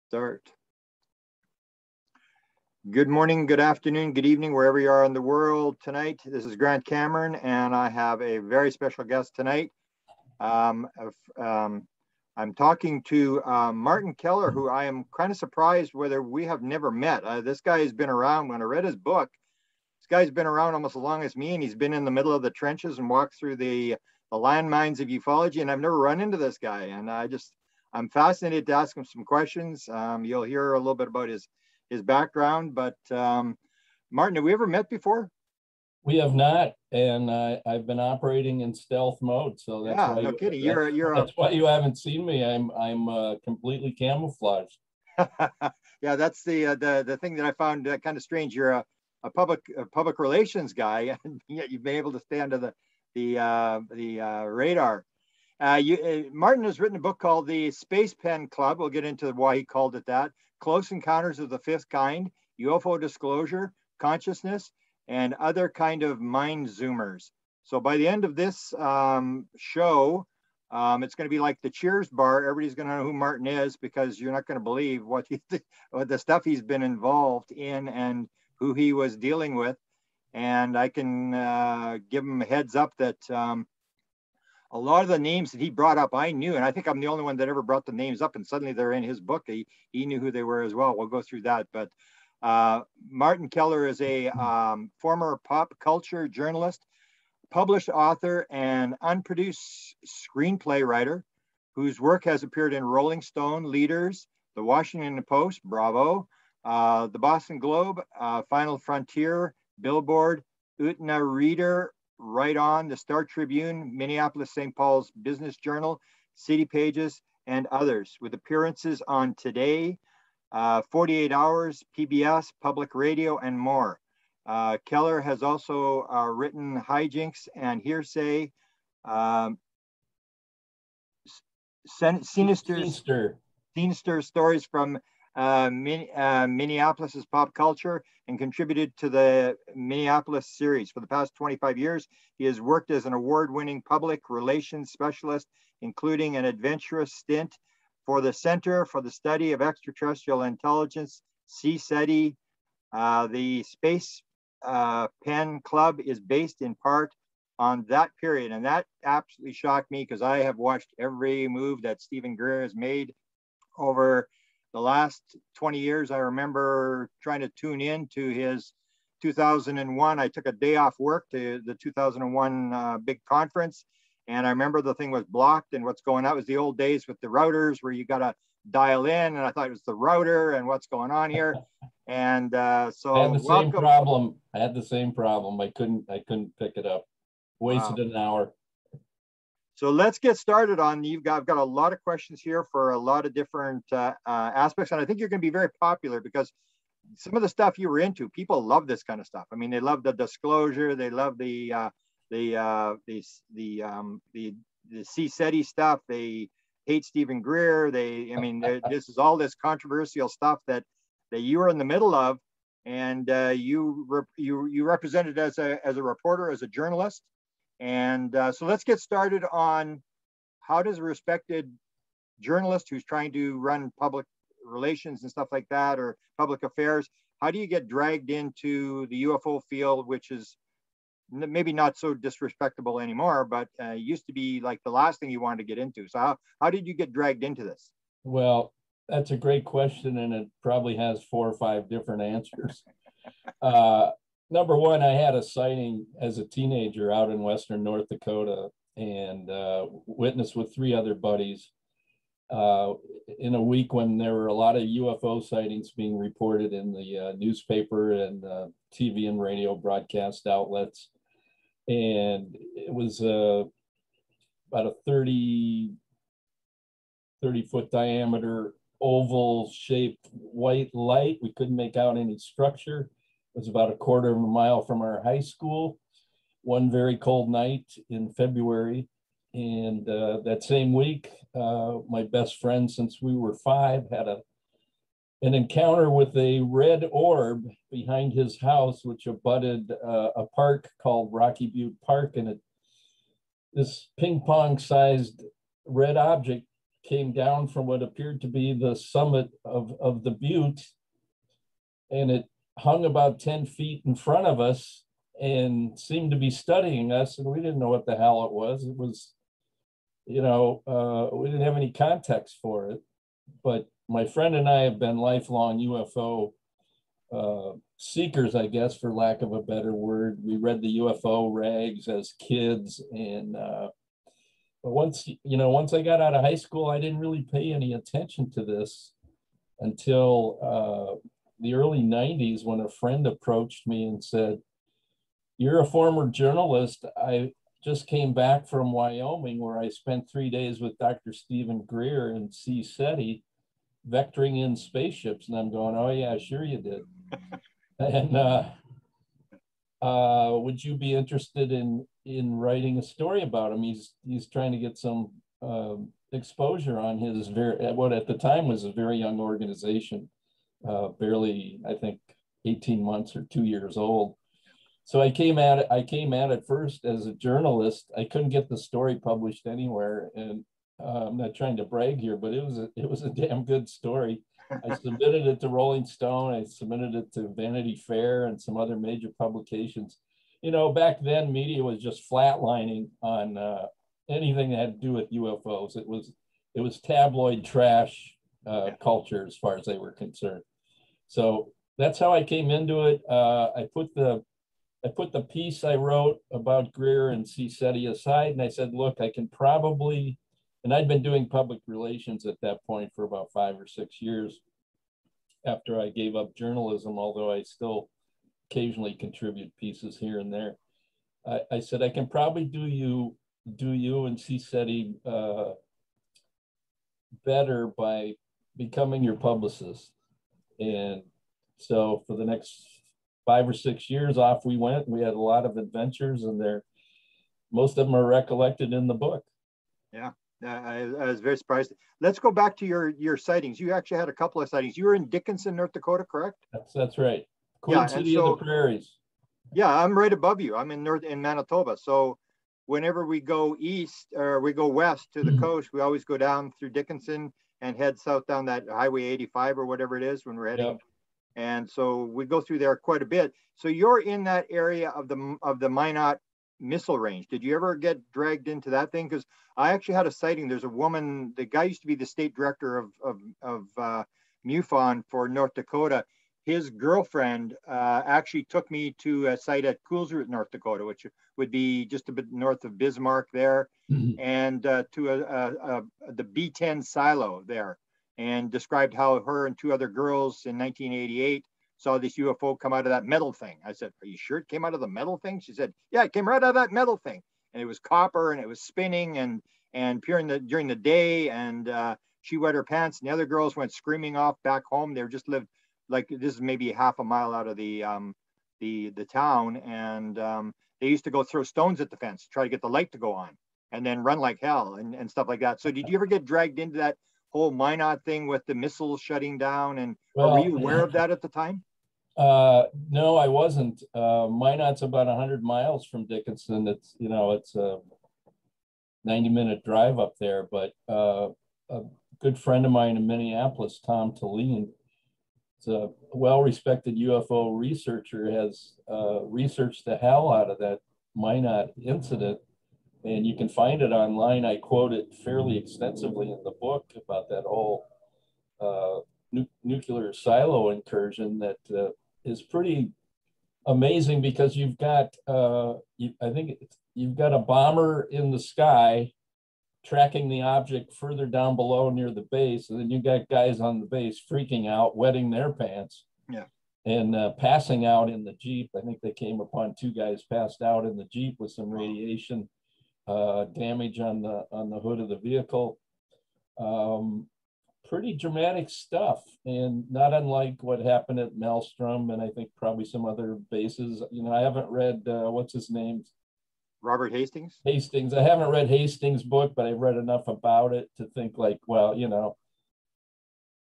Start. Good morning, good afternoon, good evening, wherever you are in the world tonight. This is Grant Cameron, and I have a very special guest tonight. I'm talking to Martin Keller, who I am kind of surprised whether we have never met. This guy has been around. When I read his book, this guy's been around almost as long as me, and he's been in the middle of the trenches and walked through the landmines of ufology, and I've never run into this guy. And I'm fascinated to ask him some questions. You'll hear a little bit about his background, but Martin, have we ever met before? We have not, and I've been operating in stealth mode, so that's why no kidding. That's why you haven't seen me. I'm completely camouflaged. Yeah, that's the thing that I found kind of strange. You're a public relations guy, and yet you've been able to stay under the radar. Martin has written a book called The Space Pen Club. We'll get into why he called it that. Close Encounters of the Fifth Kind, UFO Disclosure, Consciousness, and Other Kind of Mind Zoomers. So by the end of this show, it's going to be like the Cheers bar. Everybody's going to know who Martin is, because you're not going to believe what the stuff he's been involved in and who he was dealing with. And I can give him a heads up that a lot of the names that he brought up, I knew, and I think I'm the only one that ever brought the names up, and suddenly they're in his book. He knew who they were as well. We'll go through that. But Martin Keller is a former pop culture journalist, published author, and unproduced screenplay writer whose work has appeared in Rolling Stone, Leaders, The Washington Post, Bravo, the Boston Globe, Final Frontier, Billboard, Utna Reader, Right On, the Star Tribune, Minneapolis St. Paul's Business Journal, City Pages, and others, with appearances on Today, 48 Hours, PBS, Public Radio, and more. Keller has also written Hijinks and Hearsay, sinister stories from Minneapolis's pop culture, and contributed to the Minneapolis series. For the past 25 years, he has worked as an award-winning public relations specialist, including an adventurous stint for the Center for the Study of Extraterrestrial Intelligence, CSETI. The Space Pen Club is based in part on that period, and that absolutely shocked me, because I have watched every move that Stephen Greer has made over the last 20 years. I remember trying to tune in to his 2001. I took a day off work to the 2001 big conference, and I remember the thing was blocked, and what's going on was the old days with the routers where you got to dial in, and I thought it was the router and what's going on here. And so I had the same problem. I couldn't pick it up. Wasted an hour. So let's get started on, I've got a lot of questions here for a lot of different aspects. And I think you're going to be very popular, because some of the stuff you were into, people love this kind of stuff. I mean, they love the disclosure. They love the CSETI stuff. They hate Stephen Greer. This is all this controversial stuff that you were in the middle of. And you represented as a reporter, as a journalist. And so let's get started on, how does a respected journalist who's trying to run public relations and stuff like that, or public affairs, how do you get dragged into the UFO field, which is maybe not so disrespectable anymore, but used to be like the last thing you wanted to get into? So how did you get dragged into this? Well, that's a great question, and it probably has 4 or 5 different answers. Number one, I had a sighting as a teenager out in western North Dakota, and witnessed with 3 other buddies in a week when there were a lot of UFO sightings being reported in the newspaper and TV and radio broadcast outlets. And it was about a 30-foot diameter oval shaped white light. We couldn't make out any structure. It was about a quarter of a mile from our high school. One very cold night in February. And that same week, my best friend since we were 5 had an encounter with a red orb behind his house, which abutted a park called Rocky Butte Park. And this ping pong sized red object came down from what appeared to be the summit of the butte, and it hung about 10 feet in front of us and seemed to be studying us, and we didn't know what the hell it was. It was, you know, we didn't have any context for it. But my friend and I have been lifelong UFO seekers, I guess, for lack of a better word. We read the UFO rags as kids, and but once I got out of high school, I didn't really pay any attention to this until the early 90s, when a friend approached me and said, "You're a former journalist. I just came back from Wyoming, where I spent 3 days with Dr. Stephen Greer and C. SETI vectoring in spaceships." And I'm going, "Oh yeah, sure you did." And would you be interested in writing a story about him? He's trying to get some exposure on his what at the time was a very young organization, barely, I think, 18 months or 2 years old. So I came at it first as a journalist. I couldn't get the story published anywhere, and I'm not trying to brag here, but it was a damn good story. I submitted it to Rolling Stone. I submitted it to Vanity Fair and some other major publications. You know, back then media was just flatlining on anything that had to do with UFOs. It was tabloid trash culture as far as they were concerned. So that's how I came into it. I put the piece I wrote about Greer and C. SETI aside, and I said, look, I can probably, and I'd been doing public relations at that point for about 5 or 6 years after I gave up journalism, although I still occasionally contribute pieces here and there. I said, I can probably do you and C. SETI better by becoming your publicist. And so for the next 5 or 6 years, off we went. We had a lot of adventures, and most of them are recollected in the book. Yeah, I was very surprised. Let's go back to your sightings. You actually had a couple of sightings. You were in Dickinson, North Dakota, correct? That's right. Queen City of the Prairies. Yeah, I'm right above you. I'm in Manitoba. So whenever we go east or we go west to the coast, we always go down through Dickinson and head south down that Highway 85 or whatever it is when we're heading. Yep. And so we go through there quite a bit. So you're in that area of the Minot missile range. Did you ever get dragged into that thing? Because I actually had a sighting. There's a woman, the guy used to be the state director of MUFON for North Dakota. His girlfriend actually took me to a site at Coulsroot, North Dakota, which would be just a bit north of Bismarck there, and to the B-10 silo there, and described how her and 2 other girls in 1988 saw this UFO come out of that metal thing. I said, "Are you sure it came out of the metal thing?" She said, "Yeah, it came right out of that metal thing, and it was copper, and it was spinning and during the day." And she wet her pants, and the other girls went screaming off back home. They just lived, like, this is maybe half a mile out of the town, and they used to go throw stones at the fence to try to get the light to go on, and then run like hell and stuff like that. So did you ever get dragged into that whole Minot thing with the missiles shutting down? And were you aware of that at the time? No, I wasn't. Minot's about 100 miles from Dickinson. It's a 90-minute drive up there, but a good friend of mine in Minneapolis, Tom Talene, is a well-respected UFO researcher, has researched the hell out of that Minot incident, and you can find it online. I quote it fairly extensively in the book about that whole nuclear silo incursion that is pretty amazing, because you've got you've got a bomber in the sky tracking the object further down below near the base, and then you got guys on the base freaking out, wetting their pants, and passing out in the Jeep. I think they came upon 2 guys passed out in the Jeep with some radiation damage on the hood of the vehicle. Pretty dramatic stuff, and not unlike what happened at Maelstrom, and I think probably some other bases. I haven't read what's his name, Robert Hastings. I haven't read Hastings' book, but I've read enough about it to think, like, well,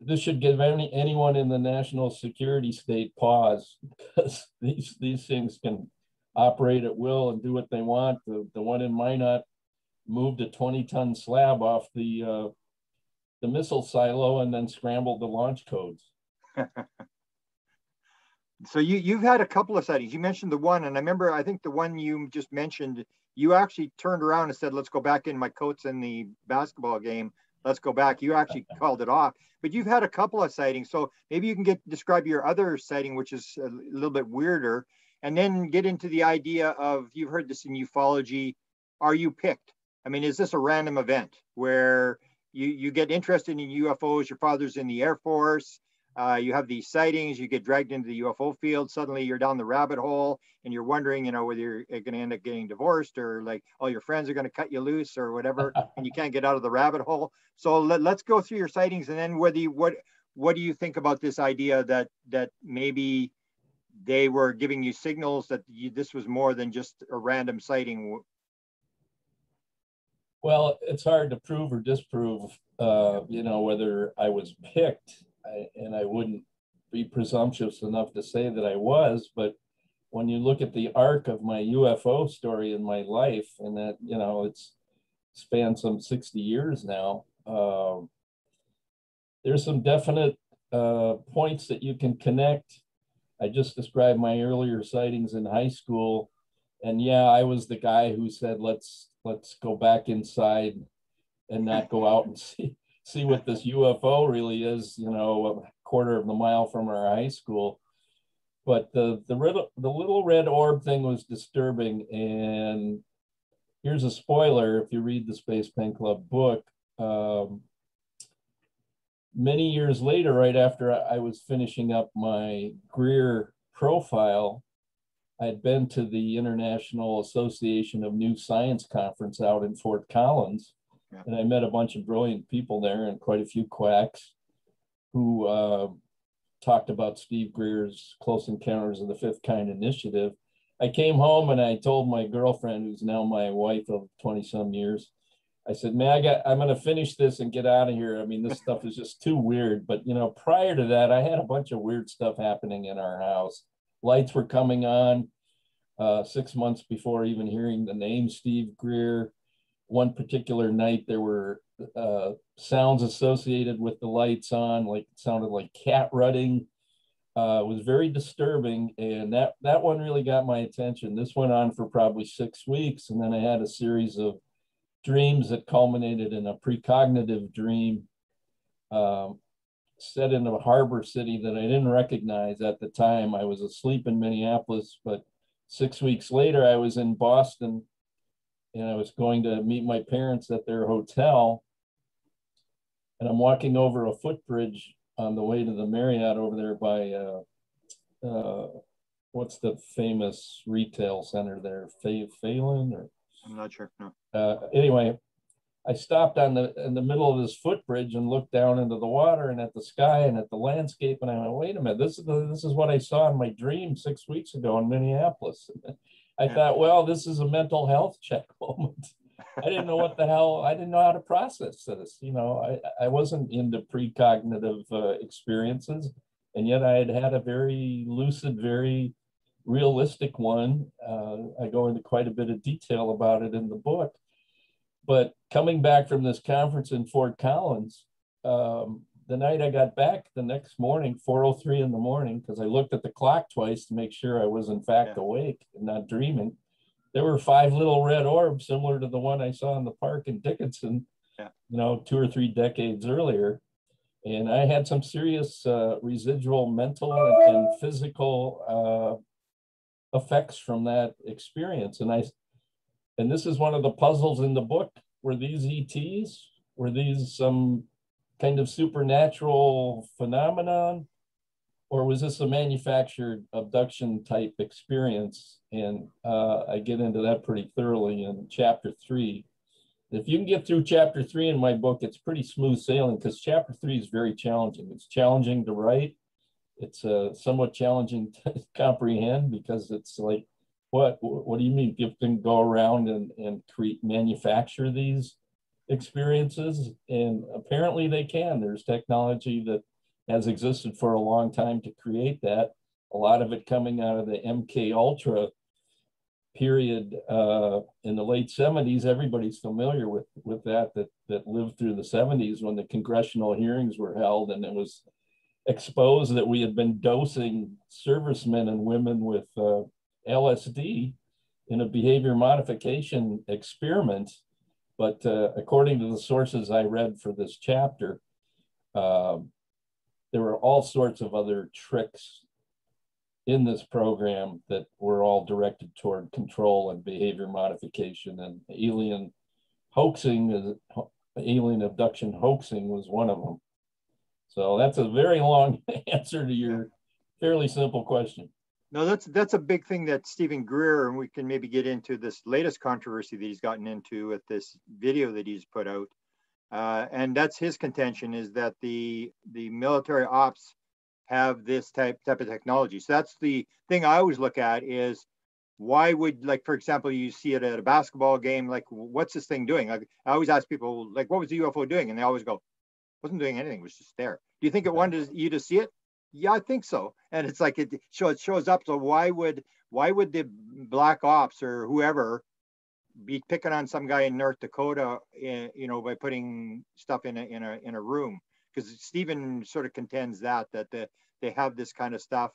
this should give anyone in the national security state pause, because these things can operate at will and do what they want. The one in Minot moved a 20-ton slab off the the missile silo and then scrambled the launch codes. So you've had a couple of sightings. You mentioned the one, and I remember, I think the one you just mentioned, you actually turned around and said, let's go back in. My coat's in the basketball game. Let's go back. You actually called it off, but you've had a couple of sightings. So maybe you can describe your other sighting, which is a little bit weirder, and then get into the idea of, you've heard this in ufology. Are you picked? I mean, is this a random event where you get interested in UFOs? Your father's in the Air Force. You have these sightings, you get dragged into the UFO field, suddenly you're down the rabbit hole and you're wondering, whether you're going to end up getting divorced, or like all your friends are going to cut you loose or whatever, and you can't get out of the rabbit hole. So let's go through your sightings, and then what do you think about this idea that maybe they were giving you signals that this was more than just a random sighting? Well, it's hard to prove or disprove, whether I was picked. And I wouldn't be presumptuous enough to say that I was, but when you look at the arc of my UFO story in my life, and that, it's spanned some 60 years now, there's some definite points that you can connect. I just described my earlier sightings in high school, and yeah, I was the guy who said, let's go back inside and not go out and see what this UFO really is, a quarter of the mile from our high school. But the little red orb thing was disturbing. And here's a spoiler: if you read the Space Pen Club book, many years later, right after I was finishing up my Greer profile, I'd been to the International Association of New Science conference out in Fort Collins. Yeah. And I met a bunch of brilliant people there and quite a few quacks who talked about Steve Greer's Close Encounters of the Fifth Kind initiative. I came home and I told my girlfriend, who's now my wife of 20 some years, I said, man, I'm going to finish this and get out of here. I mean, this stuff is just too weird. But, prior to that, I had a bunch of weird stuff happening in our house. Lights were coming on 6 months before even hearing the name Steve Greer. One particular night, there were sounds associated with the lights on, like it sounded like cat rutting. It was very disturbing, and that one really got my attention. This went on for probably 6 weeks, and then I had a series of dreams that culminated in a precognitive dream set in a harbor city that I didn't recognize at the time. I was asleep in Minneapolis, but 6 weeks later, I was in Boston, and I was going to meet my parents at their hotel. And I'm walking over a footbridge on the way to the Marriott over there by, what's the famous retail center there? Phelan? Or I'm not sure, no. Anyway, I stopped in the middle of this footbridge and looked down into the water and at the sky and at the landscape. And I went, wait a minute, this is what I saw in my dream 6 weeks ago in Minneapolis. I thought, well, this is a mental health check moment. I didn't know what the hell, I didn't know how to process this. I wasn't into precognitive experiences, and yet I had a very lucid, very realistic one. I go into quite a bit of detail about it in the book. But coming back from this conference in Fort Collins, the night I got back the next morning, 4:03 in the morning, because I looked at the clock twice to make sure I was in fact awake and not dreaming, there were 5 little red orbs similar to the one I saw in the park in Dickinson, 2 or 3 decades earlier. And I had some serious residual mental and physical effects from that experience. And this is one of the puzzles in the book. Were these ETs? Were these some kind of supernatural phenomenon? Or was this a manufactured abduction type experience? And I get into that pretty thoroughly in chapter 3. If you can get through chapter 3 in my book, it's pretty smooth sailing, because chapter 3 is very challenging. It's challenging to write. It's somewhat challenging to comprehend, because it's like, what do you mean you can go around and manufacture these experiences? And apparently they can. There's technology that has existed for a long time to create that. A lot of it coming out of the MK Ultra period in the late 70s. Everybody's familiar with that lived through the 70s when the congressional hearings were held, and it was exposed that we had been dosing servicemen and women with LSD in a behavior modification experiment. But according to the sources I read for this chapter, there were all sorts of other tricks in this program that were all directed toward control and behavior modification, and alien abduction hoaxing was one of them. So that's a very long answer to your fairly simple question. No, that's a big thing that Stephen Greer, and we can maybe get into this latest controversy that he's gotten into with this video that he's put out. And that's his contention, is that the military ops have this type of technology. So that's the thing I always look at is, why would, like, for example, you see it at a basketball game, like, what's this thing doing? Like, I always ask people, like, what was the UFO doing? And they always go, wasn't doing anything, it was just there. Do you think it wanted you to see it? Yeah, I think so. And it's like it shows up. So why would the black ops or whoever be picking on some guy in North Dakota, by putting stuff in a room? Because Stephen sort of contends that they have this kind of stuff.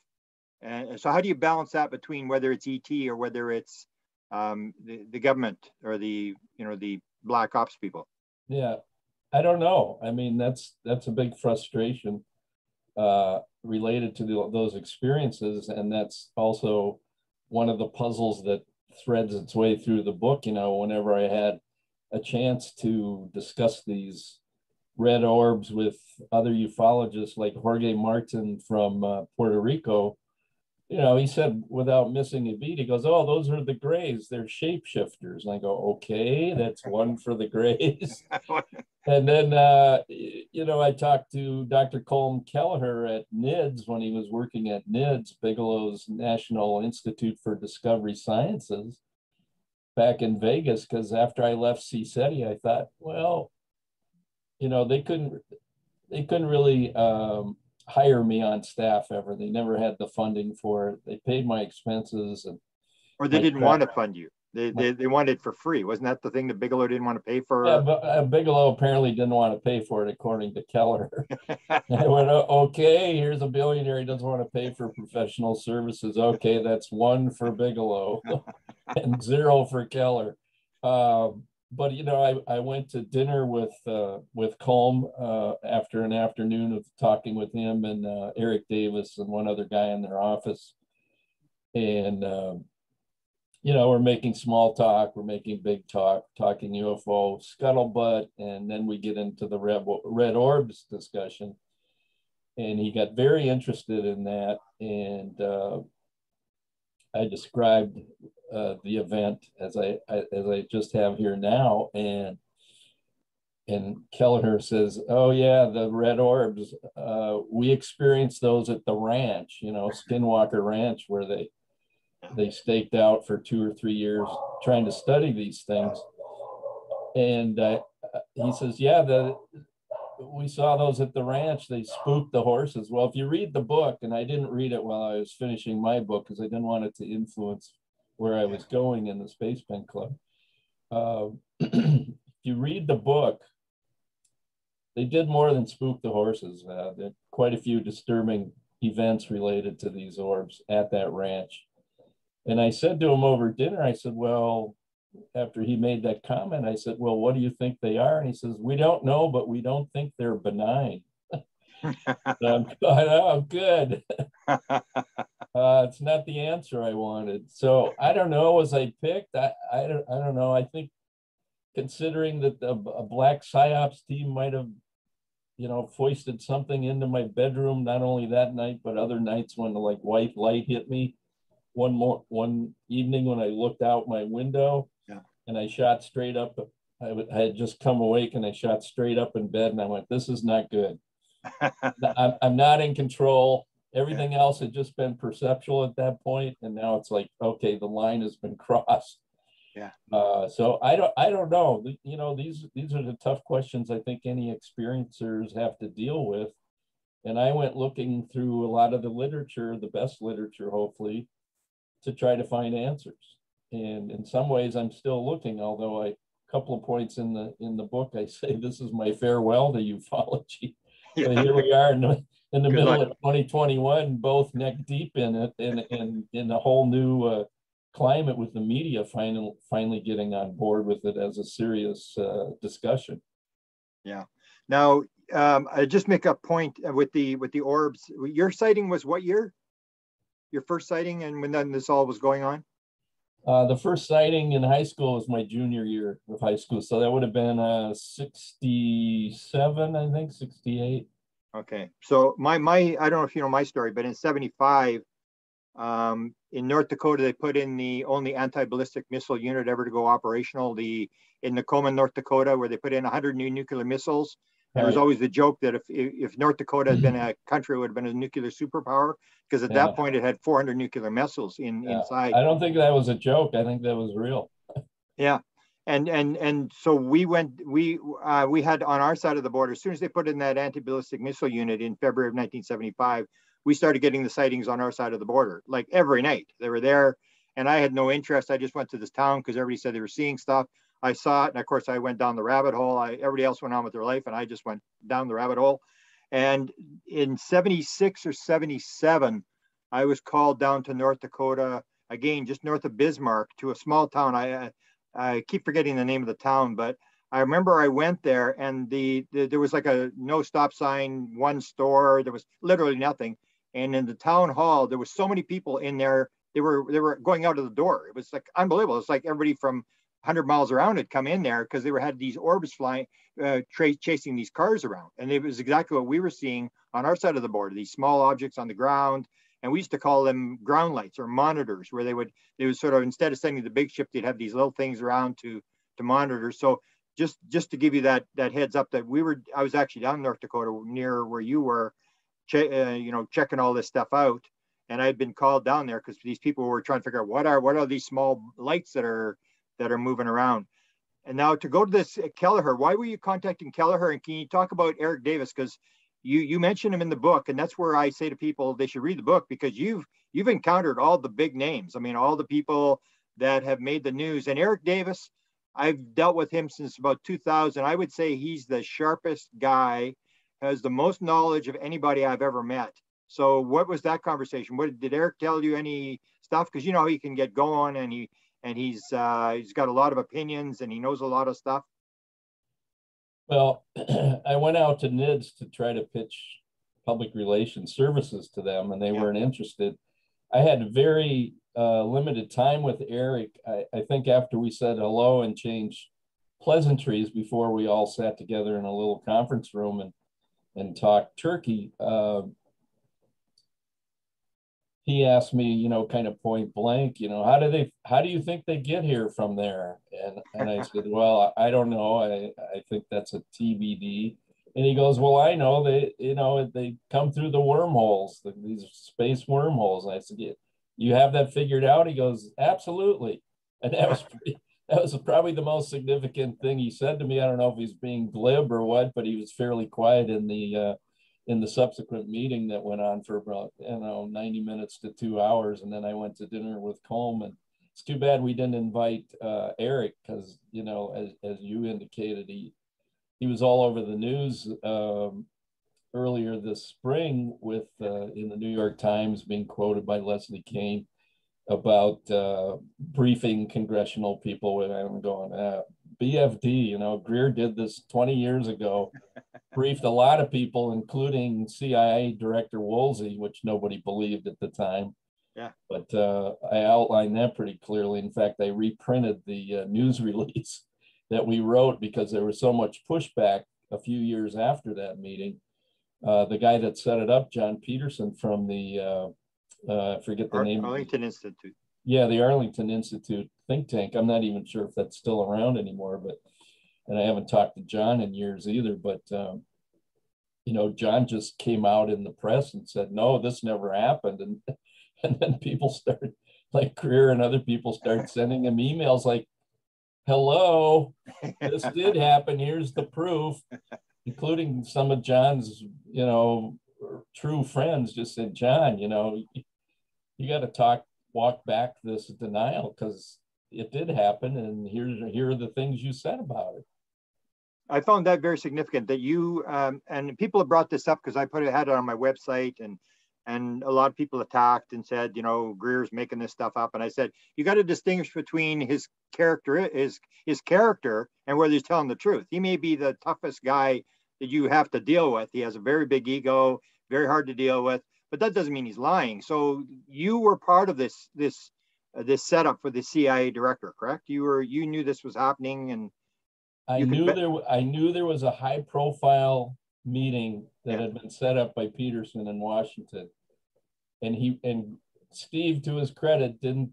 And so how do you balance that between whether it's ET or whether it's the government or the black ops people? Yeah, I don't know. I mean, that's a big frustration related to those experiences, and that's also one of the puzzles that threads its way through the book. Whenever I had a chance to discuss these red orbs with other ufologists like Jorge Martin from Puerto Rico, he said without missing a beat, he goes, "Oh, those are the Greys. They're shapeshifters." And I go, "Okay, that's one for the Greys." And then, I talked to Dr. Colm Kelleher at NIDS when he was working at NIDS, Bigelow's National Institute for Discovery Sciences, back in Vegas, because after I left CSETI, I thought, well, they couldn't really hire me on staff ever. They never had the funding for it. They paid my expenses, or they didn't want to fund you. They wanted it for free. Wasn't that the thing that Bigelow didn't want to pay for? Yeah, but Bigelow apparently didn't want to pay for it, according to Keller. I went, okay, here's a billionaire. He doesn't want to pay for professional services. Okay, that's one for Bigelow and zero for Keller. But I went to dinner with Colm after an afternoon of talking with him and Eric Davis and one other guy in their office, and we're making small talk, we're making big talk, talking UFO scuttlebutt, and then we get into the red orbs discussion, and he got very interested in that, and I described the event as I just have here now, and Kelleher says, "Oh yeah, the red orbs. We experienced those at the ranch, Skinwalker Ranch, where they staked out for 2 or 3 years trying to study these things." And he says, "Yeah, we saw those at the ranch. They spooked the horses." Well, if you read the book, and I didn't read it while I was finishing my book because I didn't want it to influence where I was going in the Space Pen Club. If you read the book, they did more than spook the horses. There quite a few disturbing events related to these orbs at that ranch. And I said to him over dinner, I said, well, after he made that comment, I said, well, what do you think they are? And he says, we don't know, but we don't think they're benign. I'm good. It's not the answer I wanted. So I don't know, was I picked? I don't know. I think considering that a black psyops team might have, foisted something into my bedroom, not only that night, but other nights when the white light hit me. One evening when I looked out my window, and I shot straight up. I had just come awake and I shot straight up in bed, and I went, this is not good. I'm not in control. Everything else had just been perceptual at that point, and now it's like, okay, the line has been crossed. Yeah. So I don't know. These are the tough questions I think any experiencers have to deal with. And I went looking through a lot of the literature, the best literature, hopefully, to try to find answers. And in some ways, I'm still looking, although a couple of points in the book, I say this is my farewell to ufology. Yeah. But here we are in the Good middle luck. of 2021, both neck deep in it, in a whole new climate with the media finally getting on board with it as a serious discussion. Yeah. Now, I just make a point with the orbs. Your sighting was what year? Your first sighting, and when then this all was going on? The first sighting in high school was my junior year of high school, so that would have been 67, I think, 68. Okay. So my I don't know if you know my story, but in 75, in North Dakota, they put in the only anti-ballistic missile unit ever to go operational, in Tacoma, North Dakota, where they put in 100 new nuclear missiles. And it was always the joke that if North Dakota had been a country, it would have been a nuclear superpower, because at that point it had 400 nuclear missiles inside. I don't think that was a joke. I think that was real. Yeah. And so we had on our side of the border, as soon as they put in that anti-ballistic missile unit in February of 1975, we started getting the sightings on our side of the border, like every night. They were there, and I had no interest. I just went to this town because everybody said they were seeing stuff. I saw it, and of course I went down the rabbit hole. Everybody else went on with their life, and I just went down the rabbit hole. And in 76 or 77, I was called down to North Dakota, again, just north of Bismarck, to a small town. I keep forgetting the name of the town, but I remember I went there, and there was like a no stop sign, one store. There was literally nothing. And in the town hall, there was so many people in there. They were going out of the door. It was like unbelievable. It's like everybody from 100 miles around had come in there, because they had these orbs flying, chasing these cars around. And it was exactly what we were seeing on our side of the border, these small objects on the ground. And we used to call them ground lights or monitors, where they would sort of, instead of sending the big ship, they'd have these little things around to monitor. So just to give you that heads up, that I was actually down in North Dakota near where you were, checking all this stuff out. And I had been called down there because these people were trying to figure out what are these small lights that are moving around. And now to go to this Keller, why were you contacting Keller? And can you talk about Eric Davis? Because you mentioned him in the book, and that's where I say to people they should read the book, because you've encountered all the big names. I mean, all the people that have made the news. And Eric Davis, I've dealt with him since about 2000. I would say he's the sharpest guy, has the most knowledge of anybody I've ever met. So what was that conversation? What did Eric tell you, any stuff? Because you know he can get going, and he's got a lot of opinions, and he knows a lot of stuff. Well, I went out to NIDS to try to pitch public relations services to them, and they weren't interested. I had very limited time with Eric. I think after we said hello and changed pleasantries before we all sat together in a little conference room and talked turkey, he asked me, kind of point blank, how do you think they get here from there? And I said, well, I don't know. I think that's a TBD. And he goes, well, I know they come through the wormholes, these space wormholes. And I said, you have that figured out? He goes, absolutely. And that was probably the most significant thing he said to me. I don't know if he's being glib or what, but he was fairly quiet in the subsequent meeting that went on for about 90 minutes to 2 hours. And then I went to dinner with Colm. And it's too bad we didn't invite Eric, because as you indicated, he was all over the news earlier this spring with in the New York Times, being quoted by Leslie Kean about briefing congressional people. And I'm going, BFD, Greer did this 20 years ago, briefed a lot of people, including CIA Director Woolsey, which nobody believed at the time. Yeah. But I outlined that pretty clearly. In fact, I reprinted the news release that we wrote because there was so much pushback a few years after that meeting. The guy that set it up, John Peterson from the, I forget the name. Arlington Institute. Yeah, the Arlington Institute think tank. I'm not even sure if that's still around anymore, and I haven't talked to John in years either, but John just came out in the press and said, no, this never happened. And then people started, like Greer and other people, started sending him emails like, hello, this did happen. Here's the proof, including some of John's, true friends just said, John, you got to walk back this denial, because it did happen, and here are the things you said about it. I found that very significant that you and people have brought this up because I had it on my website, and a lot of people attacked and said, you know, Greer's making this stuff up. And I said, you got to distinguish between his character and whether he's telling the truth. He may be the toughest guy that you have to deal with. He has a very big ego, very hard to deal with, but that doesn't mean he's lying. So you were part of this setup for the CIA director, correct? You knew this was happening, and I knew there was a high profile meeting that had been set up by Peterson in Washington, and Steve, to his credit, didn't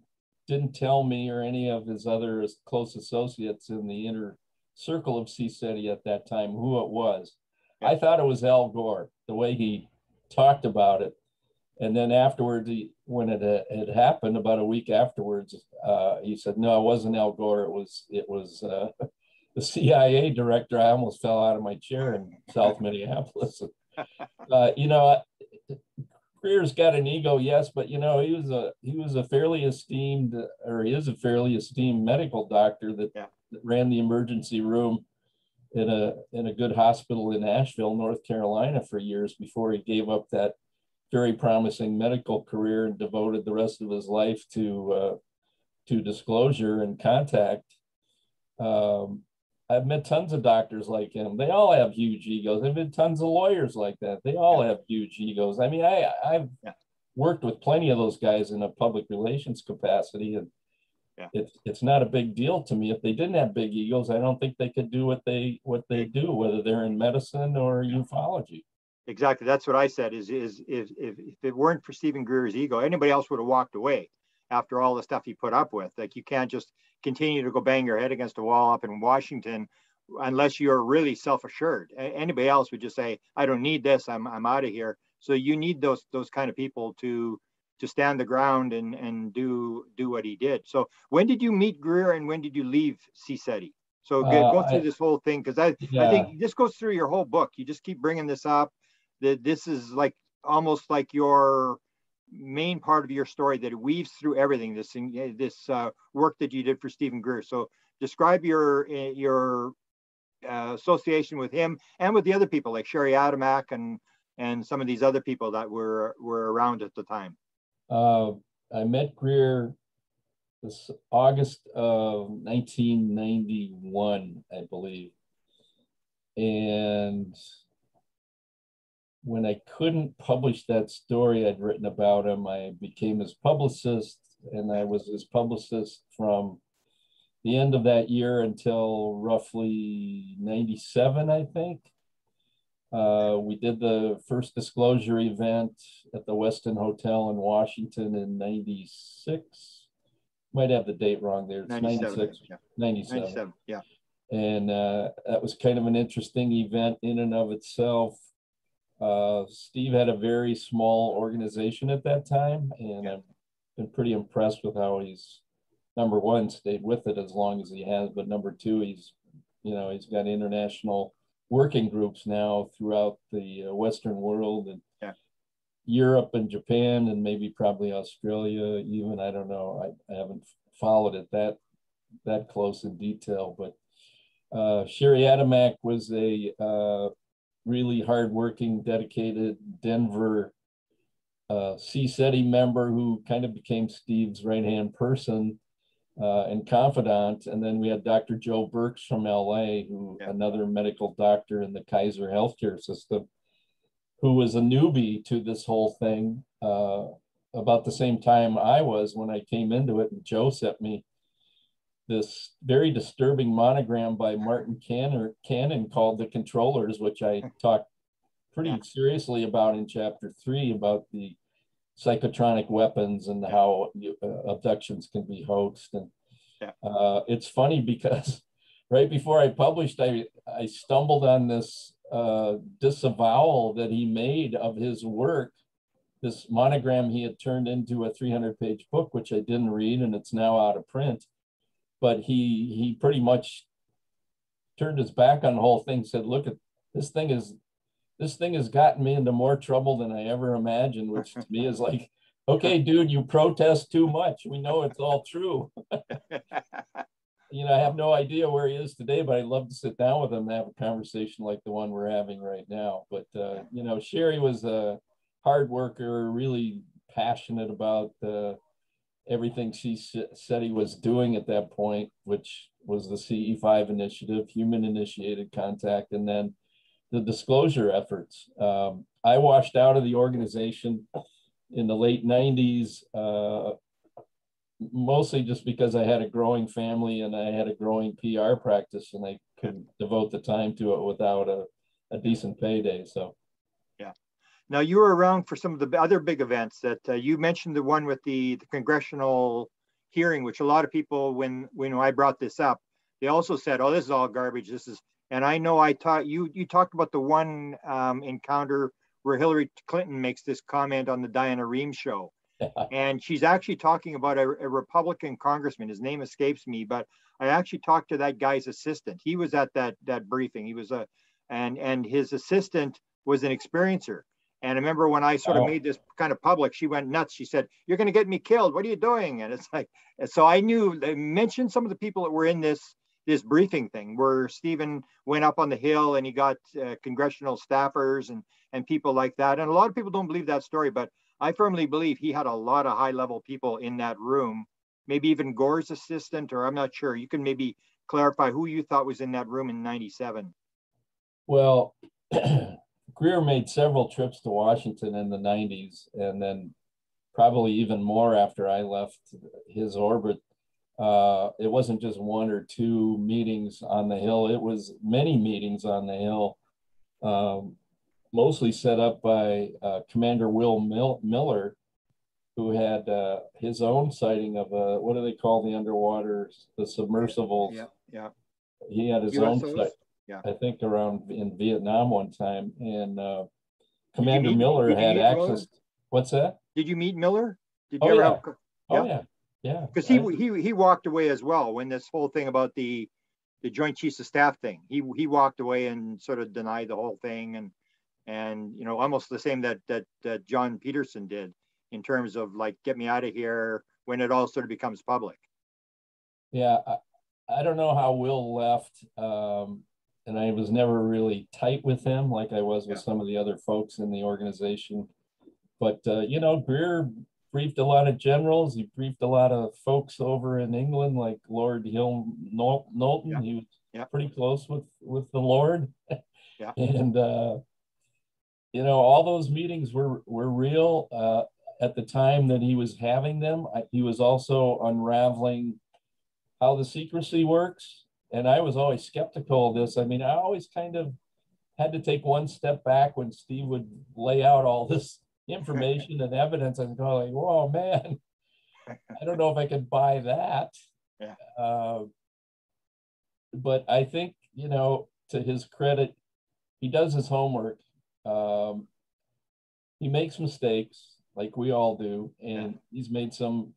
tell me or any of his other close associates in the inner circle of CSETI at that time who it was. I thought it was Al Gore, the way he talked about it. And then afterwards, when it had happened, about a week afterwards, he said, "No, it wasn't Al Gore. It was the CIA director." I almost fell out of my chair in South Minneapolis. You know, Greer's got an ego, yes, but you know, he was a fairly esteemed, or he is a fairly esteemed medical doctor that ran the emergency room in a good hospital in Asheville, North Carolina, for years before he gave up that very promising medical career and devoted the rest of his life to disclosure and contact. I've met tons of doctors like him. They all have huge egos. I've met tons of lawyers like that. They all have huge egos. I mean, I've worked with plenty of those guys in a public relations capacity, and it's not a big deal to me. If they didn't have big egos, I don't think they could do what they do, whether they're in medicine or ufology. Exactly. That's what I said. Is if it weren't for Stephen Greer's ego, anybody else would have walked away after all the stuff he put up with. Like, you can't just continue to go bang your head against a wall up in Washington unless you're really self-assured. Anybody else would just say, "I don't need this. I'm out of here." So you need those kind of people to stand the ground and do what he did. So when did you meet Greer, and when did you leave CSETI? So go through this whole thing, because I think this goes through your whole book. You just keep bringing this up. That this is like almost like your main part of your story, that it weaves through everything. This work that you did for Stephen Greer. So describe your association with him and with the other people like Sherry Adamak and some of these other people that were around at the time. I met Greer this August of 1991, I believe, and when I couldn't publish that story I'd written about him, I became his publicist, and I was his publicist from the end of that year until roughly 97, I think. We did the first disclosure event at the Westin Hotel in Washington in 96. Might have the date wrong there. It's 96. 97. Yeah. And that was kind of an interesting event in and of itself. Steve had a very small organization at that time, and I've been pretty impressed with how he's, number one, stayed with it as long as he has, but number two, he's got international working groups now throughout the Western world, and Europe and Japan, and maybe probably Australia even. I don't know. I haven't followed it that close in detail, but Sherry Adamak was a really hardworking, dedicated Denver CSETI member who kind of became Steve's right-hand person and confidant. And then we had Dr. Joe Birx from LA, another medical doctor in the Kaiser healthcare system, who was a newbie to this whole thing about the same time I was when I came into it. And Joe sent me this very disturbing monogram by Martin Cannon called The Controllers, which I talked pretty seriously about in chapter 3 about the psychotronic weapons and how abductions can be hoaxed. And it's funny because right before I published, I stumbled on this disavowal that he made of his work, this monogram he had turned into a 300-page book, which I didn't read, and it's now out of print. But he pretty much turned his back on the whole thing, said, "Look, at this thing has gotten me into more trouble than I ever imagined," which to me is like Okay, dude, you protest too much. We know it's all true. I have no idea where he is today, but I'd love to sit down with him and have a conversation like the one we're having right now. But, Sherry was a hard worker, really passionate about everything she said he was doing at that point, which was the CE5 initiative, human initiated contact, and then the disclosure efforts. I washed out of the organization in the late 90s, mostly just because I had a growing family and I had a growing PR practice, and I couldn't devote the time to it without a decent payday. So, yeah. Now you were around for some of the other big events that you mentioned, the one with the congressional hearing, which a lot of people, when I brought this up, they also said, "Oh, this is all garbage. This is." And I know I taught you. You talked about the one encounter where Hillary Clinton makes this comment on the Diana Rehm show. And she's actually talking about a Republican congressman. His name escapes me, but I actually talked to that guy's assistant. He was at that briefing. He was and his assistant was an experiencer. And I remember when I sort of made this kind of public, she went nuts. She said, "You're going to get me killed. What are you doing?" And it's like, so I knew they mentioned some of the people that were in this briefing thing, where Stephen went up on the Hill and he got congressional staffers and people like that. And a lot of people don't believe that story, but I firmly believe he had a lot of high-level people in that room, maybe even Gore's assistant, or I'm not sure. You can maybe clarify who you thought was in that room in '97. Well, Greer made several trips to Washington in the 90s, and then probably even more after I left his orbit. It wasn't just one or two meetings on the Hill. It was many meetings on the Hill. Mostly set up by Commander Will Miller, who had his own sighting of what do they call the underwaters, the submersibles. Yeah. He had his USOs? own sight, yeah. I think around in Vietnam one time. And Commander Miller had access. Miller? What's that? Did you meet Miller? Did you ever have? Oh yeah. Yeah. Because he walked away as well when this whole thing about the Joint Chiefs of Staff thing. He walked away and sort of denied the whole thing, and almost the same that John Peterson did in terms of like, get me out of here, when it all sort of becomes public. Yeah, I don't know how Will left, and I was never really tight with him like I was with some of the other folks in the organization. But Greer briefed a lot of generals. He briefed a lot of folks over in England, like Lord Hill Knowlton. Yeah. He was pretty close with the Lord. Yeah. And all those meetings were real. At the time that he was having them, he was also unraveling how the secrecy works. And I was always skeptical of this. I mean, I always kind of had to take one step back when Steve would lay out all this information and evidence and go like, whoa, man, I don't know if I could buy that. Yeah. But I think, to his credit, he does his homework. He makes mistakes like we all do. And he's made some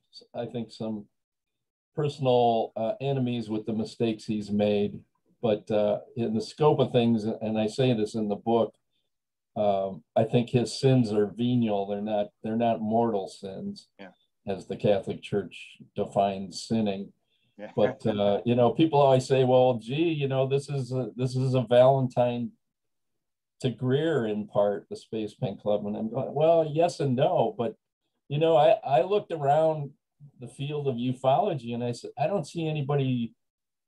personal enemies with the mistakes he's made. But in the scope of things, and I say this in the book, I think his sins are venial. They're not mortal sins, as the Catholic Church defines sinning. Yeah. But people always say, "Well, gee, this is a Valentine to Greer in part, the Space Pen Club." And I'm going, well, yes and no, but I looked around the field of ufology and I said, I don't see anybody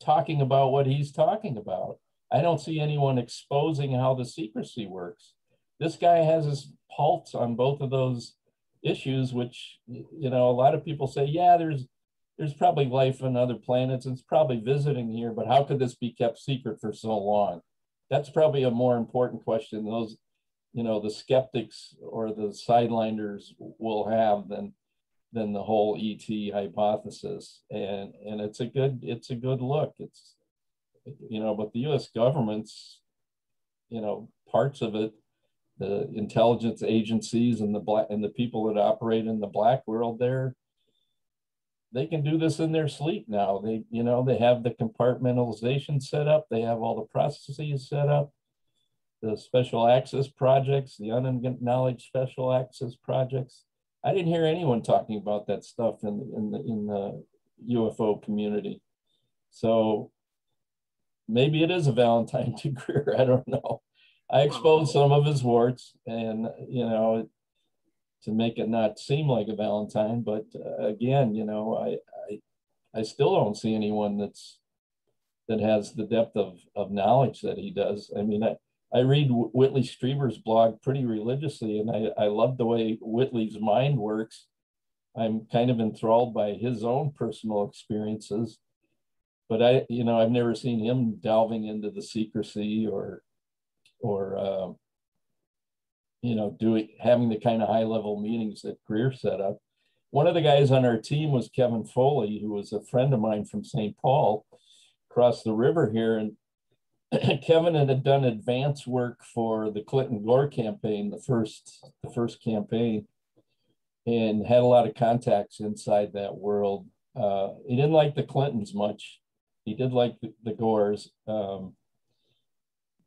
talking about what he's talking about. I don't see anyone exposing how the secrecy works. This guy has his pulse on both of those issues, which, a lot of people say, yeah, there's probably life on other planets. It's probably visiting here, but how could this be kept secret for so long? That's probably a more important question those, the skeptics or the sideliners will have than the whole ET hypothesis. And it's a good look. It's, but the US government's, parts of it, the intelligence agencies and the people that operate in the black world there, they can do this in their sleep now. They have the compartmentalization set up. They have all the processes set up, the special access projects, the unacknowledged special access projects. I didn't hear anyone talking about that stuff in the UFO community. So maybe it is a Valentine to Greer. I don't know. I exposed some of his warts, and to make it not seem like a Valentine. But again, I still don't see anyone that has the depth of knowledge that he does. I mean, I read Whitley Strieber's blog pretty religiously, and I love the way Whitley's mind works. I'm kind of enthralled by his own personal experiences, but I've never seen him delving into the secrecy or having the kind of high level meetings that Greer set up. One of the guys on our team was Kevin Foley, who was a friend of mine from St. Paul, across the river here. And Kevin had done advance work for the Clinton-Gore campaign, the first campaign, and had a lot of contacts inside that world. He didn't like the Clintons much. He did like the Gores.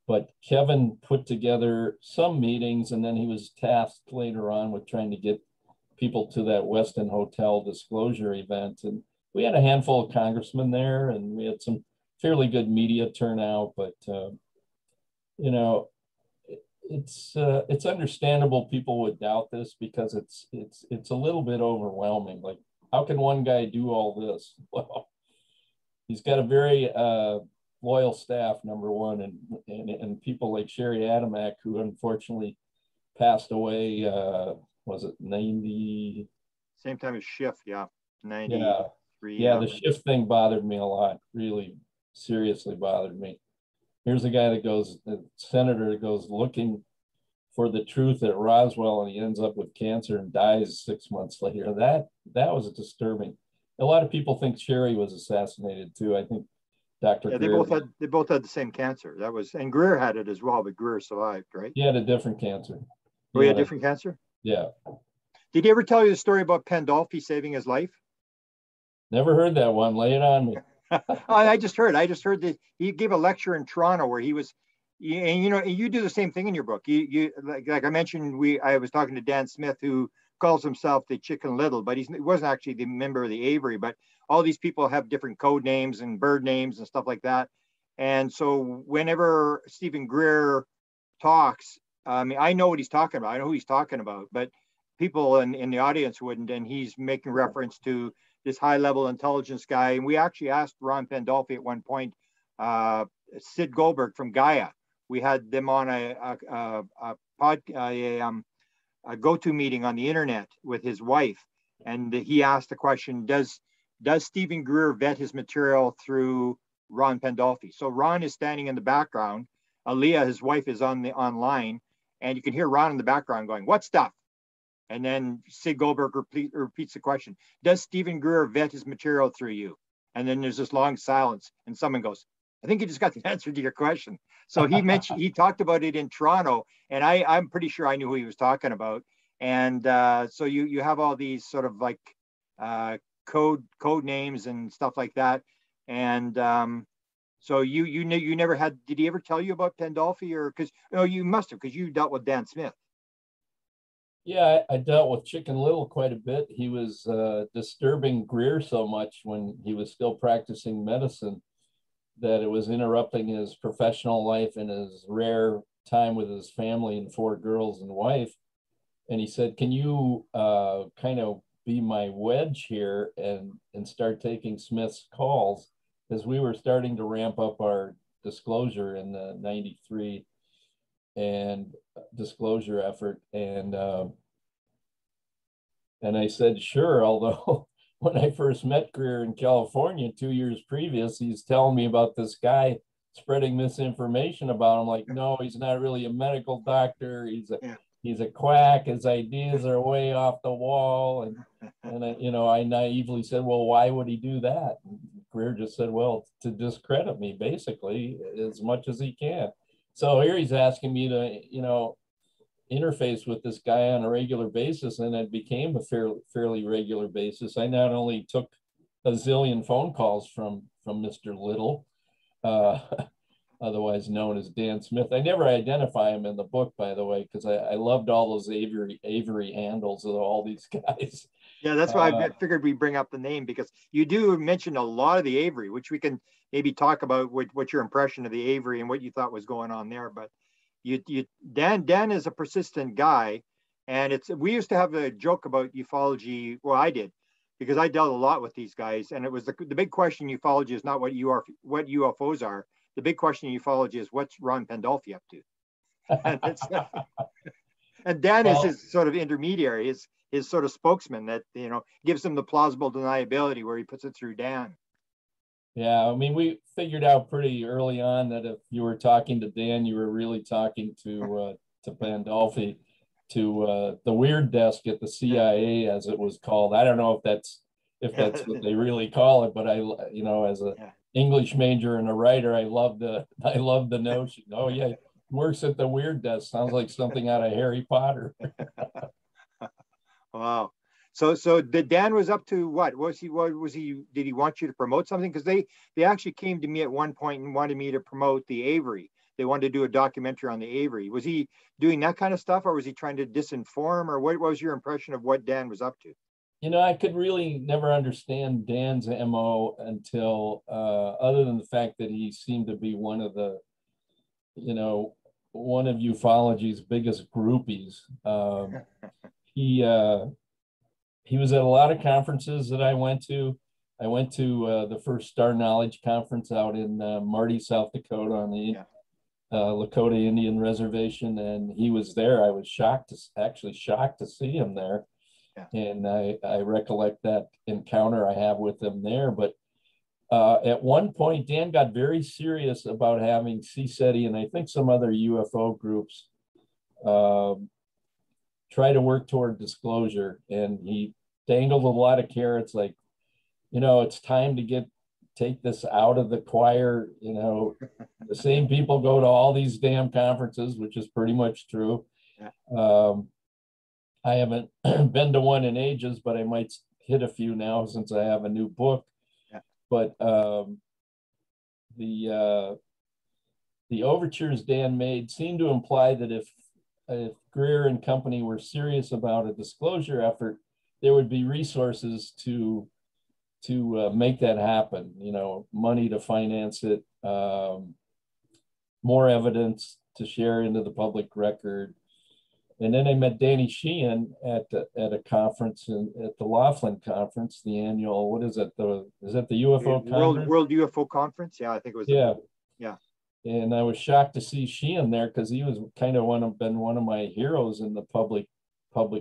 But Kevin put together some meetings, and then he was tasked later on with trying to get people to that Westin Hotel disclosure event. And we had a handful of congressmen there, and we had some fairly good media turnout. But it's understandable people would doubt this, because it's a little bit overwhelming. Like, how can one guy do all this? Well, he's got a very loyal staff, number one, and people like Sherry Adamek, who unfortunately passed away. Was it 90? Same time as Schiff, yeah, 93. Yeah, the Schiff thing bothered me a lot. Really seriously bothered me. Here's a guy the senator that goes looking for the truth at Roswell, and he ends up with cancer and dies 6 months later. That was disturbing. A lot of people think Sherry was assassinated too. I think Dr. Greer, they both had the same cancer. And Greer had it as well, but Greer survived, right? He had a different cancer. He had a different cancer? Yeah. Did he ever tell you the story about Pandolfi saving his life? Never heard that one. Lay it on me. I just heard that he gave a lecture in Toronto where he was, and you do the same thing in your book. You like I mentioned, I was talking to Dan Smith, who calls himself the Chicken Little, but he wasn't actually the member of the Avery. But all these people have different code names and bird names and stuff like that. And so whenever Stephen Greer talks, I know what he's talking about. I know who he's talking about, but people in the audience wouldn't. And he's making reference to this high-level intelligence guy. And we actually asked Ron Pandolfi at one point, Sid Goldberg from Gaia. We had them on a go-to meeting on the internet with his wife, and he asked the question: Does Stephen Greer vet his material through Ron Pandolfi? So Ron is standing in the background. Aaliyah, his wife, is online, and you can hear Ron in the background going, "What stuff?" And then Sid Goldberg repeats the question: Does Stephen Greer vet his material through you? And then there's this long silence, and someone goes, "I think you just got the answer to your question." So he talked about it in Toronto, and I'm pretty sure I knew who he was talking about. And so you have all these sort of like code names and stuff like that. And so you never had. Did he ever tell you about Pandolfi, or because you must have, because you dealt with Dan Smith? Yeah, I dealt with Chicken Little quite a bit. He was disturbing Greer so much when he was still practicing medicine that it was interrupting his professional life and his rare time with his family and 4 girls and wife. And he said, "Can you kind of be my wedge here and start taking Smith's calls?" Because we were starting to ramp up our disclosure in the 93 and disclosure effort. And I said, sure, although when I first met Greer in California 2 years previous, he's telling me about this guy spreading misinformation about him. Like, no, he's not really a medical doctor. He's a quack. His ideas are way off the wall. And I naively said, well, why would he do that? And Greer just said, well, to discredit me, basically, as much as he can. So here he's asking me to, interface with this guy on a regular basis, and it became a fairly regular basis. I not only took a zillion phone calls from Mr. Little, otherwise known as Dan Smith. I never identify him in the book, by the way, because I loved all those Avery handles of all these guys. Yeah, that's why I figured we bring up the name, because you do mention a lot of the Avery, which we can maybe talk about what your impression of the Avery and what you thought was going on there. But Dan is a persistent guy, and we used to have a joke about ufology. Well, I did, because I dealt a lot with these guys, and it was the big question in ufology is not what UFOs are. The big question in ufology is what's Ron Pandolfi up to, and Dan is his sort of intermediary, his sort of spokesman that gives him the plausible deniability where he puts it through Dan. Yeah, I mean, we figured out pretty early on that if you were talking to Dan, you were really talking to Pandolfi, to the weird desk at the CIA, as it was called. I don't know if that's what they really call it, but as a English major and a writer, I love the notion. Oh yeah, works at the weird desk. Sounds like something out of Harry Potter. Wow. So the Dan was up to what? Did he want you to promote something? Because they actually came to me at one point and wanted me to promote the Avery. They wanted to do a documentary on the Avery. Was he doing that kind of stuff, or was he trying to disinform, or what was your impression of what Dan was up to? I could really never understand Dan's MO until, other than the fact that he seemed to be one of ufology's biggest groupies. He was at a lot of conferences that I went to. I went to the first Star Knowledge conference out in Marty, South Dakota, on the Lakota Indian Reservation, and he was there. I was shocked to see him there. Yeah. And I recollect that encounter I have with him there. But at one point, Dan got very serious about having CSETI and I think some other UFO groups try to work toward disclosure. And he dangled a lot of carrots, like, it's time to take this out of the choir. The same people go to all these damn conferences, which is pretty much true. Yeah. I haven't been to one in ages, but I might hit a few now since I have a new book. Yeah. But the overtures Dan made seemed to imply that if Greer and company were serious about a disclosure effort, there would be resources to make that happen. Money to finance it, more evidence to share into the public record. And then I met Danny Sheehan at a conference at the Laughlin Conference, the annual, what is it? Is that the UFO conference? World UFO Conference? Yeah, I think it was. Yeah. Yeah. And I was shocked to see Sheehan there because he was kind of been one of my heroes in the public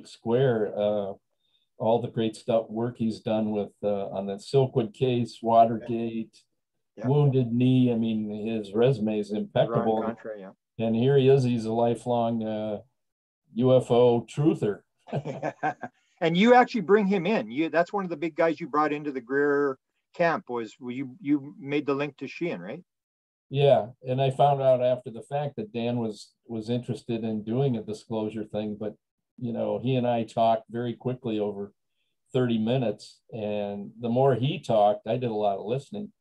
square. All the great work he's done with on the Silkwood case, Watergate, Wounded Knee. I mean, his resume is impeccable. Contra, yeah. And here he is. He's a lifelong UFO truther. And you actually bring him in. That's one of the big guys you brought into the Greer camp. You made the link to Sheehan, right? Yeah, and I found out after the fact that Dan was interested in doing a disclosure thing, but he and I talked very quickly over 30 minutes, and the more he talked, I did a lot of listening.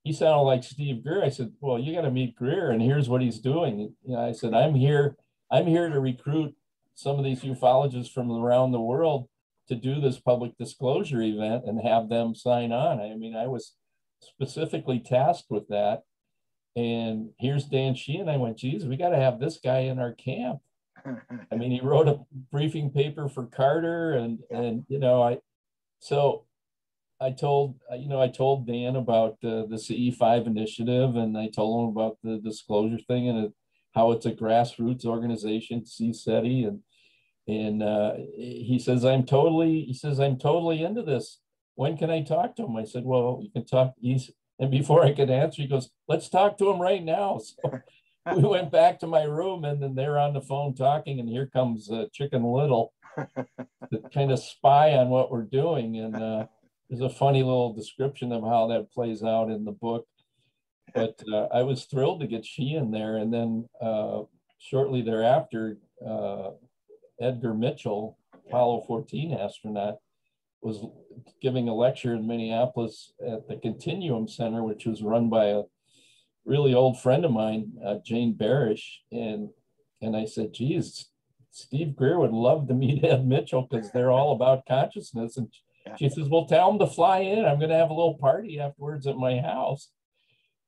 He sounded like Steve Greer. I said, "Well, you got to meet Greer, and here's what he's doing." I said, "I'm here to recruit some of these ufologists from around the world to do this public disclosure event and have them sign on." I mean, I was specifically tasked with that. And here's Dan Sheehan. I went, "Geez, we got to have this guy in our camp." I mean, he wrote a briefing paper for Carter, and I told Dan about the CE5 initiative, and I told him about the disclosure thing and how it's a grassroots organization, CSETI, and he says I'm totally into this. When can I talk to him? I said, "Well, you can talk." And before I could answer, he goes, "Let's talk to him right now." So we went back to my room, and then they're on the phone talking, and here comes Chicken Little to kind of spy on what we're doing. And there's a funny little description of how that plays out in the book. But I was thrilled to get Sheehan there. And then shortly thereafter, Edgar Mitchell, Apollo 14 astronaut, was giving a lecture in Minneapolis at the Continuum Center, which was run by really old friend of mine, Jane Barish, and I said, geez, Steve Greer would love to meet Ed Mitchell because they're all about consciousness. And she says, well, tell him to fly in. I'm going to have a little party afterwards at my house.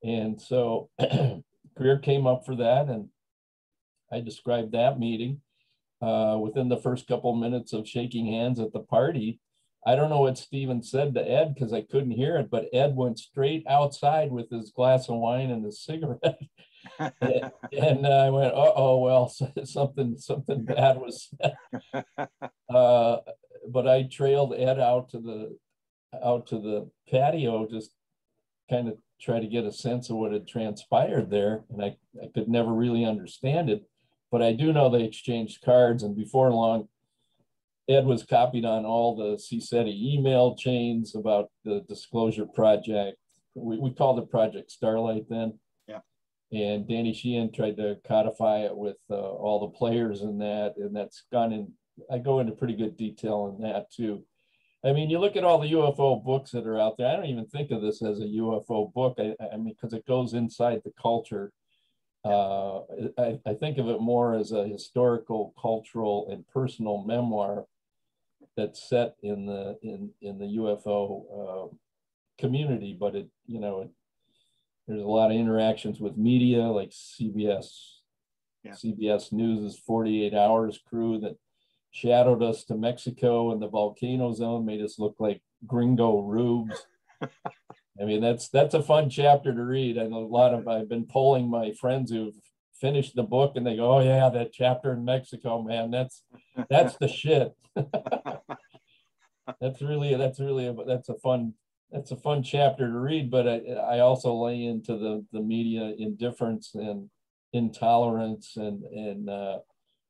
And so Greer came up for that, and I described that meeting. Within the first couple of minutes of shaking hands at the party, I don't know what Steven said to Ed because I couldn't hear it, but Ed went straight outside with his glass of wine and his cigarette. and I went, uh-oh, well, something bad was said. But I trailed Ed out to the patio, just kind of try to get a sense of what had transpired there. And I could never really understand it, but I do know they exchanged cards, and before long, Ed was copied on all the CSETI email chains about the disclosure project. We called it Project Starlight then. Yeah. And Danny Sheehan tried to codify it with all the players in that, and that's gone in. I go into pretty good detail in that too. I mean, you look at all the UFO books that are out there. I don't even think of this as a UFO book. I mean, because it goes inside the culture. I think of it more as a historical, cultural, and personal memoir that's set in the UFO community. But there's a lot of interactions with media, like CBS. Yeah. CBS News' 48 Hours crew that shadowed us to Mexico in the volcano zone, made us look like gringo rubes. I mean, that's a fun chapter to read. And I've been polling my friends who've finished the book, and they go, oh yeah, that chapter in Mexico, man, that's the shit. That's a fun chapter to read. But I also lay into the media indifference and intolerance and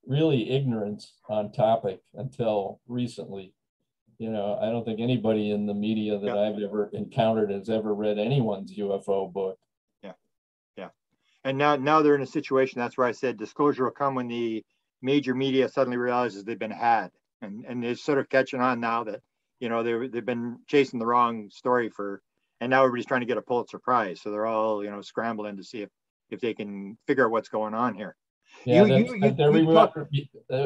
really ignorance on topic until recently. I don't think anybody in the media that I've ever encountered has ever read anyone's UFO book. Yeah. And now they're in a situation, that's where I said disclosure will come when the major media suddenly realizes they've been had. And they're sort of catching on now that, they've been chasing the wrong story and now everybody's trying to get a Pulitzer Prize. So they're all, scrambling to see if they can figure out what's going on here. Yeah,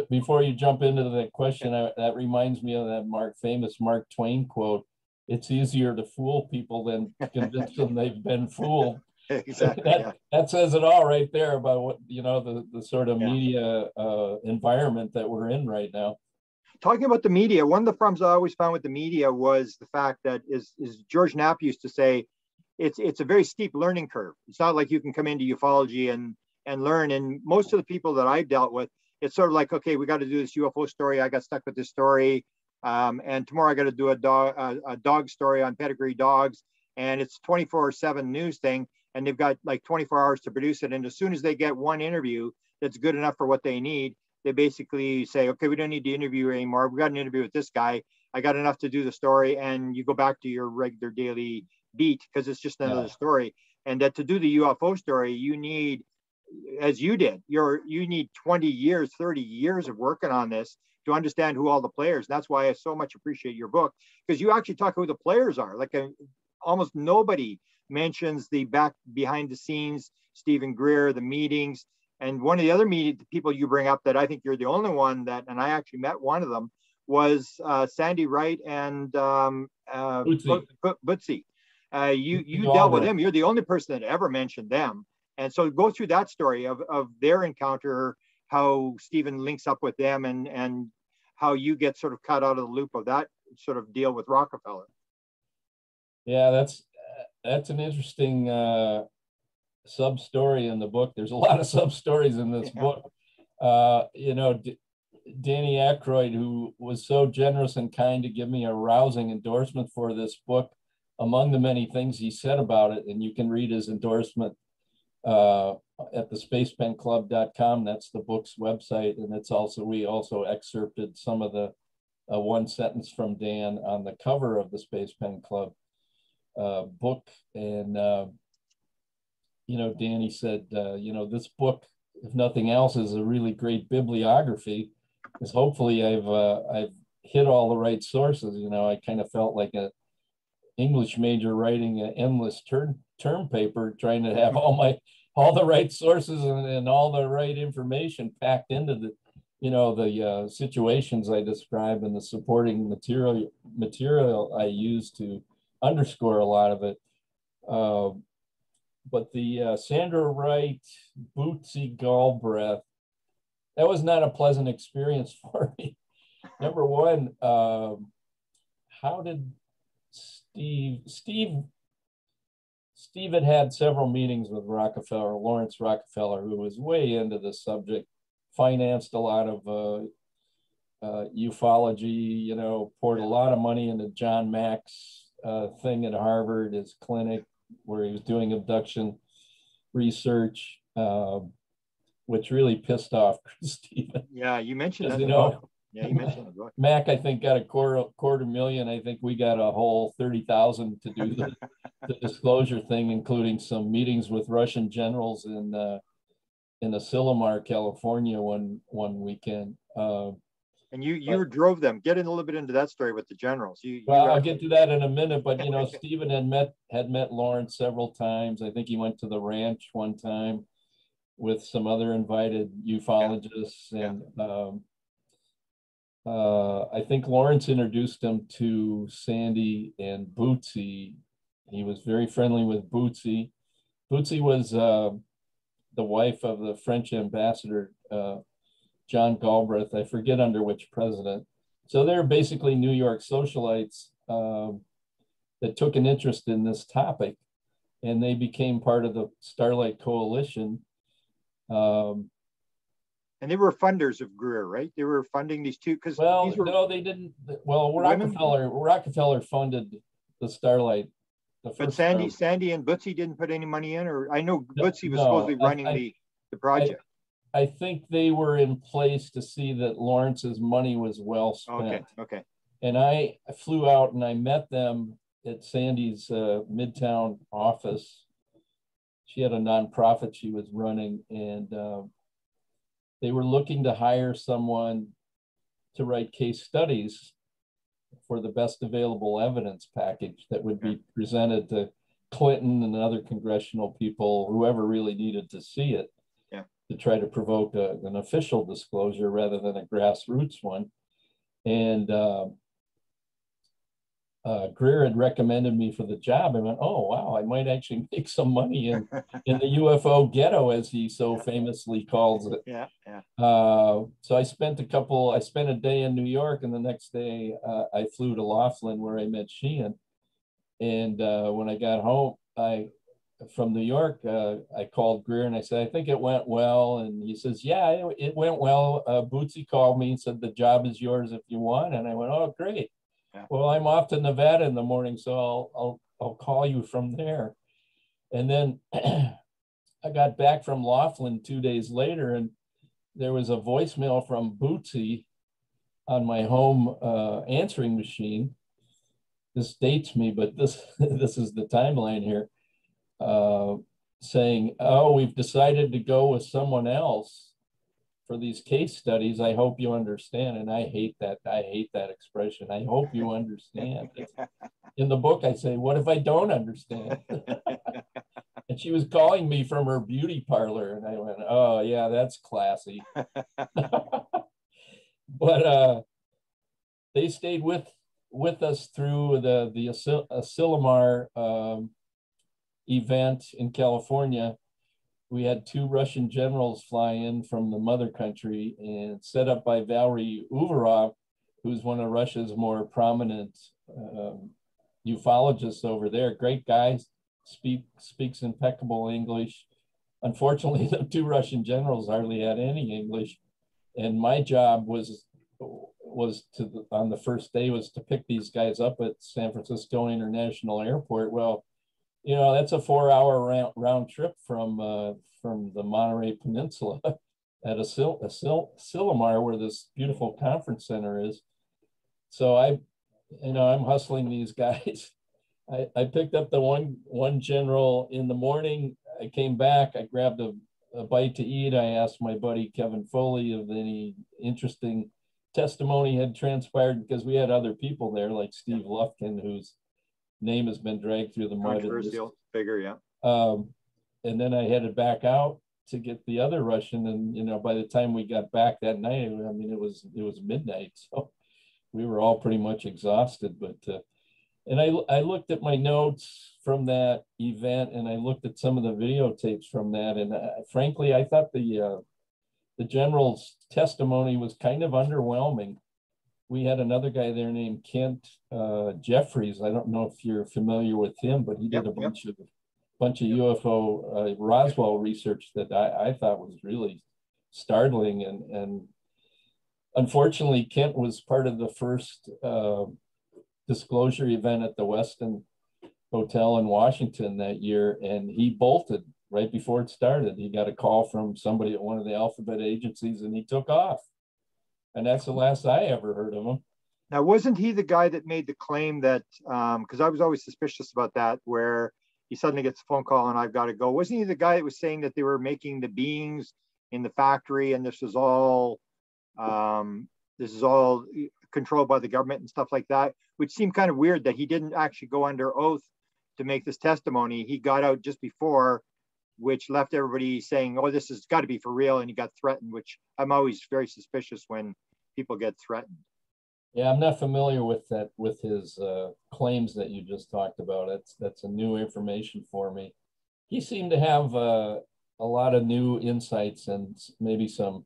before you jump into the question, that reminds me of that famous Mark Twain quote: "It's easier to fool people than convince them they've been fooled." Exactly. That says it all right there about what the sort of media environment that we're in right now. Talking about the media, one of the problems I always found with the media was the fact that, is George Knapp used to say, it's a very steep learning curve. It's not like you can come into ufology and learn. And most of the people that I've dealt with, it's sort of like, okay, we got to do this UFO story. I got stuck with this story. And tomorrow I got to do a dog story on pedigree dogs. And it's 24/7 news thing. And they've got like 24 hours to produce it. And as soon as they get one interview that's good enough for what they need, they basically say, okay, we don't need to interview anymore. We got an interview with this guy. I got enough to do the story. And you go back to your regular daily beat because it's just another story. And that to do the UFO story, you need, as you did, you need 20 years, 30 years of working on this to understand who all the players. That's why I so much appreciate your book, because you actually talk who the players are. Like almost nobody mentions the behind the scenes, Stephen Greer, the meetings. And one of the other people you bring up that I think you're the only one that, and I actually met one of them, was Sandy Wright and Bootsy. You dealt with them. You're the only person that ever mentioned them. And so go through that story of their encounter, how Stephen links up with them, and how you get sort of cut out of the loop of that sort of deal with Rockefeller. Yeah, that's an interesting sub story in the book. There's a lot of sub stories in this book. Danny Aykroyd, who was so generous and kind to give me a rousing endorsement for this book, among the many things he said about it, and you can read his endorsement at the spacepenclub.com. That's the book's website. And we also excerpted some of the one sentence from Dan on the cover of the Space Pen Club book. And Danny said, this book, if nothing else, is a really great bibliography, because hopefully I've hit all the right sources. I kind of felt like English major writing an endless term paper, trying to have all the right sources and all the right information packed into the, the situations I describe and the supporting material I use to underscore a lot of it. But the Sandra Wright, Bootsy Galbraith, that was not a pleasant experience for me. Number one, how did Steve had several meetings with Rockefeller, Lawrence Rockefeller, who was way into the subject, financed a lot of ufology, poured a lot of money into John Mack's thing at Harvard, his clinic where he was doing abduction research, which really pissed off Stephen. Yeah, you mentioned that. Yeah, you mentioned the book. Mac, I think, got a quarter million. I think we got a whole 30,000 to do the disclosure thing, including some meetings with Russian generals in Asilomar, California, one weekend. And you drove them. Get in a little bit into that story with the generals. I'll get to that in a minute. But Stephen had met Lawrence several times. I think he went to the ranch one time with some other invited ufologists, and I think Lawrence introduced him to Sandy and Bootsy. He was very friendly with Bootsy. Bootsy was the wife of the French ambassador, John Galbraith. I forget under which president. So they're basically New York socialites that took an interest in this topic, and they became part of the Starlight Coalition. And they were funders of Greer, right? They were funding these two because no, they didn't. Well, Rockefeller funded the Starlight. But Sandy and Bootsy didn't put any money in, or I know Bootsy was supposedly running the project. I think they were in place to see that Lawrence's money was well spent. Okay. And I flew out and I met them at Sandy's Midtown office. She had a nonprofit she was running, and they were looking to hire someone to write case studies for the best available evidence package that would be presented to Clinton and other congressional people, whoever really needed to see it, to try to provoke an official disclosure rather than a grassroots one. And Greer had recommended me for the job. I went, oh, wow, I might actually make some money in the UFO ghetto, as he so famously calls it. So I spent a day in New York, and the next day I flew to Laughlin, where I met Sheehan. And when I got home from New York, I called Greer and I said, I think it went well. And he says, yeah, it went well. Bootsy called me and said, the job is yours if you want. And I went, oh, great. Well, I'm off to Nevada in the morning, so I'll call you from there. And then I got back from Laughlin 2 days later, and there was a voicemail from Bootsy on my home answering machine. This dates me, but this is the timeline here, saying, oh, we've decided to go with someone else for these case studies. I hope you understand. And I hate that expression. I hope you understand. In the book, I say, what if I don't understand? And she was calling me from her beauty parlor. And I went, oh, yeah, that's classy. But they stayed with us through the Asilomar event in California. We had 2 Russian generals fly in from the mother country, and set up by Valery Uvarov, who's one of Russia's more prominent ufologists over there. Great guy, speaks impeccable English. Unfortunately, the 2 Russian generals hardly had any English, and my job was on the first day was to pick these guys up at San Francisco International Airport. Well, that's a 4-hour round trip from the Monterey Peninsula at Asilomar, where this beautiful conference center is. So I'm hustling these guys. I picked up the one general in the morning. I came back. I grabbed a bite to eat. I asked my buddy Kevin Foley if any interesting testimony had transpired, because we had other people there, like Steve Lufkin, who's name has been dragged through the mud. Controversial figure, yeah. And then I headed back out to get the other Russian, and you know, by the time we got back that night, I mean, it was midnight, so we were all pretty much exhausted. But and I looked at my notes from that event, and I looked at some of the videotapes from that, and frankly, I thought the general's testimony was kind of underwhelming. We had another guy there named Kent Jeffries. I don't know if you're familiar with him, but he did a bunch of UFO Roswell research that I thought was really startling. And unfortunately, Kent was part of the first disclosure event at the Westin Hotel in Washington that year, and he bolted right before it started. He got a call from somebody at one of the alphabet agencies, and he took off. And that's the last I ever heard of him. Now, wasn't he the guy that made the claim that, because I was always suspicious about that, where he suddenly gets a phone call and I've got to go. Wasn't he the guy that was saying that they were making the beings in the factory and this is all controlled by the government and stuff like that, which seemed kind of weird that he didn't actually go under oath to make this testimony. He got out just before, which left everybody saying, oh, this has got to be for real. And he got threatened, which I'm always very suspicious when people get threatened. Yeah, I'm not familiar with that, with his claims that you just talked about. That's a new information for me. He seemed to have a lot of new insights and maybe some,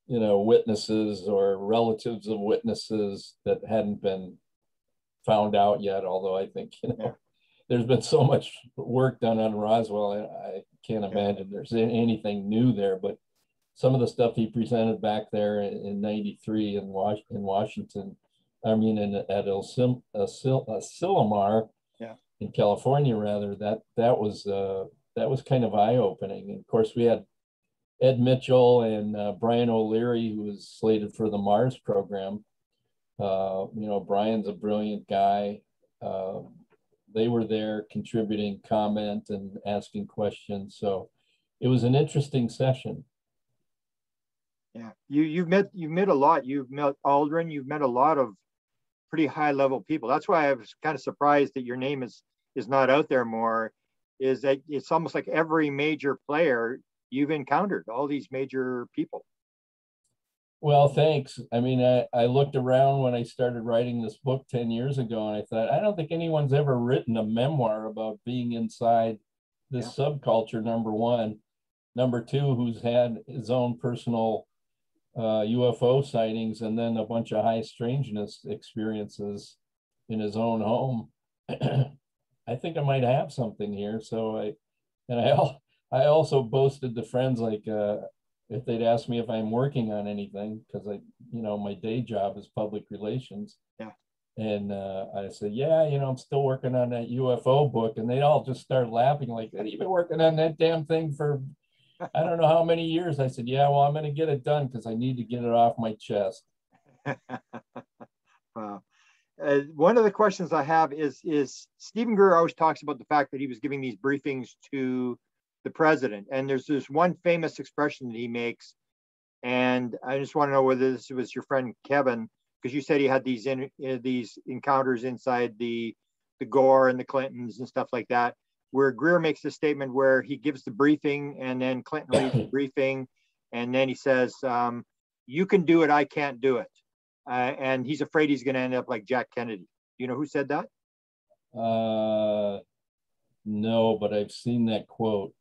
you know, witnesses or relatives of witnesses that hadn't been found out yet. Although I think, you know, there's been so much work done on Roswell, I can't imagine there's anything new there. But some of the stuff he presented back there in '93 in Washington, I mean, at Asilomar, in California, rather, that was kind of eye-opening. And of course, we had Ed Mitchell and Brian O'Leary, who was slated for the Mars program. You know, Brian's a brilliant guy. They were there contributing comment and asking questions. So it was an interesting session. Yeah, you've met a lot. You've met Aldrin. You've met a lot of pretty high level people. That's why I was kind of surprised that your name is not out there more. Is that it's almost like every major player you've encountered, all these major people. Well, thanks. I mean, I looked around when I started writing this book 10 years ago, and I thought, I don't think anyone's ever written a memoir about being inside this subculture, number one. Number two, who's had his own personal UFO sightings and then a bunch of high strangeness experiences in his own home. I think I might have something here. So I also boasted to friends, like, if they'd ask me if I'm working on anything, because you know, my day job is public relations. Yeah. And I said, yeah, you know, I'm still working on that UFO book. And they all just started laughing, like, you've been working on that damn thing for I don't know how many years. I said, yeah, well, I'm going to get it done because I need to get it off my chest. Wow. One of the questions I have is Stephen Greer always talks about the fact that he was giving these briefings to the president. And there's this one famous expression that he makes. And I just want to know whether this was your friend Kevin, because you said he had these encounters inside the Gore and the Clintons and stuff like that, where Greer makes the statement where he gives the briefing and then Clinton reads the briefing. And then he says, you can do it, I can't do it. And he's afraid he's going to end up like Jack Kennedy. Do you know who said that? No, but I've seen that quote.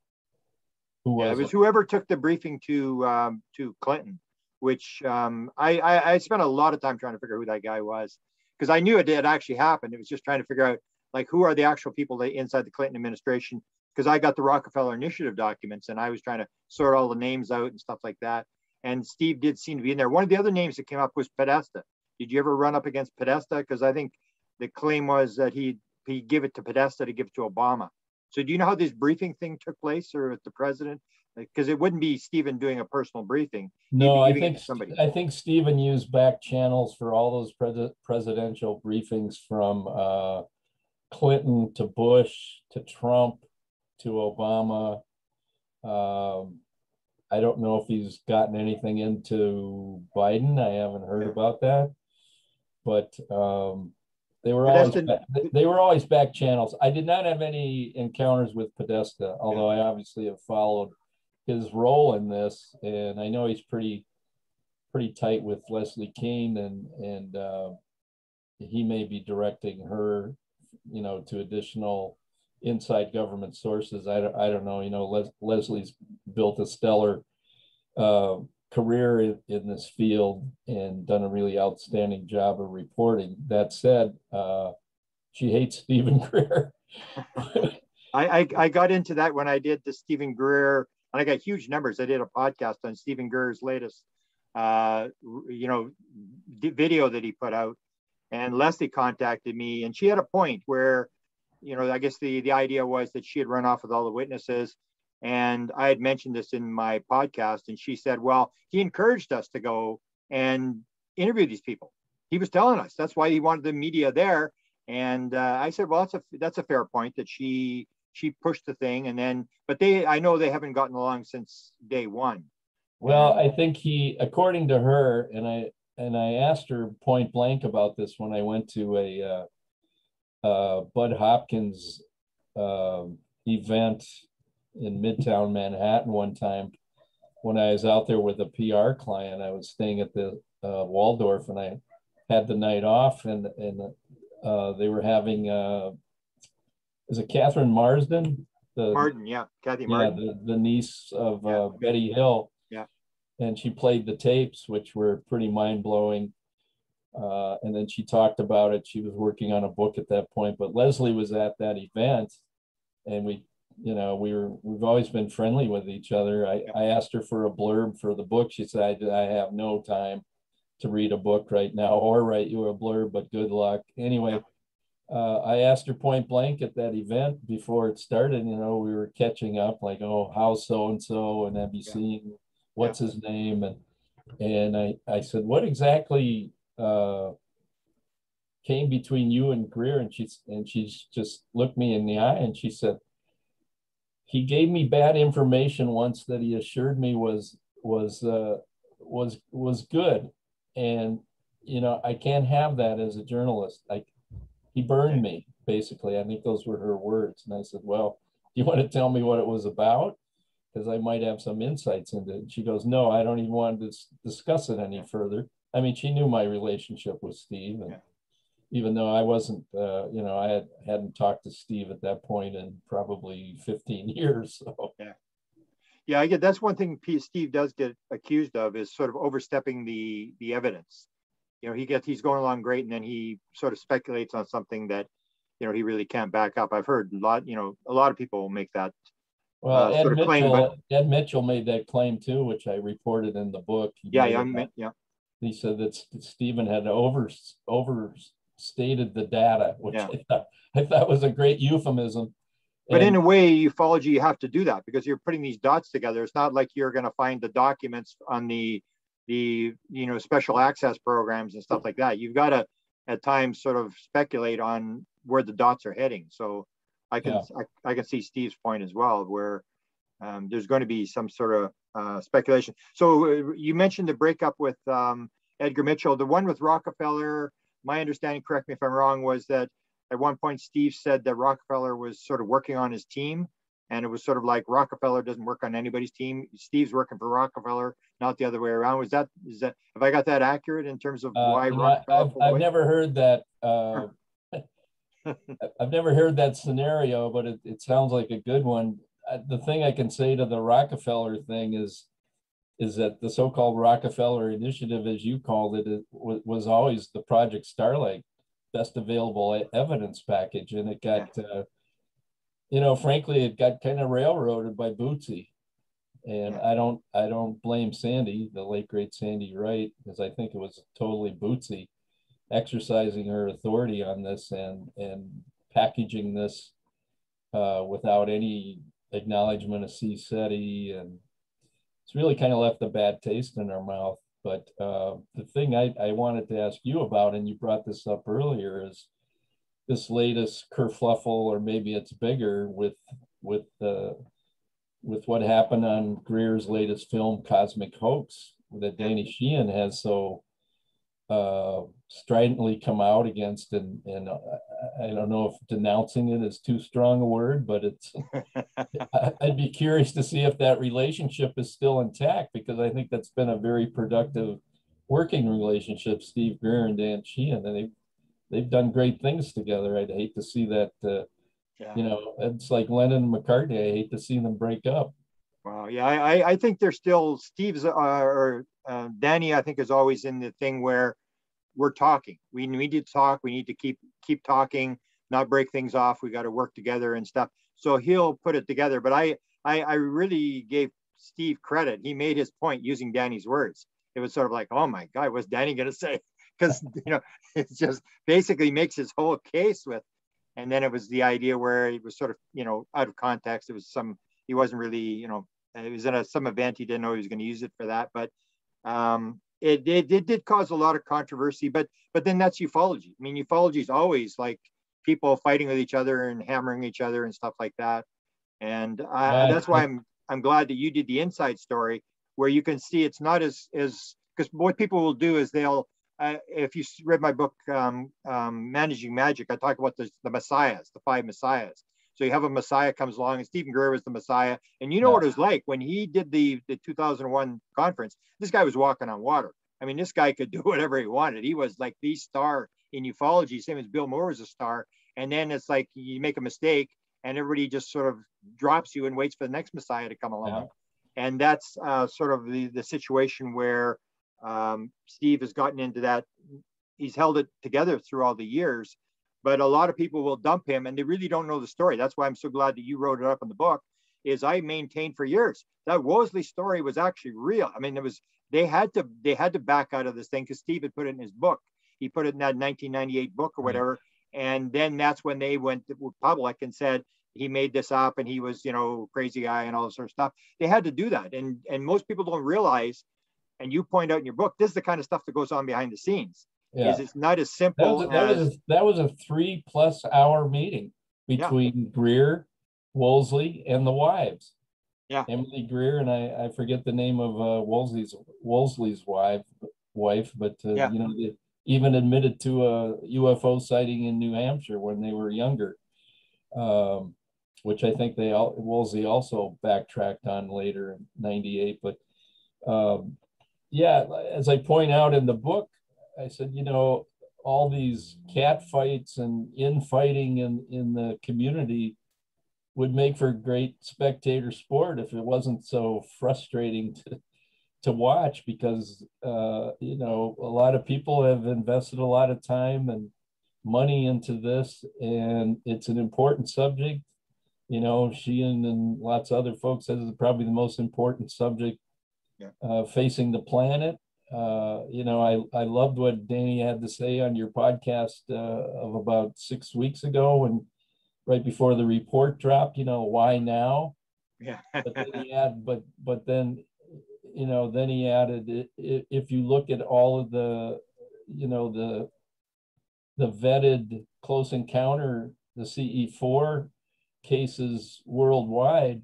Who was it? It was whoever took the briefing to Clinton, which I spent a lot of time trying to figure out who that guy was, because I knew it had actually happened. It was just trying to figure out, like, who are the actual people inside the Clinton administration, because I got the Rockefeller Initiative documents and I was trying to sort all the names out and stuff like that. And Steve did seem to be in there. One of the other names that came up was Podesta. Did you ever run up against Podesta? Because I think the claim was that he'd give it to Podesta to give it to Obama. So do you know how this briefing thing took place, or with the president? Because it wouldn't be Stephen doing a personal briefing. No, I think Stephen used back channels for all those presidential briefings, from Clinton to Bush to Trump to Obama. I don't know if he's gotten anything into Biden. I haven't heard about that. But They were always they were always back channels. I did not have any encounters with Podesta, although I obviously have followed his role in this, and I know he's pretty tight with Leslie Kean, and he may be directing her, you know, to additional inside government sources. I don't know. You know, Leslie's built a stellar career in this field and done a really outstanding job of reporting. That said, she hates Stephen Greer. I got into that when I did the Stephen Greer, and I got huge numbers. I did a podcast on Stephen Greer's latest, you know, video that he put out, and Leslie contacted me, and she had a point where, you know, I guess the idea was that she had run off with all the witnesses. And I had mentioned this in my podcast, and she said, well, he encouraged us to go and interview these people. He was telling us that's why he wanted the media there. And I said, well, that's a fair point, that she pushed the thing. And then, but I know they haven't gotten along since day one. Well, I think according to her, and I asked her point blank about this when I went to a Bud Hopkins event in Midtown Manhattan one time when I was out there with a PR client. I was staying at the Waldorf, and I had the night off, and they were having is it Catherine Marsden? Martin, yeah, Kathy Martin. Yeah, the niece of Betty Hill. Yeah. And she played the tapes, which were pretty mind-blowing. And then she talked about it. She was working on a book at that point, but Leslie was at that event, and we've always been friendly with each other. I asked her for a blurb for the book. She said, I have no time to read a book right now or write you a blurb, but good luck. Anyway, I asked her point blank at that event before it started. You know, we were catching up, like, oh, how's so-and-so, and have you seen what's his name? And I said, what exactly came between you and Greer? And she just looked me in the eye, and she said, he gave me bad information once that he assured me was good, and you know, I can't have that as a journalist. He burned me, basically. I think those were her words. And I said, well, do you want to tell me what it was about? Because I might have some insights into it. And she goes, no, I don't even want to discuss it any further. I mean, she knew my relationship with Steve, and even though I wasn't, you know, I hadn't talked to Steve at that point in probably 15 years. So. Yeah, I get that's one thing Steve does get accused of, is sort of overstepping the evidence. You know, he's going along great, and then he sort of speculates on something that, you know, he really can't back up. I've heard a lot of people make that sort of claim. But Ed Mitchell made that claim too, which I reported in the book. He said that Stephen had overstated the data, which I thought was a great euphemism. But in a way, ufology, you have to do that because you're putting these dots together. It's not like you're going to find the documents on the special access programs and stuff like that. You've got to at times sort of speculate on where the dots are heading. So I can see Steve's point as well, where there's going to be some sort of speculation. So you mentioned the breakup with Edgar Mitchell. The one with Rockefeller, my understanding, correct me if I'm wrong, was that at one point Steve said that Rockefeller was sort of working on his team, and it was sort of like Rockefeller doesn't work on anybody's team. Steve's working for Rockefeller, not the other way around. Is that have I got that accurate in terms of why Rockefeller? I've never heard that. I've never heard that scenario, but it sounds like a good one. The thing I can say to the Rockefeller thing is that the so-called Rockefeller Initiative, as you called it, was always the Project Starlight best available evidence package, and it got frankly, it got kind of railroaded by Bootsy. And I don't blame Sandy, the late great Sandy Wright, because I think it was totally Bootsy exercising her authority on this and packaging this without any acknowledgement of CSETI, and it's really kind of left a bad taste in our mouth. But the thing I wanted to ask you about, and you brought this up earlier, is this latest kerfluffle, or maybe it's bigger, with what happened on Greer's latest film, Cosmic Hoax, that Danny Sheehan has so stridently come out against, and I don't know if denouncing it is too strong a word, but it's I'd be curious to see if that relationship is still intact, because I think that's been a very productive working relationship, Steve Greer and Dan Sheehan, and they've done great things together. I'd hate to see that. Yeah. You know, it's like Lennon and McCartney. I hate to see them break up. Wow. Yeah, I think they're still Steve's or Danny. I think is always in the thing where we're talking. We need to talk. We need to keep talking, not break things off. We got to work together and stuff. So he'll put it together. But I really gave Steve credit. He made his point using Danny's words. It was sort of like, oh my God, what's Danny going to say? Because it just basically makes his whole case with. And then it was the idea where it was sort of out of context. It was he wasn't really it was in some event. He didn't know he was going to use it for that, but it did cause a lot of controversy. But then that's ufology. I mean, ufology is always like people fighting with each other and hammering each other and stuff like that. And that's why I'm glad that you did the inside story, where you can see it's not as because what people will do is they'll if you read my book Managing Magic, I talk about the messiahs, the 5 messiahs. So you have a messiah comes along, and Stephen Greer was the messiah. And you know what it was like when he did the 2001 conference. This guy was walking on water. I mean, this guy could do whatever he wanted. He was like the star in ufology, same as Bill Moore was a star. And then it's like you make a mistake and everybody just sort of drops you and waits for the next messiah to come along. Yeah. And that's sort of the situation where Steve has gotten into that. He's held it together through all the years, but a lot of people will dump him and they really don't know the story. That's why I'm so glad that you wrote it up in the book. Is I maintained for years that Wolseley story was actually real. I mean, they had to back out of this thing because Steve had put it in his book. He put it in that 1998 book or whatever. And then that's when they went public and said he made this up and he was, crazy guy and all this sort of stuff. They had to do that. And most people don't realize, and you point out in your book, this is the kind of stuff that goes on behind the scenes. Yeah. It's not as simple that was a 3+ hour meeting between Greer, Wolseley, and the wives. Yeah. Emily Greer, and I forget the name of Wolseley's wife, but they even admitted to a UFO sighting in New Hampshire when they were younger, which I think Wolseley also backtracked on later in '98. But as I point out in the book, I said, all these cat fights and infighting in the community would make for great spectator sport if it wasn't so frustrating to watch, because a lot of people have invested a lot of time and money into this, and it's an important subject. Sheehan and lots of other folks says it's probably the most important subject facing the planet. I loved what Danny had to say on your podcast of about 6 weeks ago, and right before the report dropped. Why now? Yeah. But then he added, if you look at all of the vetted close encounter, the CE4 cases worldwide,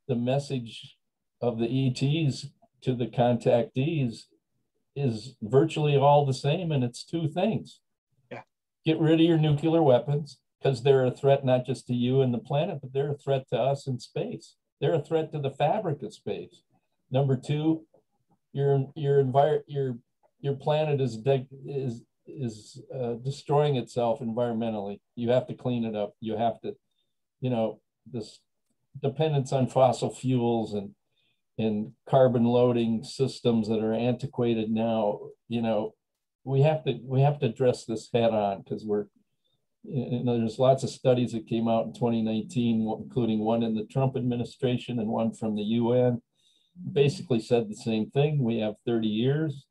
the message of the ETs to the contactees is virtually all the same, and it's 2 things. Yeah. Get rid of your nuclear weapons, because they're a threat not just to you and the planet, but they're a threat to us in space. They're a threat to the fabric of space. Number 2, your planet is destroying itself environmentally. You have to clean it up. You have to, this dependence on fossil fuels and carbon loading systems that are antiquated now. We have to address this head on, because there's lots of studies that came out in 2019, including one in the Trump administration and one from the UN, basically said the same thing. We have 30 years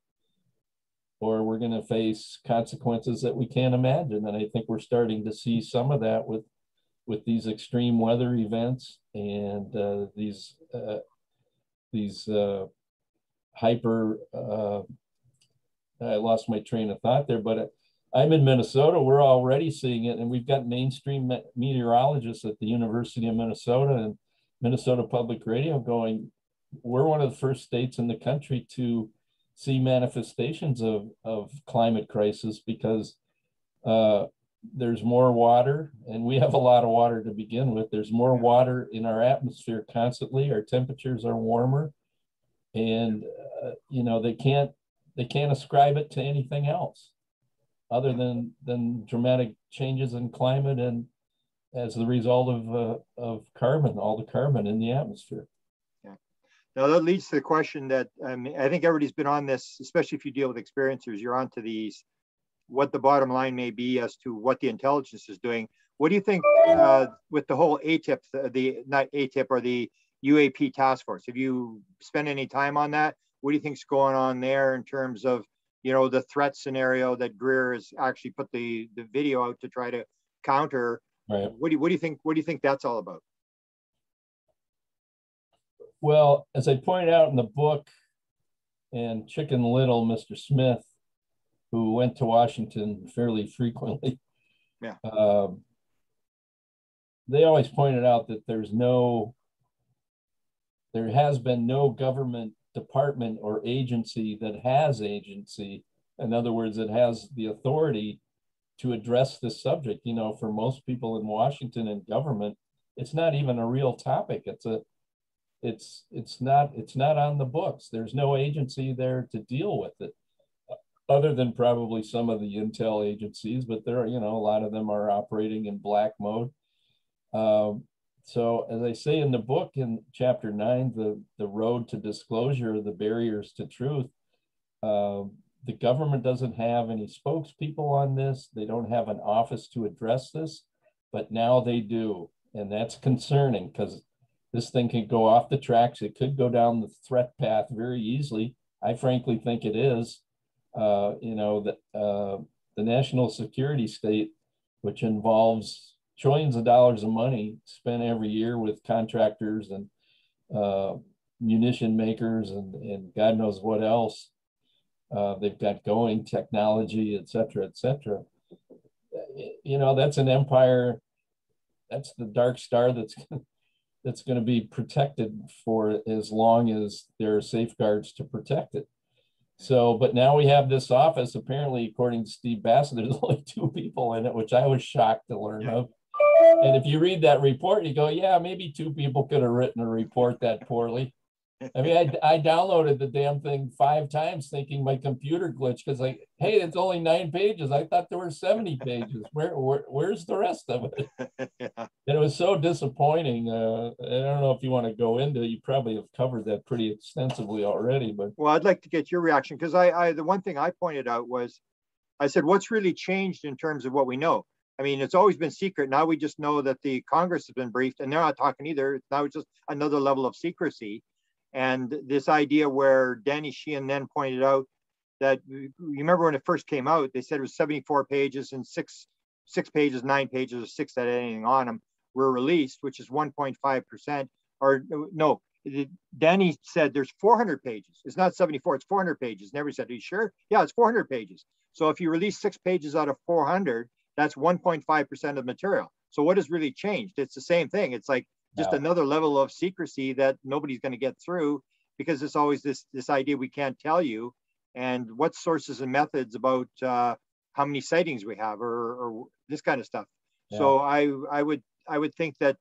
or we're going to face consequences that we can't imagine. And I think we're starting to see some of that with these extreme weather events and these hyper, I lost my train of thought there, but I'm in Minnesota. We're already seeing it, and we've got mainstream meteorologists at the University of Minnesota and Minnesota Public Radio going, we're one of the first states in the country to see manifestations of climate crisis because there's more water, and we have a lot of water to begin with. There's more water in our atmosphere constantly. Our temperatures are warmer, and you know, they can't ascribe it to anything else other than dramatic changes in climate and as the result of carbon, all the carbon in the atmosphere. Yeah. Now that leads to the question that I think everybody's been on this, especially if you deal with experiencers, you're onto these, what the bottom line may be as to what the intelligence is doing. What do you think with the whole ATIP, not ATIP, or the UAP task force? Have you spent any time on that? What do you think's going on there in terms of, you know, the threat scenario that Greer has actually put the video out to try to counter? Right. What do you think? What do you think that's all about? Well, as I pointed out in the book, and Chicken Little, Mr. Smith, who went to Washington fairly frequently, yeah, they always pointed out that there has been no government department or agency that has agency. In other words, it has the authority to address this subject. You know, for most people in Washington and government, it's not even a real topic. It's not on the books. There's no agency there to deal with it, other than probably some of the intel agencies, but there are, you know, a lot of them are operating in black mode. So as I say in the book in chapter 9, the road to disclosure, the barriers to truth, the government doesn't have any spokespeople on this. They don't have an office to address this, but now they do. And that's concerning because this thing can go off the tracks. It could go down the threat path very easily. I frankly think it is. You know, that the national security state, which involves trillions of dollars of money spent every year with contractors and munition makers and God knows what else they've got going, technology, et cetera, et cetera. You know, that's an empire. That's the dark star that's going to be protected for as long as there are safeguards to protect it. So, but now we have this office, apparently, according to Steve Bassett, there's only 2 people in it, which I was shocked to learn of. And if you read that report, you go, yeah, maybe 2 people could have written a report that poorly. I mean, I downloaded the damn thing 5 times thinking my computer glitched because like, hey, it's only 9 pages. I thought there were 70 pages. Where's the rest of it? Yeah. And it was so disappointing. I don't know if you want to go into it. You probably have covered that pretty extensively already. But well, I'd like to get your reaction because I the one thing I pointed out was, I said, what's really changed in terms of what we know? I mean, it's always been secret. Now we just know that the Congress has been briefed, and they're not talking either. Now it's just another level of secrecy. And this idea where Danny Sheehan then pointed out that, you remember when it first came out, they said it was 74 pages and 6 pages, 9 pages, or 6 that had anything on them were released, which is 1.5%. Or no, Danny said there's 400 pages. It's not 74, it's 400 pages. Never said, are you sure? Yeah, it's 400 pages. So if you release 6 pages out of 400, that's 1.5% of material. So what has really changed? It's the same thing. It's like just another level of secrecy that nobody's going to get through because it's always this idea we can't tell you, and what sources and methods about how many sightings we have or this kind of stuff. Yeah. So I would think that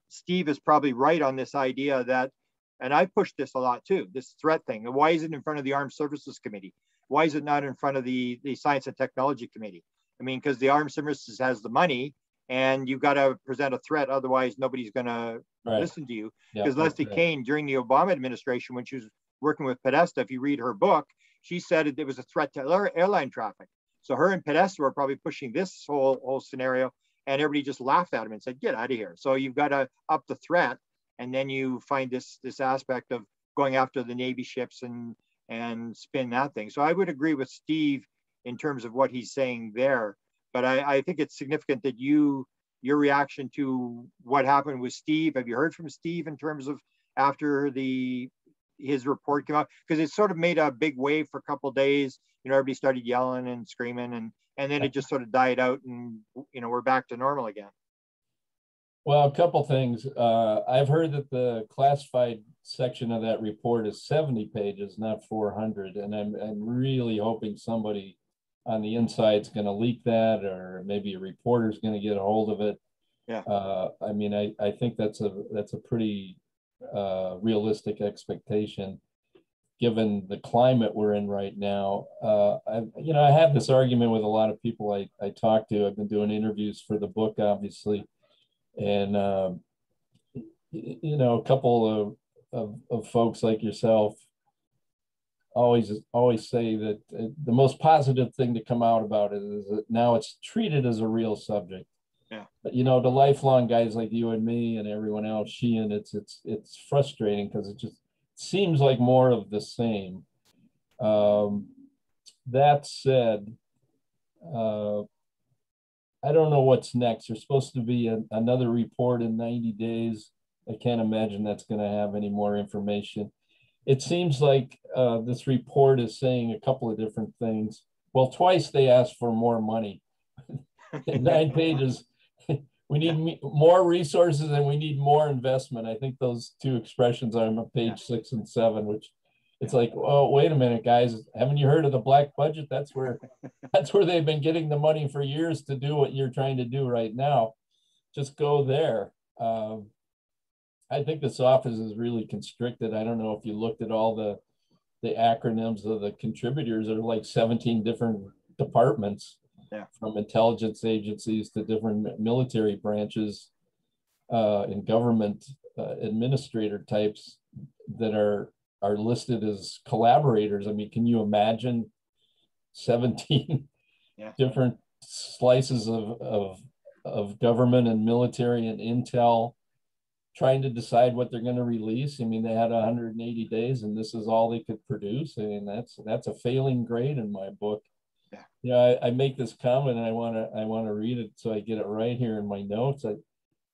Steve is probably right on this idea that, and I pushed this a lot too, this threat thing. Why is it in front of the Armed Services Committee? Why is it not in front of the Science and Technology Committee? I mean, because the Armed Services has the money, and you've got to present a threat. Otherwise, nobody's going to listen to you. Because Leslie Kane, during the Obama administration, when she was working with Podesta, if you read her book, she said it was a threat to airline traffic. So her and Podesta were probably pushing this whole scenario, and everybody just laughed at him and said, get out of here. So you've got to up the threat. And then you find this aspect of going after the Navy ships and spin that thing. So I would agree with Steve in terms of what he's saying there. But I think it's significant that your reaction to what happened with Steve. Have you heard from Steve in terms of after his report came out? Because it sort of made a big wave for a couple of days. You know, everybody started yelling and screaming, and then it just sort of died out, and you know, we're back to normal again. Well, a couple things. I've heard that the classified section of that report is 70 pages, not 400. And I'm really hoping somebody on the inside is going to leak that, or maybe a reporter is going to get a hold of it. Yeah. I mean, I think that's a pretty realistic expectation, given the climate we're in right now. I have this argument with a lot of people I talk to. I've been doing interviews for the book, obviously, and a couple of folks like yourself always say that the most positive thing to come out about it is that now it's treated as a real subject. Yeah. But the lifelong guys like you and me and everyone else, Sheehan, it's frustrating because it just seems like more of the same. That said, I don't know what's next. There's supposed to be another report in 90 days. I can't imagine that's going to have any more information. It seems like this report is saying a couple of different things. Well, twice they asked for more money. 9 pages. We need more resources and we need more investment. I think those two expressions are on page 6 and 7, which it's like, oh, wait a minute, guys. Haven't you heard of the black budget? That's where they've been getting the money for years to do what you're trying to do right now. Just go there. I think this office is really constricted. I don't know if you looked at all the acronyms of the contributors. There are like 17 different departments, from intelligence agencies to different military branches and government administrator types that are listed as collaborators. I mean, can you imagine 17 different slices of government and military and intel trying to decide what they're going to release? I mean, they had 180 days and this is all they could produce. I mean, that's a failing grade in my book. I make this comment and I want to read it so I get it right here in my notes.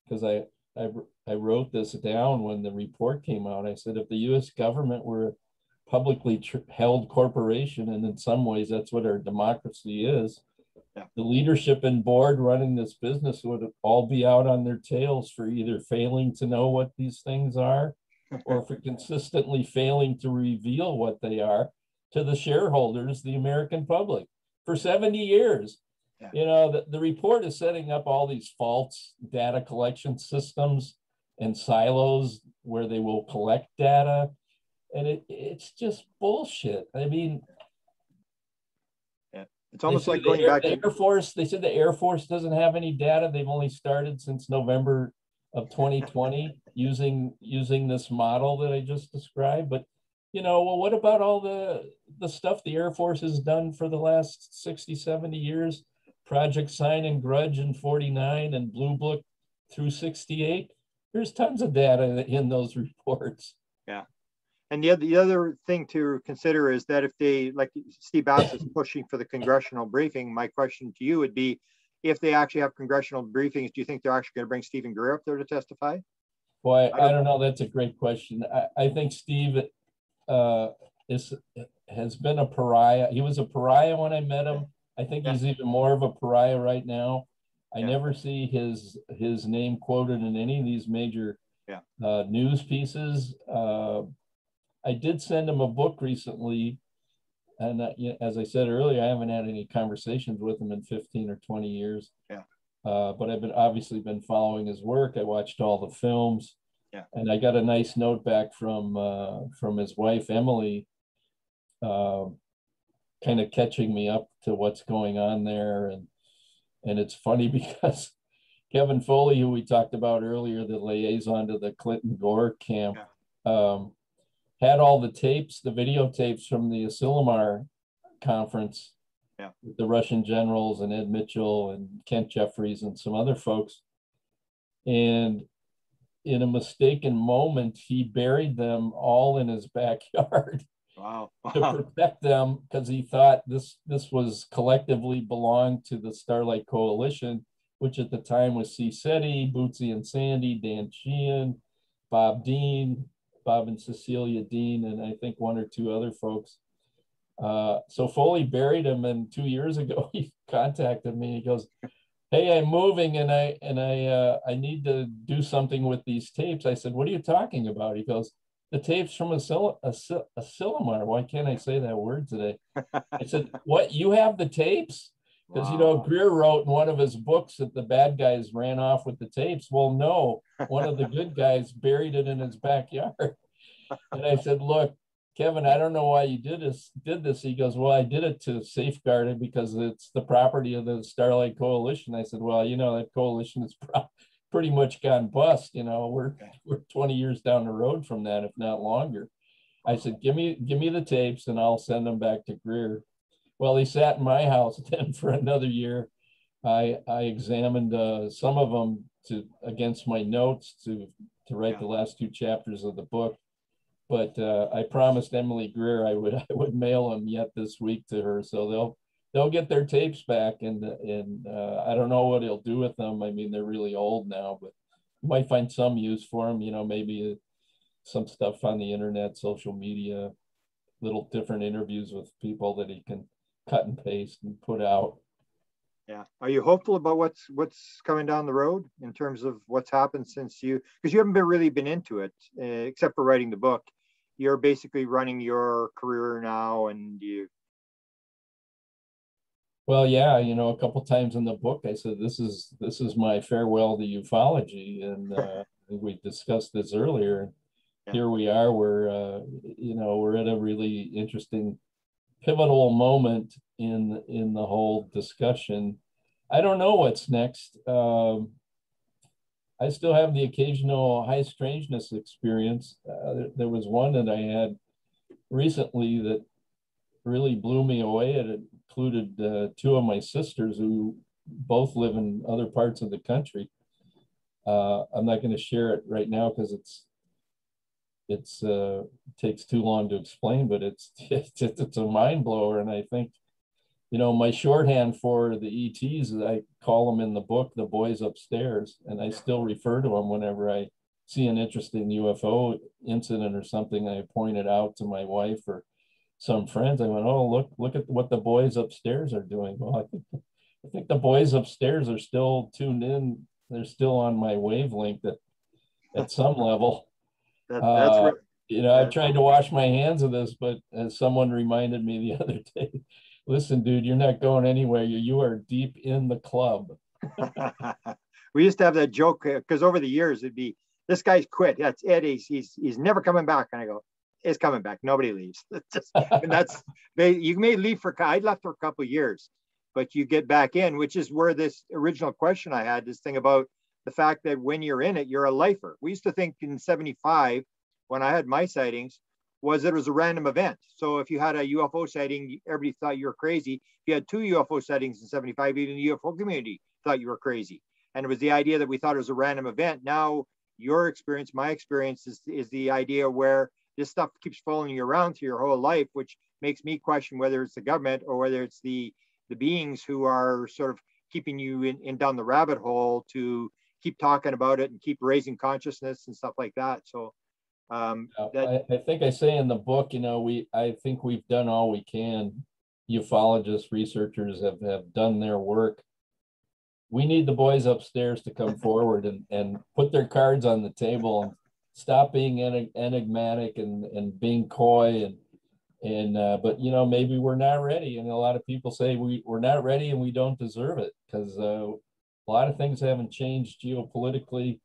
Because I wrote this down when the report came out. I said, if the U.S. government were a publicly held corporation, and in some ways that's what our democracy is, the leadership and board running this business would all be out on their tails for either failing to know what these things are or for consistently failing to reveal what they are to the shareholders, the American public, for 70 years. The report is setting up all these false data collection systems and silos where they will collect data. And it's just bullshit. I mean, it's almost like going back to Air Force. They said the Air Force doesn't have any data. They've only started since November of 2020 using this model that I just described. But well, what about all the stuff the Air Force has done for the last 60, 70 years? Project Sign and Grudge in 49 and Blue Book through 68. There's tons of data in those reports. Yeah. And the other thing to consider is that if they, like Steve Bass is pushing for the congressional briefing, my question to you would be, if they actually have congressional briefings, do you think they're actually going to bring Stephen Greer up there to testify? Boy, I don't know. That's a great question. I think Steve has been a pariah. He was a pariah when I met him. I think he's even more of a pariah right now. I never see his name quoted in any of these major news pieces. I did send him a book recently, and as I said earlier, I haven't had any conversations with him in 15 or 20 years. But I've obviously been following his work. I watched all the films, and I got a nice note back from his wife Emily, kind of catching me up to what's going on there. And it's funny because Kevin Foley, who we talked about earlier, the liaison to the Clinton Gore camp, had all the tapes, the videotapes from the Asilomar conference with the Russian generals and Ed Mitchell and Kent Jeffries and some other folks. And in a mistaken moment, he buried them all in his backyard. Wow. To protect them, because he thought this was collectively belonged to the Starlight Coalition, which at the time was C. Seti, Bootsy and Sandy, Dan Sheehan, Bob and Cecilia Dean, and I think one or two other folks. So Foley buried him, and 2 years ago he contacted me. He goes, hey, I'm moving and I need to do something with these tapes. I said, what are you talking about? He goes, the tapes from a Asilomar. Why can't I say that word today? I said, what, you have the tapes? Because, you know, Wow. Greer wrote in one of his books that the bad guys ran off with the tapes. Well, no, one of the good guys buried it in his backyard. And I said, look, Kevin, I don't know why you did this. He goes, well, I did it to safeguard it because it's the property of the Starlight Coalition. I said, well, you know, that coalition is pretty much gone bust. You know, we're 20 years down the road from that, if not longer. I said, give me the tapes and I'll send them back to Greer. Well, he sat in my house then for another year. I examined some of them against my notes to write the last two chapters of the book. But I promised Emily Greer I would mail them yet this week to her, so they'll get their tapes back, and I don't know what he'll do with them. I mean, they're really old now, but you might find some use for them. You know, maybe some stuff on the internet, social media, little different interviews with people that he can cut and paste and put out. Yeah. Are you hopeful about what's coming down the road in terms of what's happened since because you haven't really been into it, except for writing the book. You're basically running your career now, and you. Well, yeah, you know, a couple times in the book, I said this is my farewell to ufology, and we discussed this earlier. Yeah. Here we are. You know, we're at a really interesting, pivotal moment in the whole discussion. I don't know what's next. I still have the occasional high strangeness experience. There was one that I had recently that really blew me away. It included two of my sisters who both live in other parts of the country. I'm not going to share it right now because it takes too long to explain, but it's a mind blower. And I think, you know, my shorthand for the ETs, I call them in the book, the boys upstairs. And I still refer to them whenever I see an interesting UFO incident or something. I point it out to my wife or some friends. I went, oh, look at what the boys upstairs are doing. Well, I think the boys upstairs are still tuned in. They're still on my wavelength at some level. That's right. You know, I've tried to wash my hands of this, but as someone reminded me the other day, listen, dude, you're not going anywhere. You are deep in the club. We used to have that joke because over the years it'd be, this guy's quit. That's it. He's never coming back. And I go, it's coming back. Nobody leaves. And that's you may leave I left for a couple of years, but you get back in, which is where this original question I had, this thing about the fact that when you're in it, you're a lifer. We used to think in 75, when I had my sightings, was it was a random event. So if you had a UFO sighting, everybody thought you were crazy. If you had two UFO sightings in 75, even the UFO community thought you were crazy. And it was the idea that we thought it was a random event. Now, your experience, my experience is the idea where this stuff keeps following you around through your whole life, which makes me question whether it's the government or whether it's the beings who are sort of keeping you in down the rabbit hole to keep talking about it and keep raising consciousness and stuff like that. So I think I say in the book, you know, I think we've done all we can. Ufologists, researchers have done their work. We need the boys upstairs to come forward and put their cards on the table and stop being enigmatic and being coy and but you know, maybe we're not ready. And a lot of people say we're not ready and we don't deserve it because a lot of things haven't changed geopolitically.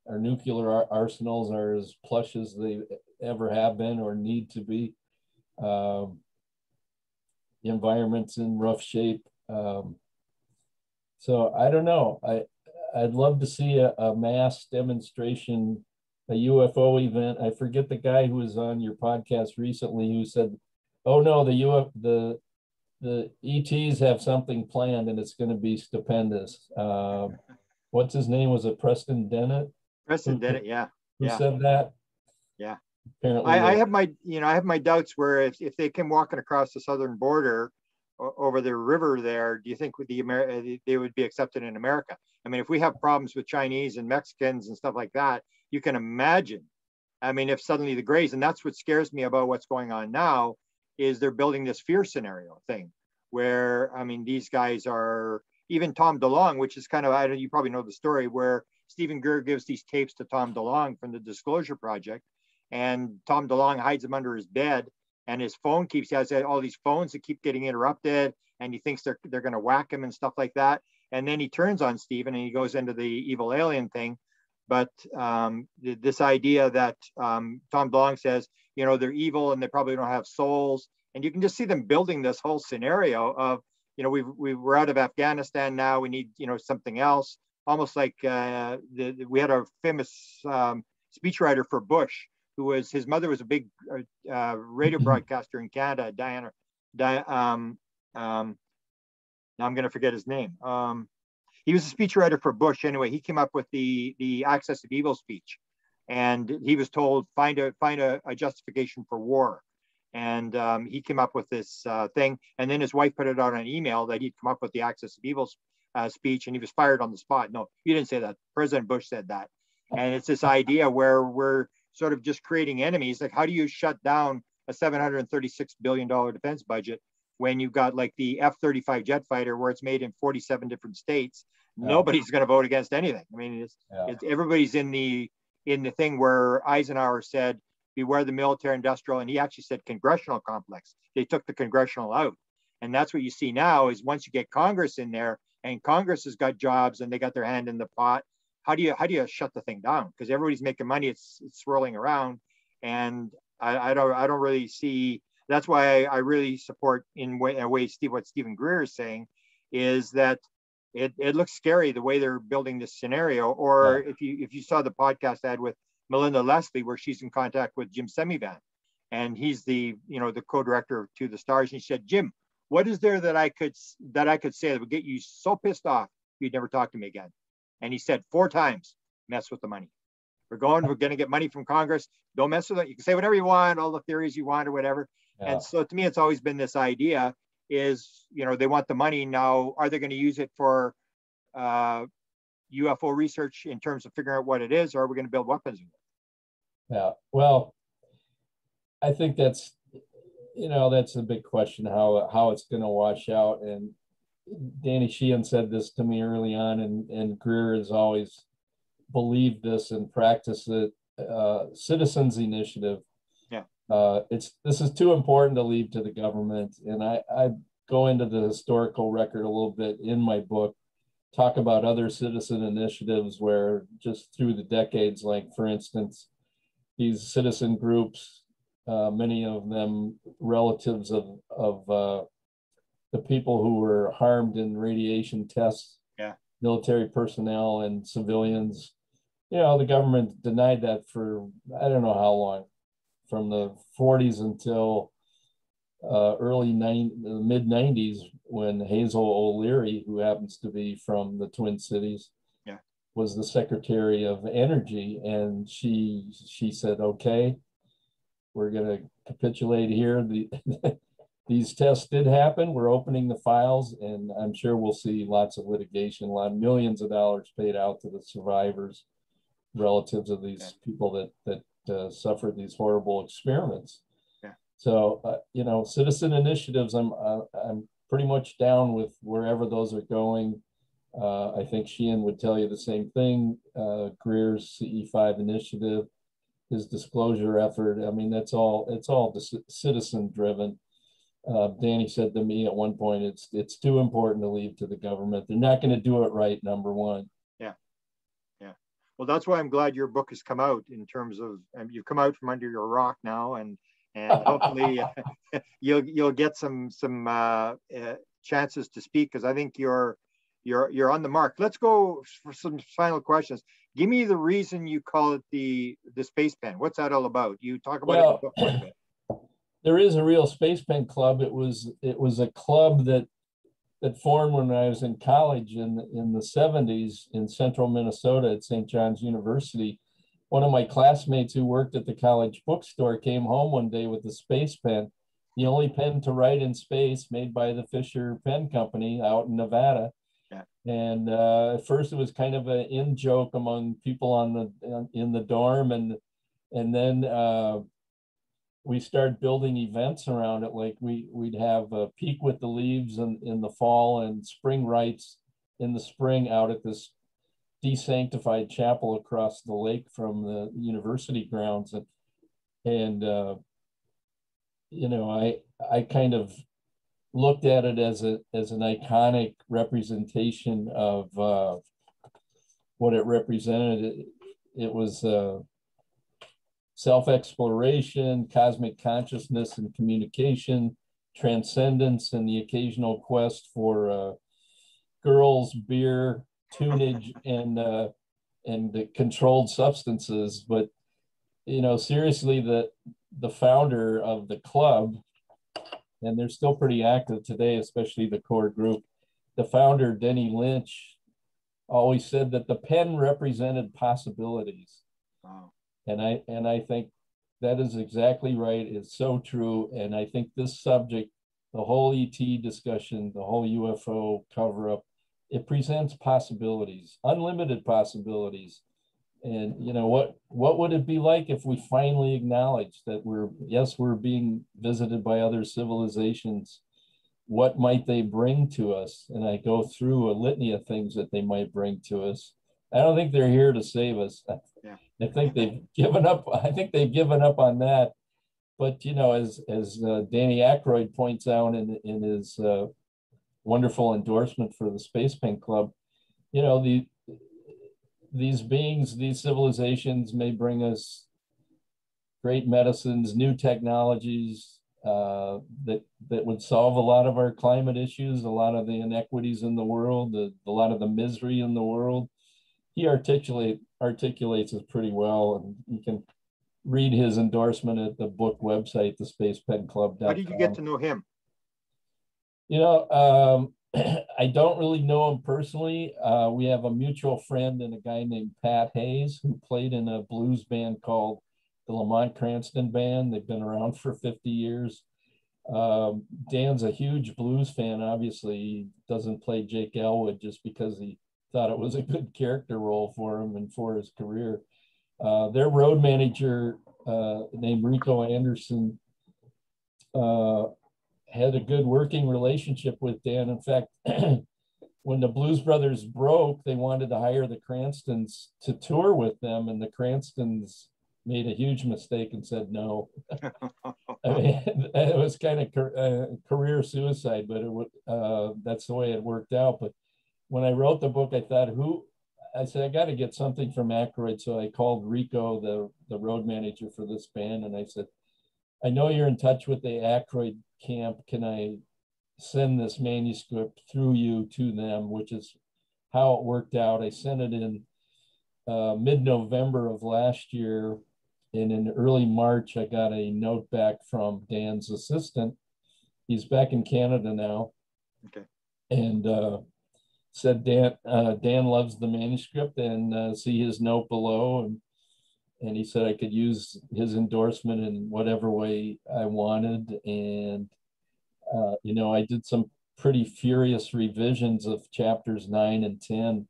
Our nuclear arsenals are as plush as they ever have been or need to be. The environment's in rough shape. So I don't know. I'd love to see a mass demonstration, a UFO event. I forget the guy who was on your podcast recently who said, "Oh no, the ETs have something planned and it's going to be stupendous." What's his name? Was it Preston Dennett? Preston Dennett, yeah. Who said that? Yeah. Apparently, I have my doubts where if they came walking across the southern border over the river there, do you think they would be accepted in America? I mean, if we have problems with Chinese and Mexicans and stuff like that, you can imagine. I mean, if suddenly the Greys, and that's what scares me about what's going on now, is they're building this fear scenario thing where, I mean, these guys are, even Tom DeLonge, which is kind of, I don't, you probably know the story, where Stephen Greer gives these tapes to Tom DeLonge from the Disclosure Project, and Tom DeLonge hides them under his bed, and his phone he has all these phones that keep getting interrupted, and he thinks they're going to whack him and stuff like that. And then he turns on Stephen and he goes into the evil alien thing. But this idea that Tom DeLonge says, you know, they're evil and they probably don't have souls. And you can just see them building this whole scenario of, you know, we're out of Afghanistan now. We need, you know, something else. Almost like we had a famous speechwriter for Bush, who was, his mother was a big radio broadcaster in Canada, now I'm going to forget his name. He was a speechwriter for Bush. Anyway, he came up with the Axis of Evil speech, and he was told find a justification for war, and he came up with this thing. And then his wife put it out on an email that he'd come up with the Axis of Evil speech, and he was fired on the spot. No, you didn't say that. President Bush said that. And it's this idea where we're sort of just creating enemies. Like, how do you shut down a $736 billion defense budget when you've got like the F-35 jet fighter where it's made in 47 different states? Nobody's going to vote against anything. I mean, it's everybody's in the thing where Eisenhower said, beware the military industrial, and he actually said congressional complex. They took the congressional out. And that's what you see now is once you get Congress in there, and Congress has got jobs and they got their hand in the pot, how do you shut the thing down? Because everybody's making money, it's swirling around. And I don't really see. That's why I really support in a way what Stephen Greer is saying, is that it looks scary the way they're building this scenario. Or if you saw the podcast I had with Melinda Leslie, where she's in contact with Jim Semivan, and he's the co-director of To the Stars, and he said, Jim, what is there that I could say that would get you so pissed off you'd never talk to me again? And he said 4 times, mess with the money. We're going to get money from Congress. Don't mess with it. You can say whatever you want, all the theories you want or whatever. Yeah. And so to me, it's always been this idea is, they want the money. Now, are they going to use it for UFO research in terms of figuring out what it is, or are we going to build weapons with it? Yeah, well, I think that's a big question, how it's going to wash out. And Danny Sheehan said this to me early on, and Greer has always believed this and practiced it. Citizens Initiative. Yeah. This is too important to leave to the government. And I go into the historical record a little bit in my book, talk about other citizen initiatives where just through the decades, like for instance, these citizen groups, many of them relatives of the people who were harmed in radiation tests, military personnel and civilians. The government denied that for, I don't know how long, from the 40s until mid 90s, when Hazel O'Leary, who happens to be from the Twin Cities, was the Secretary of Energy. And she said, okay, we're going to capitulate here. These tests did happen. We're opening the files, and I'm sure we'll see lots of litigation, millions of dollars paid out to the survivors, relatives of these people that suffered these horrible experiments. Yeah. So, citizen initiatives, I'm pretty much down with wherever those are going. I think Sheehan would tell you the same thing. Greer's CE5 initiative, his disclosure effort. I mean, it's all citizen driven. Danny said to me at one point, it's too important to leave to the government. They're not going to do it right, number one. Yeah. Well, that's why I'm glad your book has come out, in terms of, you've come out from under your rock now, and hopefully you'll get some chances to speak, because I think you're on the mark. Let's go for some final questions. Give me the reason you call it the Space Pen. What's that all about? You talk about it in the book quite a bit. There is a real Space Pen Club. It was a club that formed when I was in college in the 70s in central Minnesota at St. John's University. One of my classmates who worked at the college bookstore came home one day with a Space Pen, the only pen to write in space, made by the Fisher Pen Company out in Nevada. Yeah. And at first it was kind of an in joke among people in the dorm, and then we started building events around it. Like we'd have a Peek with the Leaves in the fall, and spring rites in the spring out at this desanctified chapel across the lake from the university grounds. And you know, I kind of looked at it as an iconic representation of what it represented. It was self-exploration, cosmic consciousness and communication, transcendence, and the occasional quest for girls, beer, tunage, and the controlled substances. But you know, seriously, the founder of the club, and they're still pretty active today, especially the core group, the founder, Denny Lynch, always said that the pen represented possibilities. Wow. And I think that is exactly right. It's so true. And I think this subject, the whole ET discussion, the whole UFO cover-up, it presents possibilities, unlimited possibilities. And you know, what would it be like if we finally acknowledged that we're being visited by other civilizations? What might they bring to us? And I go through a litany of things that they might bring to us. I don't think they're here to save us. Yeah. I think they've given up. I think they've given up on that. But you know, as Danny Aykroyd points out in his wonderful endorsement for the Space Pen Club, you know, these beings, these civilizations may bring us great medicines, new technologies that would solve a lot of our climate issues, a lot of the inequities in the world, a lot of the misery in the world. He articulates it pretty well, and you can read his endorsement at the book website, thespacepenclub.com. How did you get to know him? You know, I don't really know him personally. We have a mutual friend and a guy named Pat Hayes who played in a blues band called the Lamont Cranston Band. They've been around for 50 years. Dan's a huge blues fan. Obviously, he doesn't play Jake Elwood just because he thought it was a good character role for him and for his career. Their road manager named Rico Anderson had a good working relationship with Dan. In fact, when the Blues Brothers broke, they wanted to hire the Cranstons to tour with them, and the Cranstons made a huge mistake and said no. I mean, it was kind of career suicide, but that's the way it worked out. But when I wrote the book, I thought, I said, I got to get something from Aykroyd. So I called Rico, the road manager for this band, and I said, I know you're in touch with the Aykroyd camp. Can I send this manuscript through you to them, which is how it worked out. I sent it in mid-November of last year. And in early March, I got a note back from Dan's assistant. He's back in Canada now. Okay. And said Dan loves the manuscript, and see his note below. And he said I could use his endorsement in whatever way I wanted. And, you know, I did some pretty furious revisions of chapters 9 and 10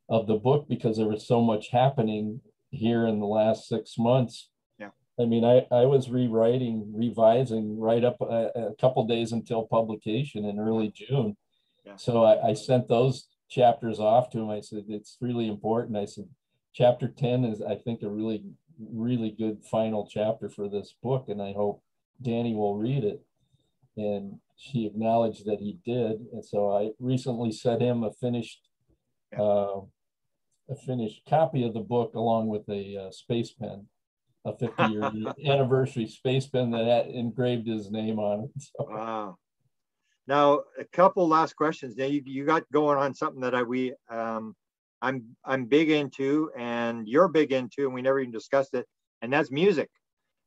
of the book because there was so much happening here in the last 6 months. Yeah. I mean, I was revising right up a couple days until publication in early June. Yeah. So I sent those chapters off to him. I said, it's really important. I said, chapter 10 is, I think, a really, really good final chapter for this book. And I hope Danny will read it. And she acknowledged that he did. And so I recently sent him a finished copy of the book along with a space pen, a 50-year anniversary space pen that engraved his name on it. So. Wow. Now, a couple last questions. Now, you got going on something that I'm big into, and you're big into, and we never even discussed it, and that's music.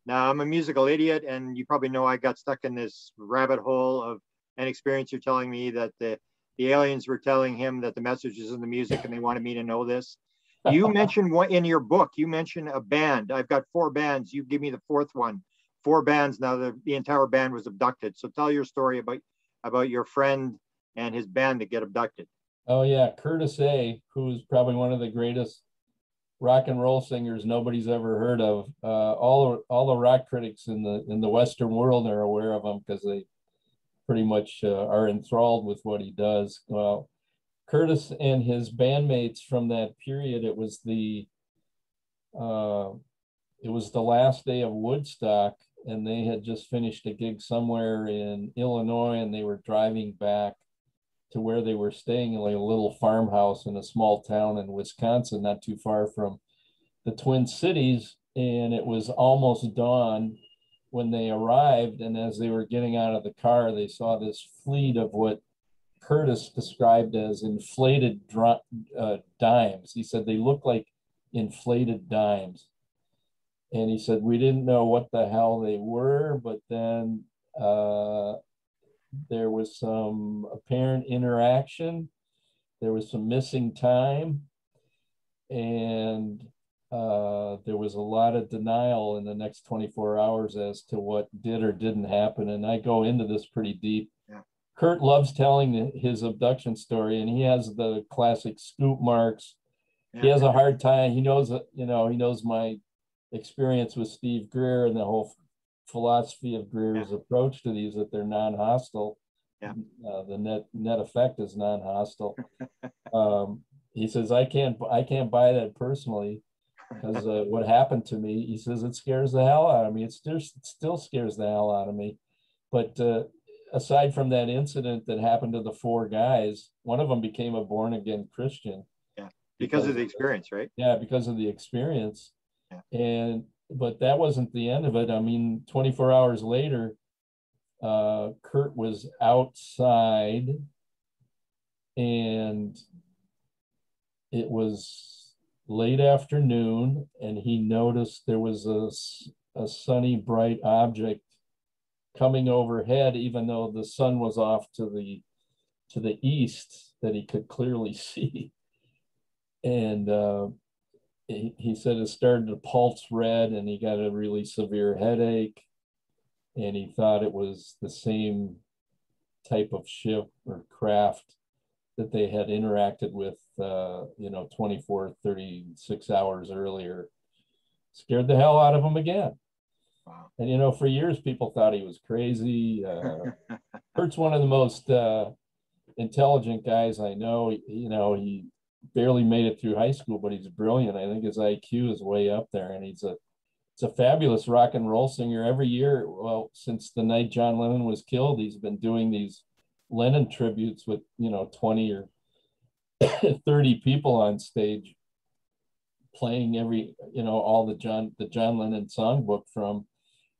Now, I'm a musical idiot, and you probably know I got stuck in this rabbit hole of an experience. You're telling me that the aliens were telling him that the message is in the music, and they wanted me to know this. You mentioned one in your book. You mentioned a band. I've got 4 bands. You give me the 4th one. 4 bands. Now the entire band was abducted. So tell your story about your friend and his band that get abducted. Oh yeah, Curtis A., who's probably one of the greatest rock and roll singers nobody's ever heard of. All the rock critics in the Western world are aware of him because they pretty much are enthralled with what he does. Well, Curtis and his bandmates from that period, it was the last day of Woodstock, and they had just finished a gig somewhere in Illinois, and they were driving back to where they were staying in like a little farmhouse in a small town in Wisconsin, not too far from the Twin Cities. And it was almost dawn when they arrived. And as they were getting out of the car, they saw this fleet of what Curtis described as inflated dimes. He said they looked like inflated dimes. And he said, we didn't know what the hell they were, but then there was some apparent interaction. There was some missing time. And there was a lot of denial in the next 24 hours as to what did or didn't happen. And I go into this pretty deep. Yeah. Kurt loves telling his abduction story, and he has the classic scoop marks. Yeah. He has a hard time. He knows, he knows my experience with Steve Greer and the whole philosophy of Greer's approach to these, that they're non-hostile. Yeah. The net effect is non-hostile. He says, I can't buy that personally, because what happened to me, he says, it scares the hell out of me. It still scares the hell out of me. But aside from that incident that happened to the four guys, one of them became a born-again Christian. Yeah, because of the experience, right? Yeah, because of the experience. Yeah. But that wasn't the end of it. I mean, 24 hours later, Kurt was outside, and it was late afternoon, and he noticed there was a sunny, bright object coming overhead, even though the sun was off to the east, that he could clearly see. And he said it started to pulse red, and he got a really severe headache, and he thought it was the same type of ship or craft that they had interacted with 24, 36 hours earlier. Scared the hell out of him again. Wow. And for years people thought he was crazy. Kurt's one of the most intelligent guys I know. He barely made it through high school, but he's brilliant. I think his IQ is way up there, and it's a fabulous rock and roll singer. Every year, well, since the night John Lennon was killed, he's been doing these Lennon tributes with 20 or 30 people on stage, playing all the John Lennon songbook, from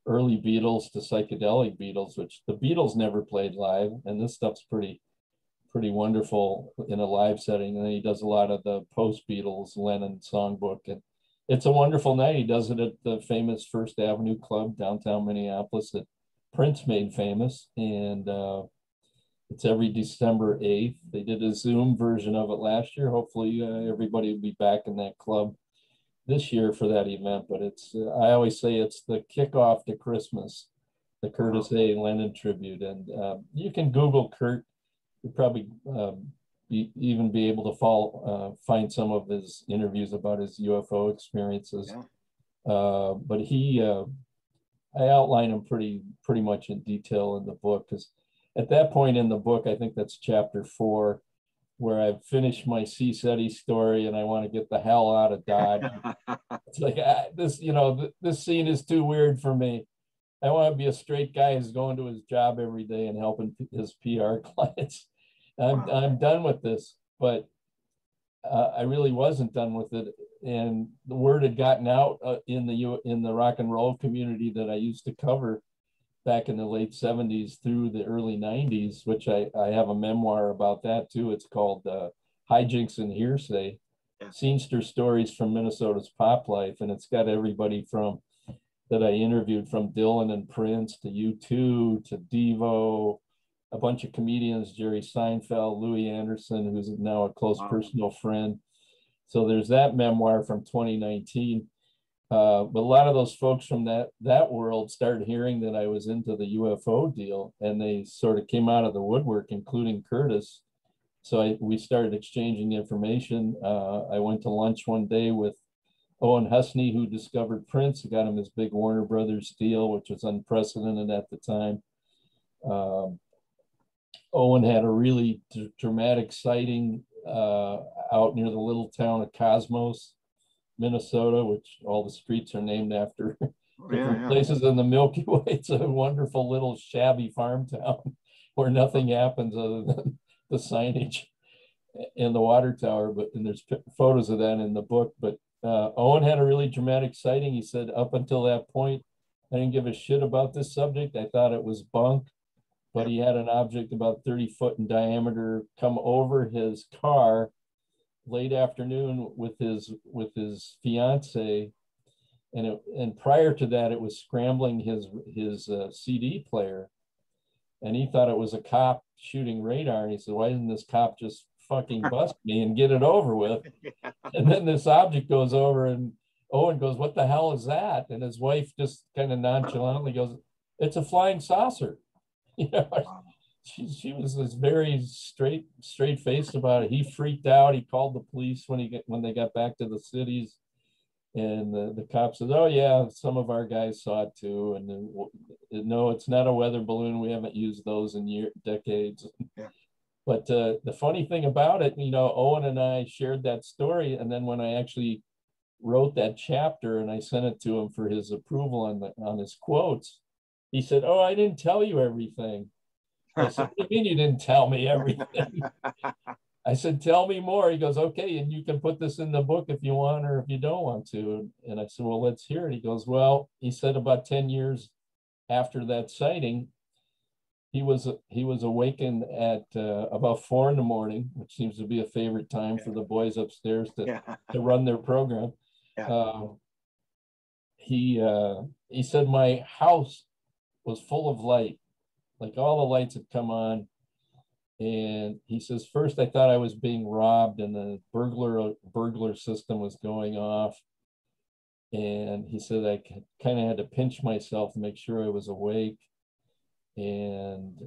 early Beatles to psychedelic Beatles, which the Beatles never played live, and this stuff's pretty wonderful in a live setting. And then he does a lot of the post-Beatles Lennon songbook, and it's a wonderful night. He does it at the famous First Avenue Club downtown Minneapolis that Prince made famous, and it's every December 8th. They did a Zoom version of it last year. Hopefully everybody will be back in that club this year for that event. But I always say it's the kickoff to Christmas, the Curtis A. Lennon tribute. And you can Google Kurt. You'll probably even be able to find some of his interviews about his UFO experiences. Yeah. But I outline him pretty much in detail in the book, because at that point in the book, I think that's chapter 4, where I've finished my C. SETI story and I want to get the hell out of Dodge. It's like, this scene is too weird for me. I want to be a straight guy who's going to his job every day and helping his PR clients. I'm done with this, but I really wasn't done with it. And the word had gotten out in the rock and roll community that I used to cover back in the late 70s through the early 90s, which I have a memoir about that too. It's called Hijinks and Hearsay, Scenester Stories from Minnesota's Pop Life. And it's got everybody that I interviewed, from Dylan and Prince to U2 to Devo, a bunch of comedians, Jerry Seinfeld, Louis Anderson, who's now a close personal friend. So there's that memoir from 2019. But a lot of those folks from that world started hearing that I was into the UFO deal, and they sort of came out of the woodwork, including Curtis. So we started exchanging information. I went to lunch one day with Owen Husney, who discovered Prince, got him his big Warner Brothers deal, which was unprecedented at the time. Owen had a really dramatic sighting out near the little town of Cosmos, Minnesota, which all the streets are named after different places in the Milky Way. It's a wonderful little shabby farm town where nothing happens other than the signage and the water tower. And there's photos of that in the book. But Owen had a really dramatic sighting. He said, up until that point, I didn't give a shit about this subject. I thought it was bunk, but he had an object about 30 foot in diameter come over his car late afternoon with his fiance, and prior to that, it was scrambling his CD player, and he thought it was a cop shooting radar. And he said, "Why didn't this cop just fucking bust me and get it over with?" And then this object goes over, and Owen goes, "What the hell is that?" And his wife just kind of nonchalantly goes, "It's a flying saucer." You know, she was this very straight faced about it. He freaked out. He called the police when they got back to the cities, and the cop said, "Oh yeah, some of our guys saw it too." And then, no, it's not a weather balloon. We haven't used those in decades. Yeah. But the funny thing about it, you know, Owen and I shared that story, and then when I actually wrote that chapter and I sent it to him for his approval on his quotes, he said, "Oh, I didn't tell you everything." I said, "What do you mean you didn't tell me everything?" I said, "Tell me more." He goes, "Okay, and you can put this in the book if you want or if you don't want to." And I said, "Well, let's hear it." He goes, "Well," he said, "about 10 years after that sighting, he was awakened at about 4 a.m, which seems to be a favorite time for the boys upstairs to run their program. He said, "My house was full of light, like all the lights had come on." And he says, "First I thought I was being robbed and the burglar system was going off." And he said, "I kind of had to pinch myself to make sure I was awake. And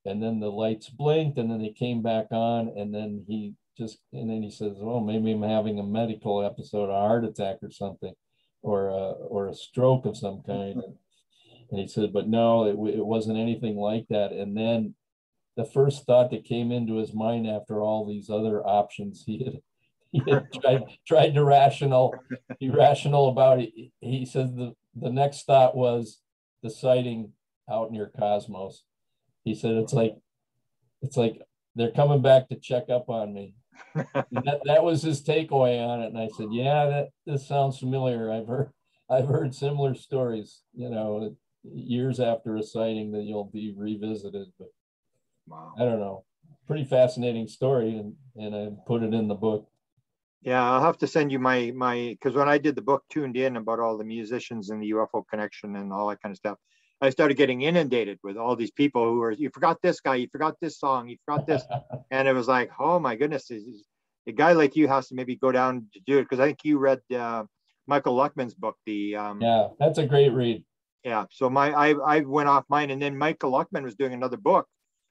then the lights blinked and then they came back on. And then he says, well, maybe I'm having a medical episode, a heart attack or something, or a stroke of some kind." And he said, "But no, it wasn't anything like that." And then the first thought that came into his mind after all these other options he had tried to be rational about it, he says the next thought was the sighting out near Cosmos. He said, it's like they're coming back to check up on me. That was his takeaway on it. And I said, "Yeah, this sounds familiar. I've heard similar stories, you know, years after a sighting that you'll be revisited." But wow. I don't know, pretty fascinating story, and I put it in the book. Yeah, I'll have to send you my because when I did the book Tuned In about all the musicians and the UFO connection and all that kind of stuff, I started getting inundated with all these people who were, "You forgot this guy, you forgot this song, you forgot this." And it was like, oh my goodness, a guy like you has to maybe go down to do it, because I think you read Michael Luckman's book. Yeah, that's a great read. Yeah, so I went off mine, and then Michael Luckman was doing another book.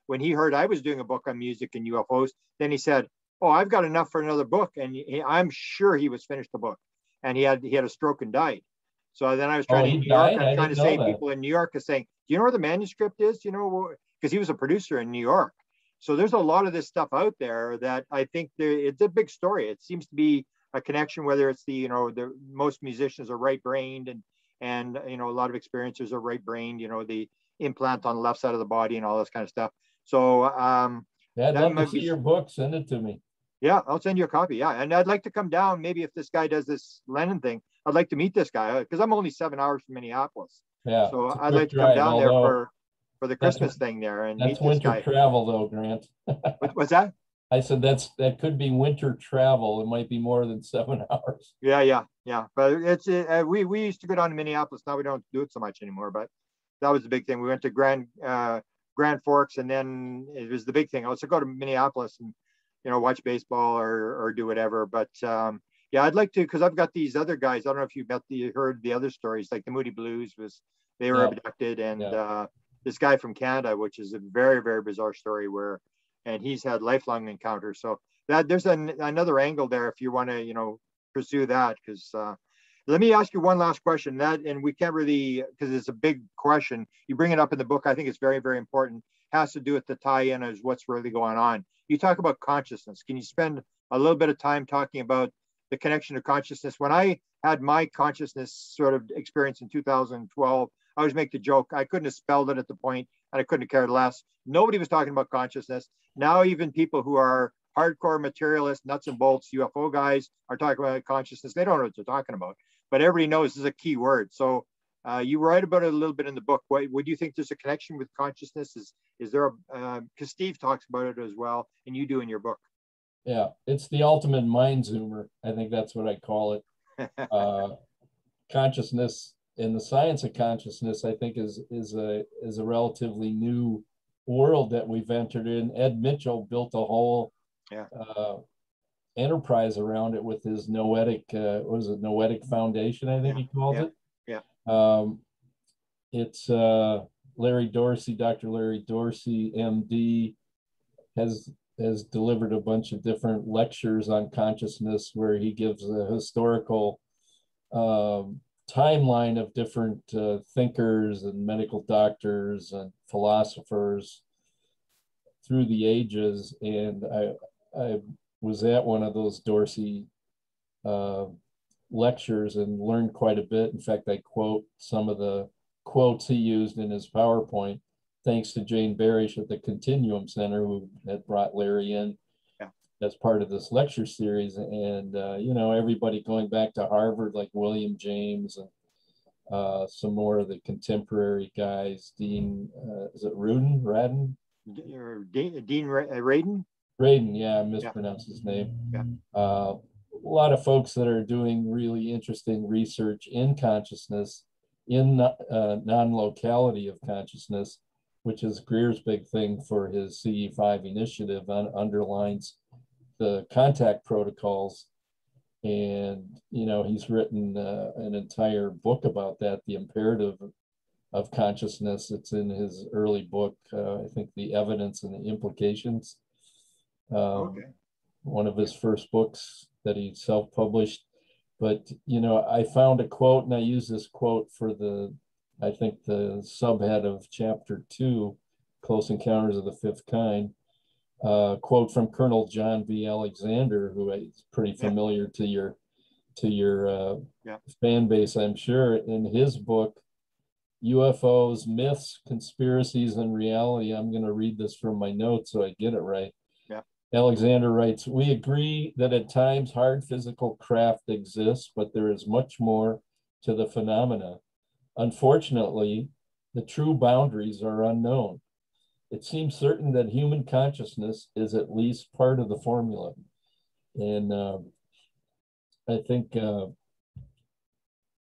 When he heard I was doing a book on music and UFOs, then he said, "Oh, I've got enough for another book." And I'm sure he was finished the book, and he had a stroke and died. So then I was trying to New York. I'm trying to say people in New York are saying, "Do you know where the manuscript is? You know," because he was a producer in New York. So there's a lot of this stuff out there that I think it's a big story. It seems to be a connection, whether it's the most musicians are right-brained, and a lot of experiencers are right-brained. The implant on the left side of the body and all this kind of stuff. So I'd love to see your book. Send it to me. Yeah, I'll send you a copy. Yeah, and I'd like to come down. Maybe if this guy does this Lennon thing, I'd like to meet this guy, because I'm only 7 hours from Minneapolis. Yeah. So I'd like to come down there for the Christmas thing there and meet this guy. That's winter travel, though, Grant. What's that? I said that could be winter travel. It might be more than 7 hours. Yeah. But it's we used to go down to Minneapolis. Now we don't do it so much anymore. But that was the big thing. We went to Grand Forks, and then it was the big thing. I was to go to Minneapolis and watch baseball or do whatever. But yeah, I'd like to, because I've got these other guys. I don't know if you heard the other stories, like the Moody Blues they were abducted, and this guy from Canada, which is a very, very bizarre story, and he's had lifelong encounters. So that there's another angle there if you want to pursue that. Because let me ask you one last question, and we can't really, because it's a big question. You bring it up in the book. I think it's very, very important. has to do with the tie-in as what's really going on. You talk about consciousness. Can you spend a little bit of time talking about the connection to consciousness? When I had my consciousness sort of experience in 2012, I always make the joke, I couldn't have spelled it at the point, and I couldn't have cared less. Nobody was talking about consciousness. Now even people who are hardcore materialist, nuts and bolts, UFO guys are talking about consciousness. They don't know what they're talking about, but everybody knows this is a key word. So you write about it a little bit in the book. What do you think there's a connection with consciousness? Is there a, because Steve talks about it as well, and you do in your book. Yeah, it's the ultimate mind zoomer. I think that's what I call it. Consciousness and the science of consciousness, I think, is a relatively new world that we've entered in. Ed Mitchell built a whole enterprise around it with his Noetic, what is it, Noetic Foundation, I think he calls it. Yeah. It's Larry Dorsey, Dr. Larry Dorsey, MD, has delivered a bunch of different lectures on consciousness where he gives a historical timeline of different thinkers and medical doctors and philosophers through the ages. And I was at one of those Dorsey lectures and learned quite a bit. In fact, I quote some of the quotes he used in his PowerPoint, thanks to Jane Barish at the Continuum Center, who had brought Larry in as part of this lecture series. And, you know, everybody going back to Harvard, like William James and some more of the contemporary guys, Dean, is it Radin? Dean Radin? Radin, yeah, I mispronounced his name. A lot of folks that are doing really interesting research in consciousness, in non-locality of consciousness, which is Greer's big thing for his CE5 initiative, underlines the contact protocols. And, you know, he's written an entire book about that, The Imperative of Consciousness. It's in his early book, I think, The Evidence and the Implications. One of his first books that he self-published. But, you know, I found a quote, and I use this quote for I think the subhead of chapter 2, Close Encounters of the Fifth Kind, quote from Colonel John V. Alexander, who is pretty familiar to your fan base, I'm sure. In his book, UFOs, Myths, Conspiracies, and Reality, I'm going to read this from my notes so I get it right. Alexander writes, "We agree that at times hard physical craft exists, but there is much more to the phenomena. Unfortunately, the true boundaries are unknown. It seems certain that human consciousness is at least part of the formula." And I think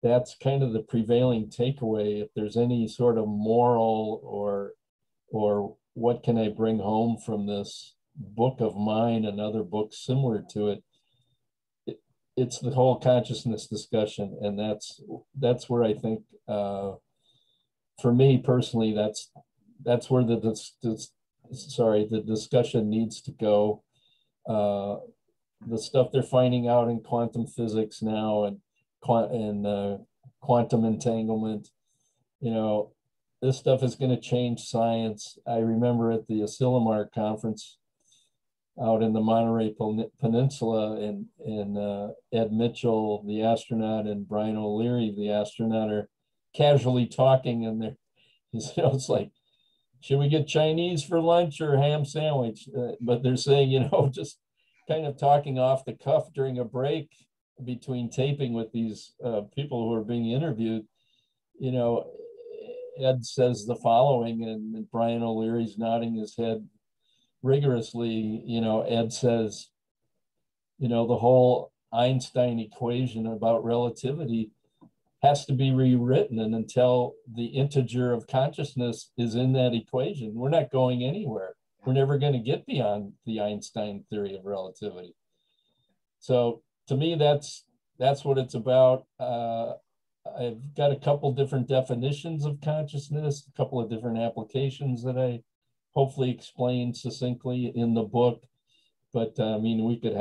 that's kind of the prevailing takeaway. If there's any sort of moral or what can I bring home from this book of mine and other books similar to it, it's the whole consciousness discussion. And that's where I think, for me personally, that's where the discussion needs to go. The stuff they're finding out in quantum physics now and quantum entanglement, you know, this stuff is going to change science. I remember at the Asilomar conference out in the Monterey Peninsula, and Ed Mitchell, the astronaut, and Brian O'Leary, the astronaut, are casually talking, and they're, you know, it's like, should we get Chinese for lunch or ham sandwich? But they're saying, you know, just kind of talking off the cuff during a break between taping with these people who are being interviewed. You know, Ed says the following, and Brian O'Leary's nodding his head rigorously. You know, Ed says, you know, the whole Einstein equation about relativity has to be rewritten, and until the integer of consciousness is in that equation, we're not going anywhere. We're never going to get beyond the Einstein theory of relativity. So to me, that's what it's about. I've got a couple different definitions of consciousness, a couple of different applications that I hopefully explain succinctly in the book. But I mean, we could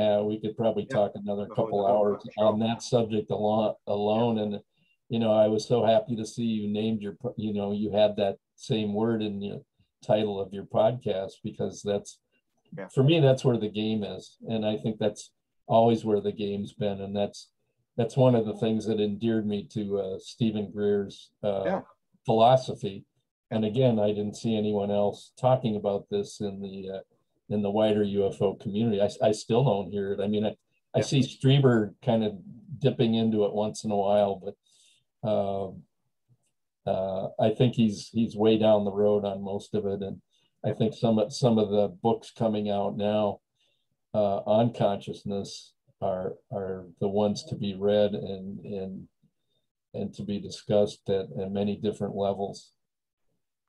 probably talk another couple hours on that subject alone. And, you know, I was so happy to see you named you had that same word in your title of your podcast, because that's, Yeah. for me, that's where the game is. And I think that's always where the game's been. And that's one of the things that endeared me to Stephen Greer's philosophy. And again, I didn't see anyone else talking about this in the wider UFO community. I still don't hear it. I mean, I see Strieber kind of dipping into it once in a while, but I think he's way down the road on most of it. And I think some of the books coming out now on consciousness are the ones to be read and to be discussed at many different levels.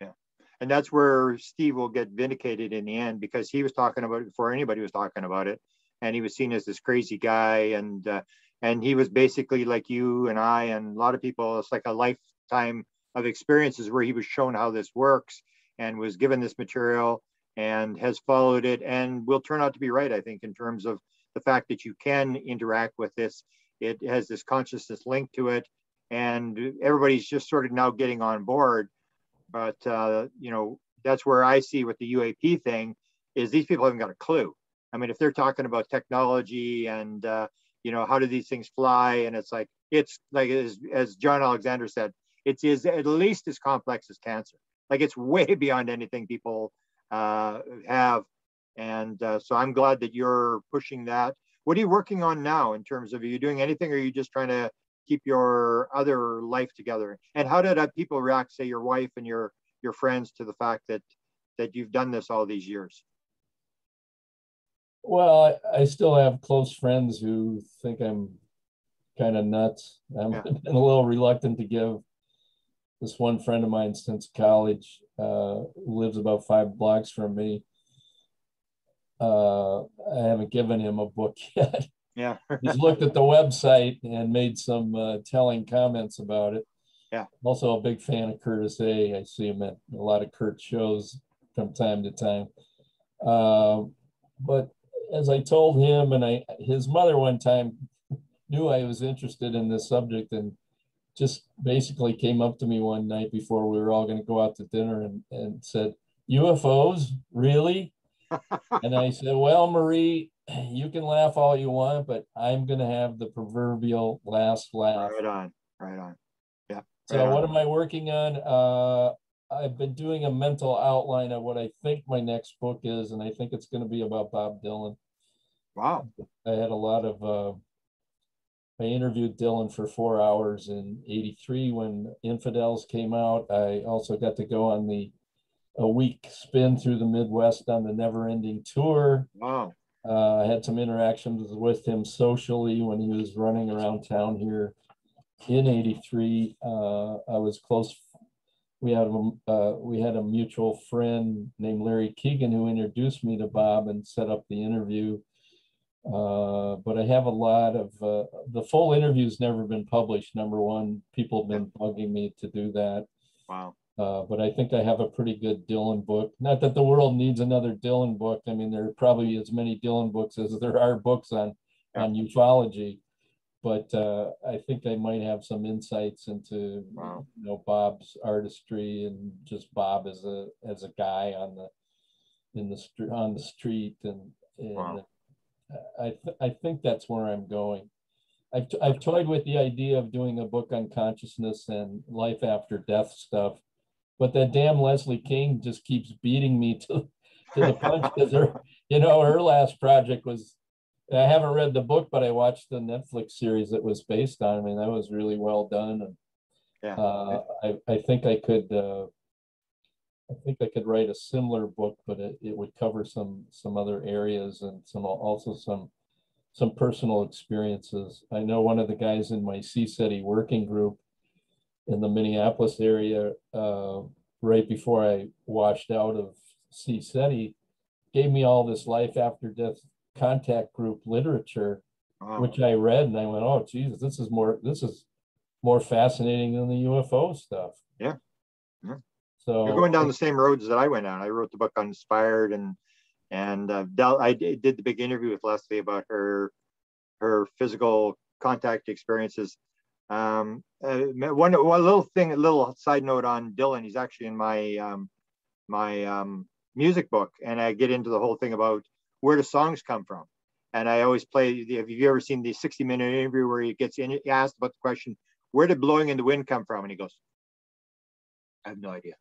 Yeah, and that's where Steve will get vindicated in the end, because he was talking about it before anybody was talking about it, and he was seen as this crazy guy, and he was basically like you and I and a lot of people. It's like a lifetime of experiences where he was shown how this works and was given this material and has followed it and will turn out to be right, I think, in terms of the fact that you can interact with this. It has this consciousness link to it, and everybody's just sort of now getting on board. But, that's where I see with the UAP thing is these people haven't got a clue. I mean, if they're talking about technology and, how do these things fly? And it's like as John Alexander said, it is at least as complex as cancer. Like, it's way beyond anything people have. And so I'm glad that you're pushing that. What are you working on now in terms of, are you doing anything, or are you just trying to keep your other life together? And how did people react, say your wife and your friends, to the fact that you've done this all these years? Well, I still have close friends who think I'm kind of nuts. I've been a little reluctant to give this one friend of mine since college, who lives about 5 blocks from me. I haven't given him a book yet. Yeah. He's looked at the website and made some telling comments about it. Yeah. Also a big fan of Curtis A. I see him at a lot of Kurt shows from time to time. But as I told him, and his mother one time knew I was interested in this subject, and just basically came up to me one night before we were all going to go out to dinner and said, "UFOs, really?" And I said, "Well, Marie, you can laugh all you want, but I'm going to have the proverbial last laugh." Right on. Yeah. So what am I working on? I've been doing a mental outline of what I think my next book is, and I think it's going to be about Bob Dylan. Wow. I had a lot of, I interviewed Dylan for 4 hours in '83 when Infidels came out. I also got to go on a week spin through the Midwest on the Never Ending Tour. Wow. I had some interactions with him socially when he was running around town here in '83. I was close. We had a mutual friend named Larry Keegan who introduced me to Bob and set up the interview. But I have a lot of the full interview's never been published. Number one, people have been bugging me to do that. Wow. But I think I have a pretty good Dylan book. Not that the world needs another Dylan book. I mean, there are probably as many Dylan books as there are books on ufology. But I think I might have some insights into Bob's artistry and just Bob as a guy on the street, and I think that's where I'm going. I've toyed with the idea of doing a book on consciousness and life after death stuff, but that damn Leslie King just keeps beating me to the punch, because her last project was, I haven't read the book, but I watched the Netflix series that was based on. I mean, that was really well done, and I think I could write a similar book, but it would cover some other areas and some personal experiences. I know one of the guys in my CSETI working group in the Minneapolis area, right before I washed out of CSETI, gave me all this life after death contact group literature, which I read, and I went, "Oh, Jesus, this is more fascinating than the UFO stuff." Yeah. So you're going down the same roads that I went on. I wrote the book on Inspired, and I did the big interview with Leslie about her physical contact experiences. One little thing, a little side note on Dylan. He's actually in my music book, and I get into the whole thing about where do songs come from. And I always play. Have you ever seen the 60-minute interview where he gets asked about the question, "Where did Blowing in the Wind come from?" And he goes, "I have no idea."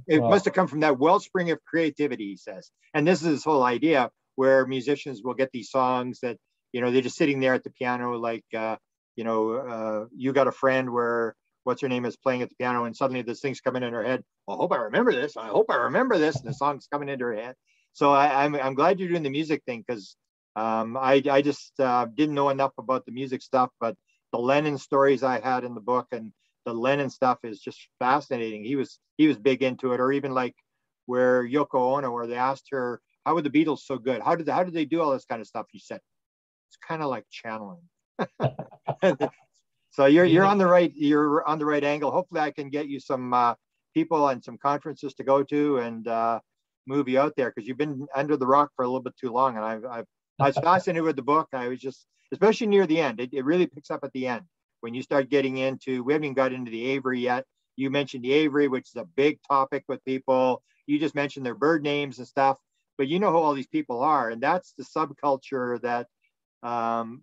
It must have come from that wellspring of creativity, he says. And this is his whole idea, where musicians will get these songs that, they're just sitting there at the piano, like, You Got a Friend, where what's her name is playing at the piano, and suddenly this thing's coming in her head. Well, I hope I remember this. I hope I remember this. And the song's coming into her head. So I'm glad you're doing the music thing, because I just didn't know enough about the music stuff, but the Lennon stories I had in the book and the Lennon stuff is just fascinating. He was big into it. Or even like where Yoko Ono, where they asked her, how were the Beatles so good? How did they do all this kind of stuff? She said, it's kind of like channeling. So you're on the right angle. Hopefully I can get you some people and some conferences to go to and move you out there, because you've been under the rock for a little bit too long. And I was fascinated with the book. I was just, especially near the end, it really picks up at the end when you start getting into, we haven't even got into the Avery yet. You mentioned the Avery, which is a big topic with people. You just mentioned their bird names and stuff, but you know who all these people are. And that's the subculture that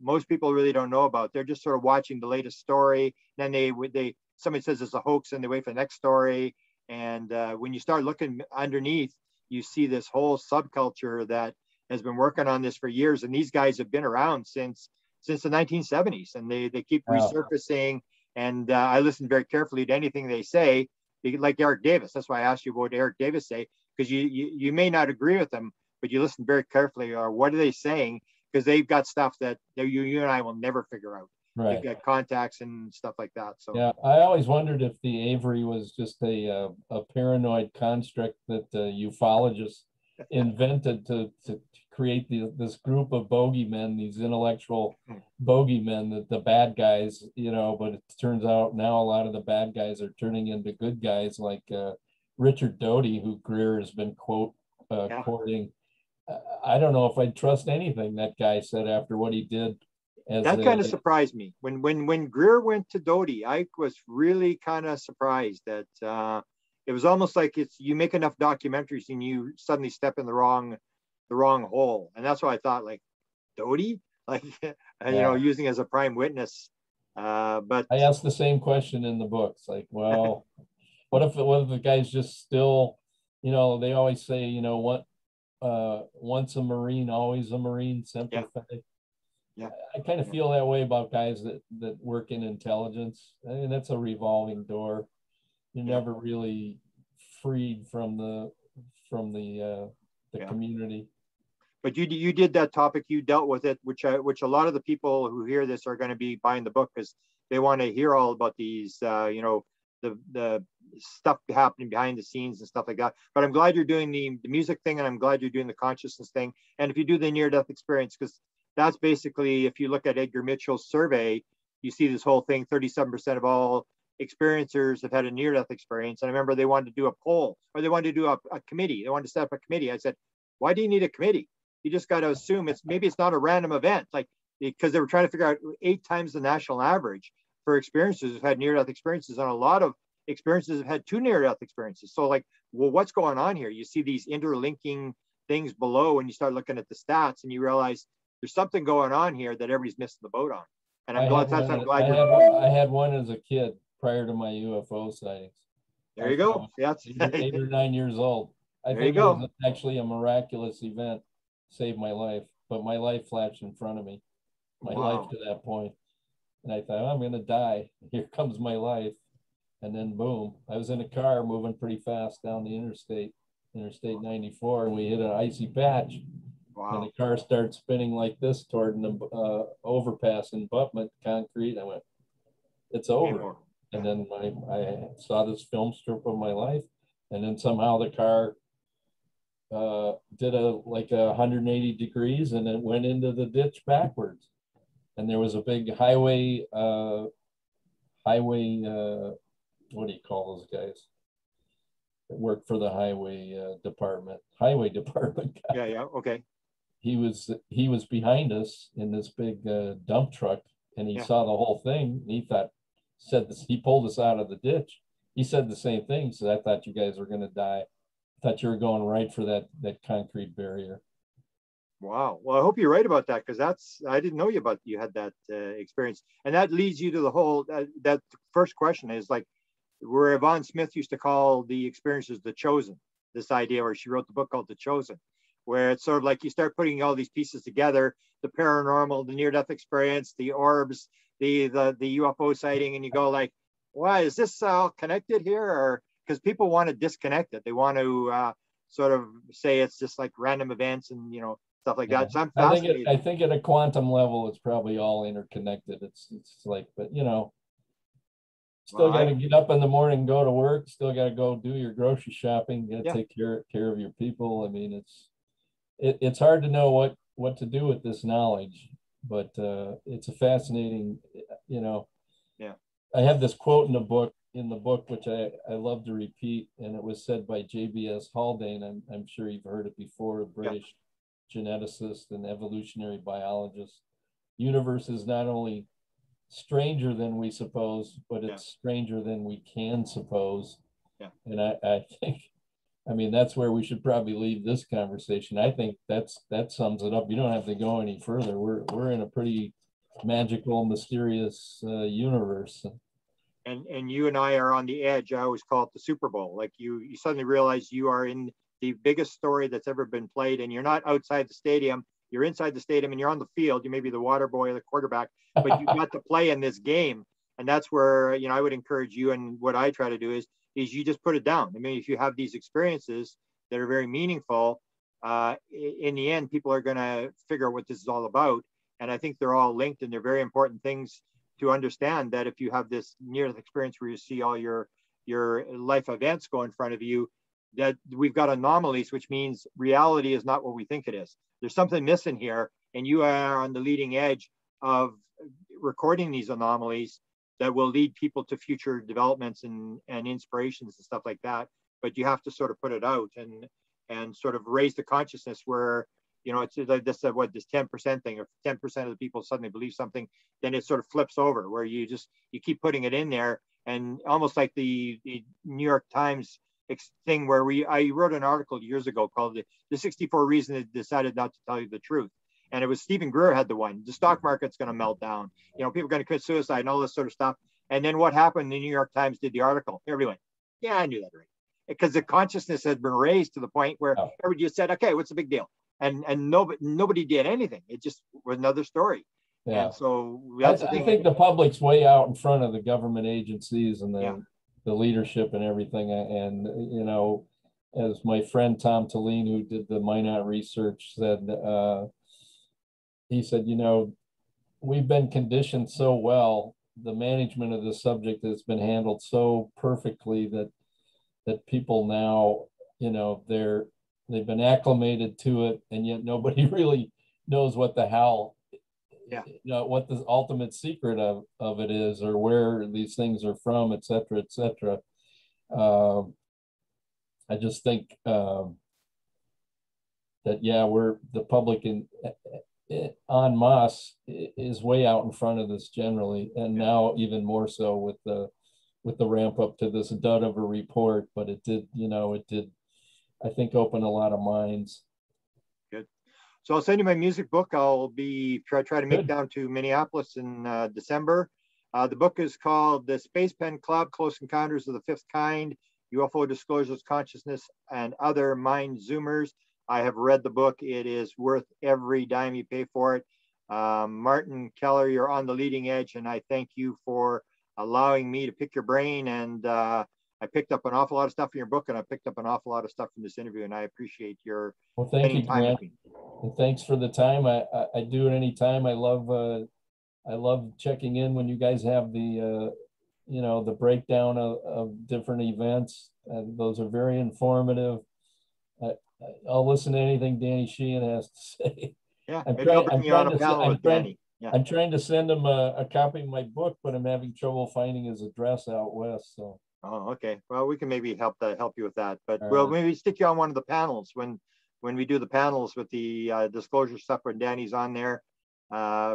most people really don't know about. They're just sort of watching the latest story. Then somebody says it's a hoax and they wait for the next story. And when you start looking underneath, you see this whole subculture that has been working on this for years. And these guys have been around since the 1970s, and they keep resurfacing. And I listen very carefully to anything they say, like Eric Davis. That's why I asked you what Eric Davis say, because you may not agree with them, but you listen very carefully. Or what are they saying? Because they've got stuff that you and I will never figure out. Right. They've got contacts and stuff like that. So yeah, I always wondered if the Avery was just a paranoid construct that ufologists invented to create this group of bogeymen, these intellectual bogeymen, the bad guys, but it turns out now a lot of the bad guys are turning into good guys, like Richard Doty, who Greer has been quoting. I don't know if I'd trust anything that guy said after what he did. That kind of surprised me. When Greer went to Doty, I was really kind of surprised that it was almost like you make enough documentaries and you suddenly step in the wrong hole. And that's why I thought, like, Doty, like, using as a prime witness. But I asked the same question in the books, like, well, what if the guy's just still, they always say, once a Marine, always a Marine, semper fi. Yeah. I kind of feel that way about guys that work in intelligence. I mean, that's a revolving door. You're never really freed from the community. But you did that topic, you dealt with it, which a lot of the people who hear this are going to be buying the book, because they want to hear all about these, the stuff happening behind the scenes and stuff like that. But I'm glad you're doing the music thing, and I'm glad you're doing the consciousness thing. And if you do the near-death experience, because that's basically, if you look at Edgar Mitchell's survey, you see this whole thing, 37% of all experiencers have had a near-death experience. And I remember they wanted to do a poll, or they wanted to do a committee. They wanted to set up a committee. I said, why do you need a committee? You just got to assume maybe it's not a random event, like, because they were trying to figure out 8 times the national average for experiencers who've had near-death experiences, and a lot of experiences have had 2 near-death experiences. So, like, well, what's going on here? You see these interlinking things below, and you start looking at the stats, and you realize there's something going on here that everybody's missing the boat on. And I'm glad I had one as a kid prior to my UFO sightings. There you go. Yeah, 8 or 9 years old. I think it was actually a miraculous event, saved my life, but my life flashed in front of me, life to that point. And I thought, I'm going to die. Here comes my life. And then boom, I was in a car moving pretty fast down the interstate 94, and we hit an icy patch. Wow. And the car started spinning like this toward an overpass abutment, concrete. I went, it's over. And then I saw this film strip of my life, and then somehow the car did a 180 degrees, and it went into the ditch backwards. And there was a big highway, what do you call those guys that work for the highway department? Highway department guy. Yeah, okay. He was behind us in this big dump truck, and he saw the whole thing. And he pulled us out of the ditch. He said the same thing. He said, I thought you guys were going to die. thought you were going right for that concrete barrier. Wow. Well, I hope you're right about that, because I didn't know you had that experience, and that leads you to the whole that first question is like where Yvonne Smith used to call the experiences the chosen. This idea where she wrote the book called The Chosen, where it's sort of like you start putting all these pieces together: the paranormal, the near-death experience, the orbs, the UFO sighting, and you go like, why is this all connected here? Or because people want to disconnect it, they want to sort of say it's just like random events and stuff like that. So I'm fascinated. I think at a quantum level, it's probably all interconnected. It's like, but still got to get up in the morning, go to work. Still got to go do your grocery shopping. Got to take care of your people. I mean, it's hard to know what to do with this knowledge, but it's a fascinating. Yeah. I have this quote in the book which I love to repeat, and it was said by J.B.S. Haldane. I'm sure you've heard it before. A British geneticist and evolutionary biologist. Universe is not only stranger than we suppose, but it's stranger than we can suppose. Yeah. And I think, I mean, that's where we should probably leave this conversation. I think that sums it up. You don't have to go any further. We're in a pretty magical, mysterious universe. And you and I are on the edge. I always call it the Super Bowl. Like you suddenly realize you are in the biggest story that's ever been played, and you're not outside the stadium. You're inside the stadium, and you're on the field. You may be the water boy or the quarterback, but you got to play in this game. And that's where I would encourage you. And what I try to do is you just put it down. I mean, if you have these experiences that are very meaningful, in the end, people are going to figure out what this is all about. And I think they're all linked, and they're very important things to understand. That if you have this near-death experience where you see all your life events go in front of you, that we've got anomalies, which means reality is not what we think it is. There's something missing here, and you are on the leading edge of recording these anomalies that will lead people to future developments and inspirations and stuff like that. But you have to sort of put it out and sort of raise the consciousness where, it's like this 10% thing. If 10% of the people suddenly believe something, then it sort of flips over where you keep putting it in there, and almost like the New York Times thing where I wrote an article years ago called the 64 Reasons They Decided Not to Tell You the Truth. And it was Stephen Greer had the one. The stock market's going to melt down. People are going to commit suicide and all this sort of stuff. And then what happened? The New York Times did the article. Everybody went, yeah, I knew that already. Because the consciousness had been raised to the point where everybody just said, okay, what's the big deal? And nobody did anything. It just was another story. Yeah. And so that's the thing. I think the public's way out in front of the government agencies and the leadership and everything. And, as my friend Tom Talene, who did the Minot research, said, he said, we've been conditioned so well. The management of the subject has been handled so perfectly that people now, they've been acclimated to it, and yet nobody really knows what the hell, what the ultimate secret of it is, or where these things are from, et cetera, et cetera. I just think that, we're the public en masse is way out in front of this generally, and now even more so with the ramp up to this dud of a report. But it did, I think, open a lot of minds. Good. So I'll send you my music book. I'll be try to make down to Minneapolis in December. The book is called The Space Pen Club: Close Encounters of the Fifth Kind, UFO Disclosures, Consciousness, and Other Mind Zoomers. I have read the book. It is worth every dime you pay for it. Martin Keller, you're on the leading edge, and I thank you for allowing me to pick your brain. And I picked up an awful lot of stuff in your book, and I picked up an awful lot of stuff from this interview, and I appreciate your thank you, Grant. And thanks for the time. I do it anytime. I love checking in when you guys have the the breakdown of different events. And those are very informative. I'll listen to anything Danny Sheehan has to say. Yeah, maybe I'll bring you on a panel with Danny. Yeah. I'm trying to send him a copy of my book, but I'm having trouble finding his address out west. So. Oh, okay. Well, we can maybe help you with that. But we'll maybe stick you on one of the panels when we do the panels with the disclosure stuff when Danny's on there,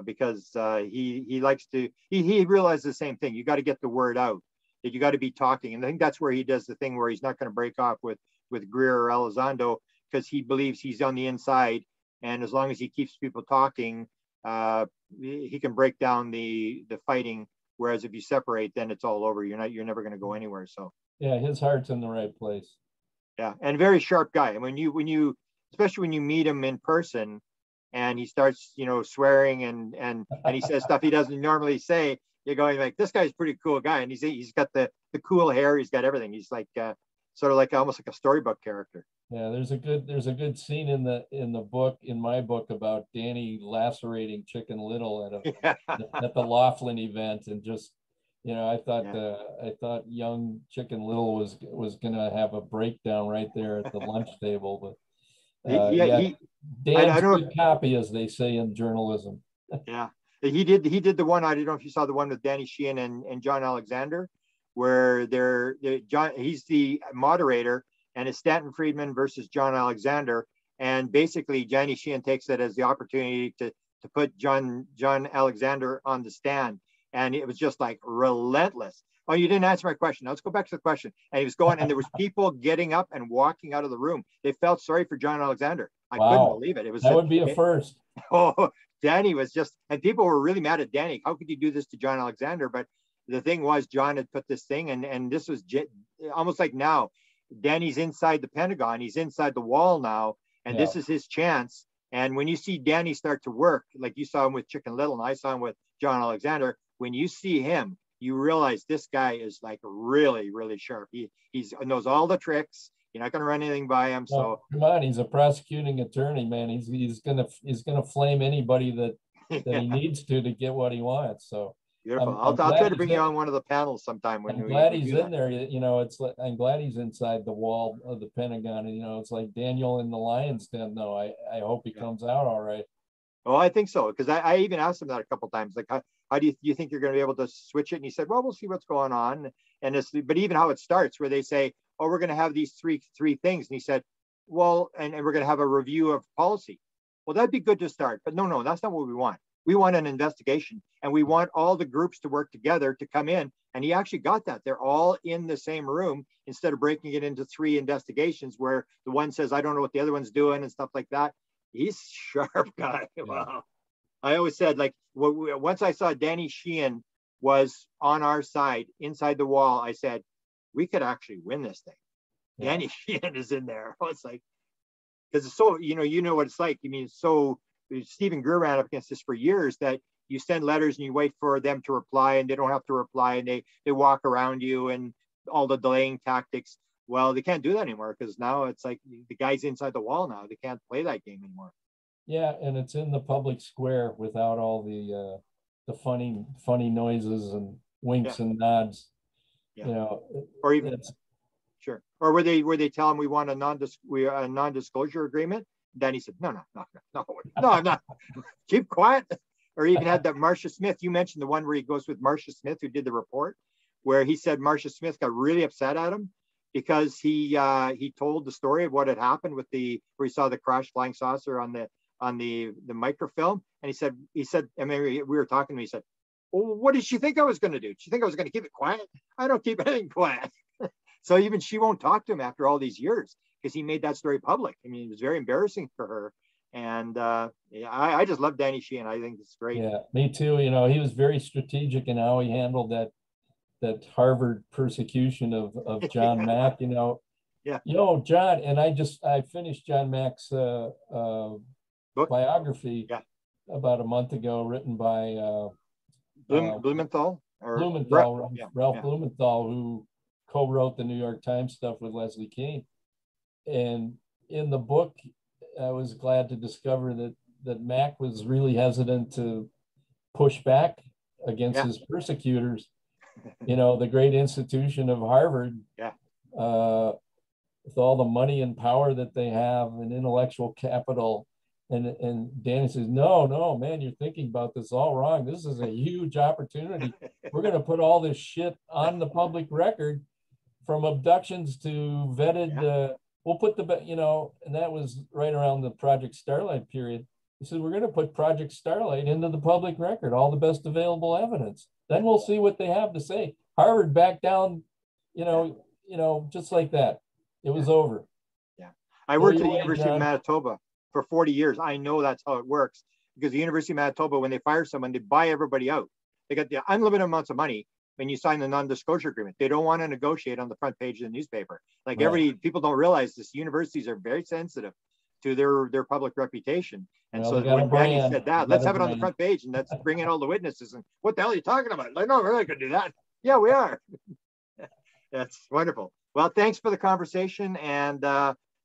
because he likes to. He realizes the same thing. You got to get the word out. That you got to be talking, and I think that's where he does the thing where he's not going to break off with with Greer or Elizondo, because he believes he's on the inside, and as long as he keeps people talking, he can break down the fighting. Whereas if you separate, then it's all over. You're never going to go anywhere. So yeah, his heart's in the right place. Yeah, and very sharp guy. And when you especially when you meet him in person, and he starts swearing and he says stuff he doesn't normally say, you're going like, this guy's a pretty cool guy, and he's got the cool hair, he's got everything. He's like sort of like almost like a storybook character. Yeah, there's a good scene in my book about Danny lacerating Chicken Little at the Laughlin event, and just I thought young Chicken Little was gonna have a breakdown right there at the lunch table, but Dan's a good copy, as they say in journalism. Yeah, he did the one. I don't know if you saw the one with Danny Sheehan and John Alexander, where he's the moderator, and it's Stanton Friedman versus John Alexander. And basically, Danny Sheehan takes it as the opportunity to put John Alexander on the stand. And it was just like relentless. Oh, you didn't answer my question. Now let's go back to the question. And he was going, and there was people getting up and walking out of the room. They felt sorry for John Alexander. I couldn't believe it. That would be a first. Oh, Danny was just, and people were really mad at Danny. How could you do this to John Alexander? But the thing was, John had put this thing, and this was almost like now, Danny's inside the Pentagon. He's inside the wall now, and this is his chance. And when you see Danny start to work, like you saw him with Chicken Little, and I saw him with John Alexander, when you see him, you realize this guy is like really, really sharp. He knows all the tricks. You're not going to run anything by him. So come on, he's a prosecuting attorney, man. He's gonna flame anybody that he needs to get what he wants. So beautiful. I'll try to bring you on one of the panels sometime. I'm glad he's in there. It's like, I'm glad he's inside the wall of the Pentagon. And it's like Daniel in the lion's den. Though I hope he comes out all right. Oh, I think so, because I even asked him that a couple of times. Like, how do you think you're going to be able to switch it? And he said, well, we'll see what's going on. And but even how it starts, where they say, oh, we're going to have these three things. And he said, well, and we're going to have a review of policy. Well, that'd be good to start. But no, that's not what we want. We want an investigation, and we want all the groups to work together to come in. And he actually got that. They're all in the same room instead of breaking it into 3 investigations where the one says, I don't know what the other one's doing and stuff like that. He's a sharp guy. Yeah. Wow. I always said, like, once I saw Danny Sheehan was on our side inside the wall, I said, we could actually win this thing. Yeah. Danny Sheehan is in there. It's like, because it's so, you know what it's like. I mean, it's so, Stephen Greer ran up against this for years, that you send letters and you wait for them to reply, and they don't have to reply, and they walk around you, and all the delaying tactics. Well, they can't do that anymore, because now it's like the guy's inside the wall now. They can't play that game anymore. Yeah, and it's in the public square without all the funny noises and winks and nods. Yeah. Or even sure. Or where they tell him we want a non-disclosure agreement. Then he said, no, I'm not. Keep quiet. Or even had that Marcia Smith. You mentioned the one where he goes with Marcia Smith, who did the report, where he said Marcia Smith got really upset at him because he told the story of what had happened with where he saw the crash flying saucer on the microfilm. And he said, I mean, we were talking to him, he said, well, what did she think I was going to do? Did she think I was going to keep it quiet? I don't keep anything quiet. So even she won't talk to him after all these years, because he made that story public. I mean, it was very embarrassing for her. And I just love Danny Sheehan. I think it's great. Yeah, me too. He was very strategic in how he handled that Harvard persecution of John Mack. Yeah. John, and I finished John Mack's biography about a month ago, written by Blumenthal. Ralph Blumenthal, who co-wrote the New York Times stuff with Leslie Kean. And in the book, I was glad to discover that Mack was really hesitant to push back against his persecutors. The great institution of Harvard, with all the money and power that they have and intellectual capital. And Danny says, no, man, you're thinking about this all wrong. This is a huge opportunity. We're going to put all this shit on the public record, from abductions to vetted, we'll put and that was right around the Project Starlight period. He said, we're going to put Project Starlight into the public record, all the best available evidence. Then we'll see what they have to say. Harvard backed down, just like that. It was over. I worked at the University of Manitoba for 40 years. I know that's how it works, because the University of Manitoba, when they fire someone, they buy everybody out. They got the unlimited amounts of money when you sign the non-disclosure agreement. They don't want to negotiate on the front page of the newspaper. Like people don't realize this. Universities are very sensitive to their public reputation. And so when Danny said that, let's have it on the front page and let's bring in all the witnesses. And what the hell are you talking about? Like, no, we're not going to do that. Yeah, we are. That's wonderful. Well, thanks for the conversation, and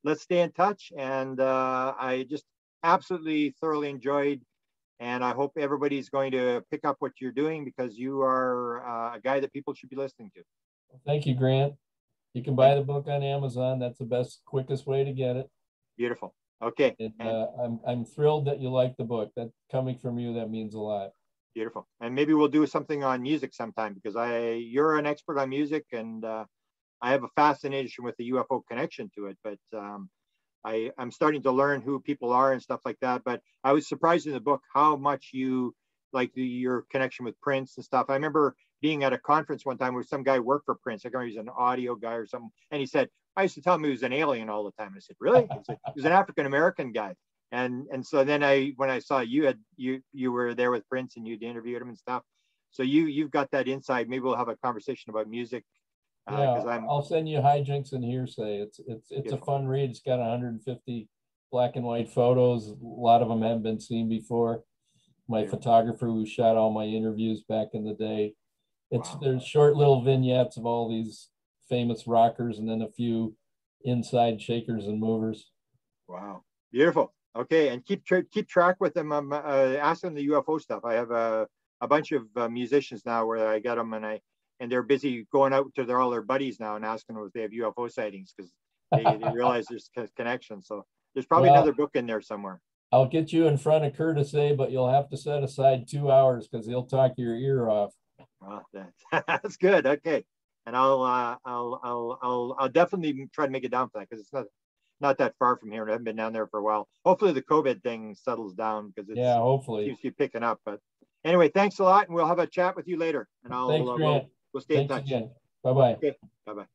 let's stay in touch. And I just absolutely thoroughly enjoyed, and I hope everybody's going to pick up what you're doing, because you are a guy that people should be listening to. Thank you, Grant. You can buy the book on Amazon. That's the best, quickest way to get it. Beautiful. Okay. And I'm thrilled that you like the book. That coming from you, that means a lot. Beautiful. And maybe we'll do something on music sometime, because you're an expert on music, and I have a fascination with the UFO connection to it. But I'm starting to learn who people are and stuff like that. But I was surprised in the book how much you like your connection with Prince and stuff. I remember being at a conference one time where some guy worked for Prince. I can't remember, he was an audio guy or something. And he said, I used to tell him he was an alien all the time. And I said, really? He was an African-American guy. And so then when I saw you were there with Prince and you'd interviewed him and stuff. So you've got that insight. Maybe we'll have a conversation about music. I'll send you Hijinks and Hearsay. It's a fun read. It's got 150 black and white photos. A lot of them haven't been seen before. My photographer who shot all my interviews back in the day. There's short little vignettes of all these famous rockers and then a few inside shakers and movers. Wow, beautiful. Okay, and keep track with them. Ask them the UFO stuff. I have a bunch of musicians now where I get them, and they're busy going out to all their buddies now and asking them if they have UFO sightings, because they realize there's connection. So there's probably another book in there somewhere. I'll get you in front of Curtis, but you'll have to set aside 2 hours because he'll talk your ear off. Well, that's good. Okay, and I'll definitely try to make it down for that, because it's not that far from here, and I haven't been down there for a while. Hopefully the COVID thing settles down, because hopefully seems to be picking up. But anyway, thanks a lot, and we'll have a chat with you later. And Thanks, Grant. We'll stay in touch. Again. Bye-bye. Okay, bye-bye.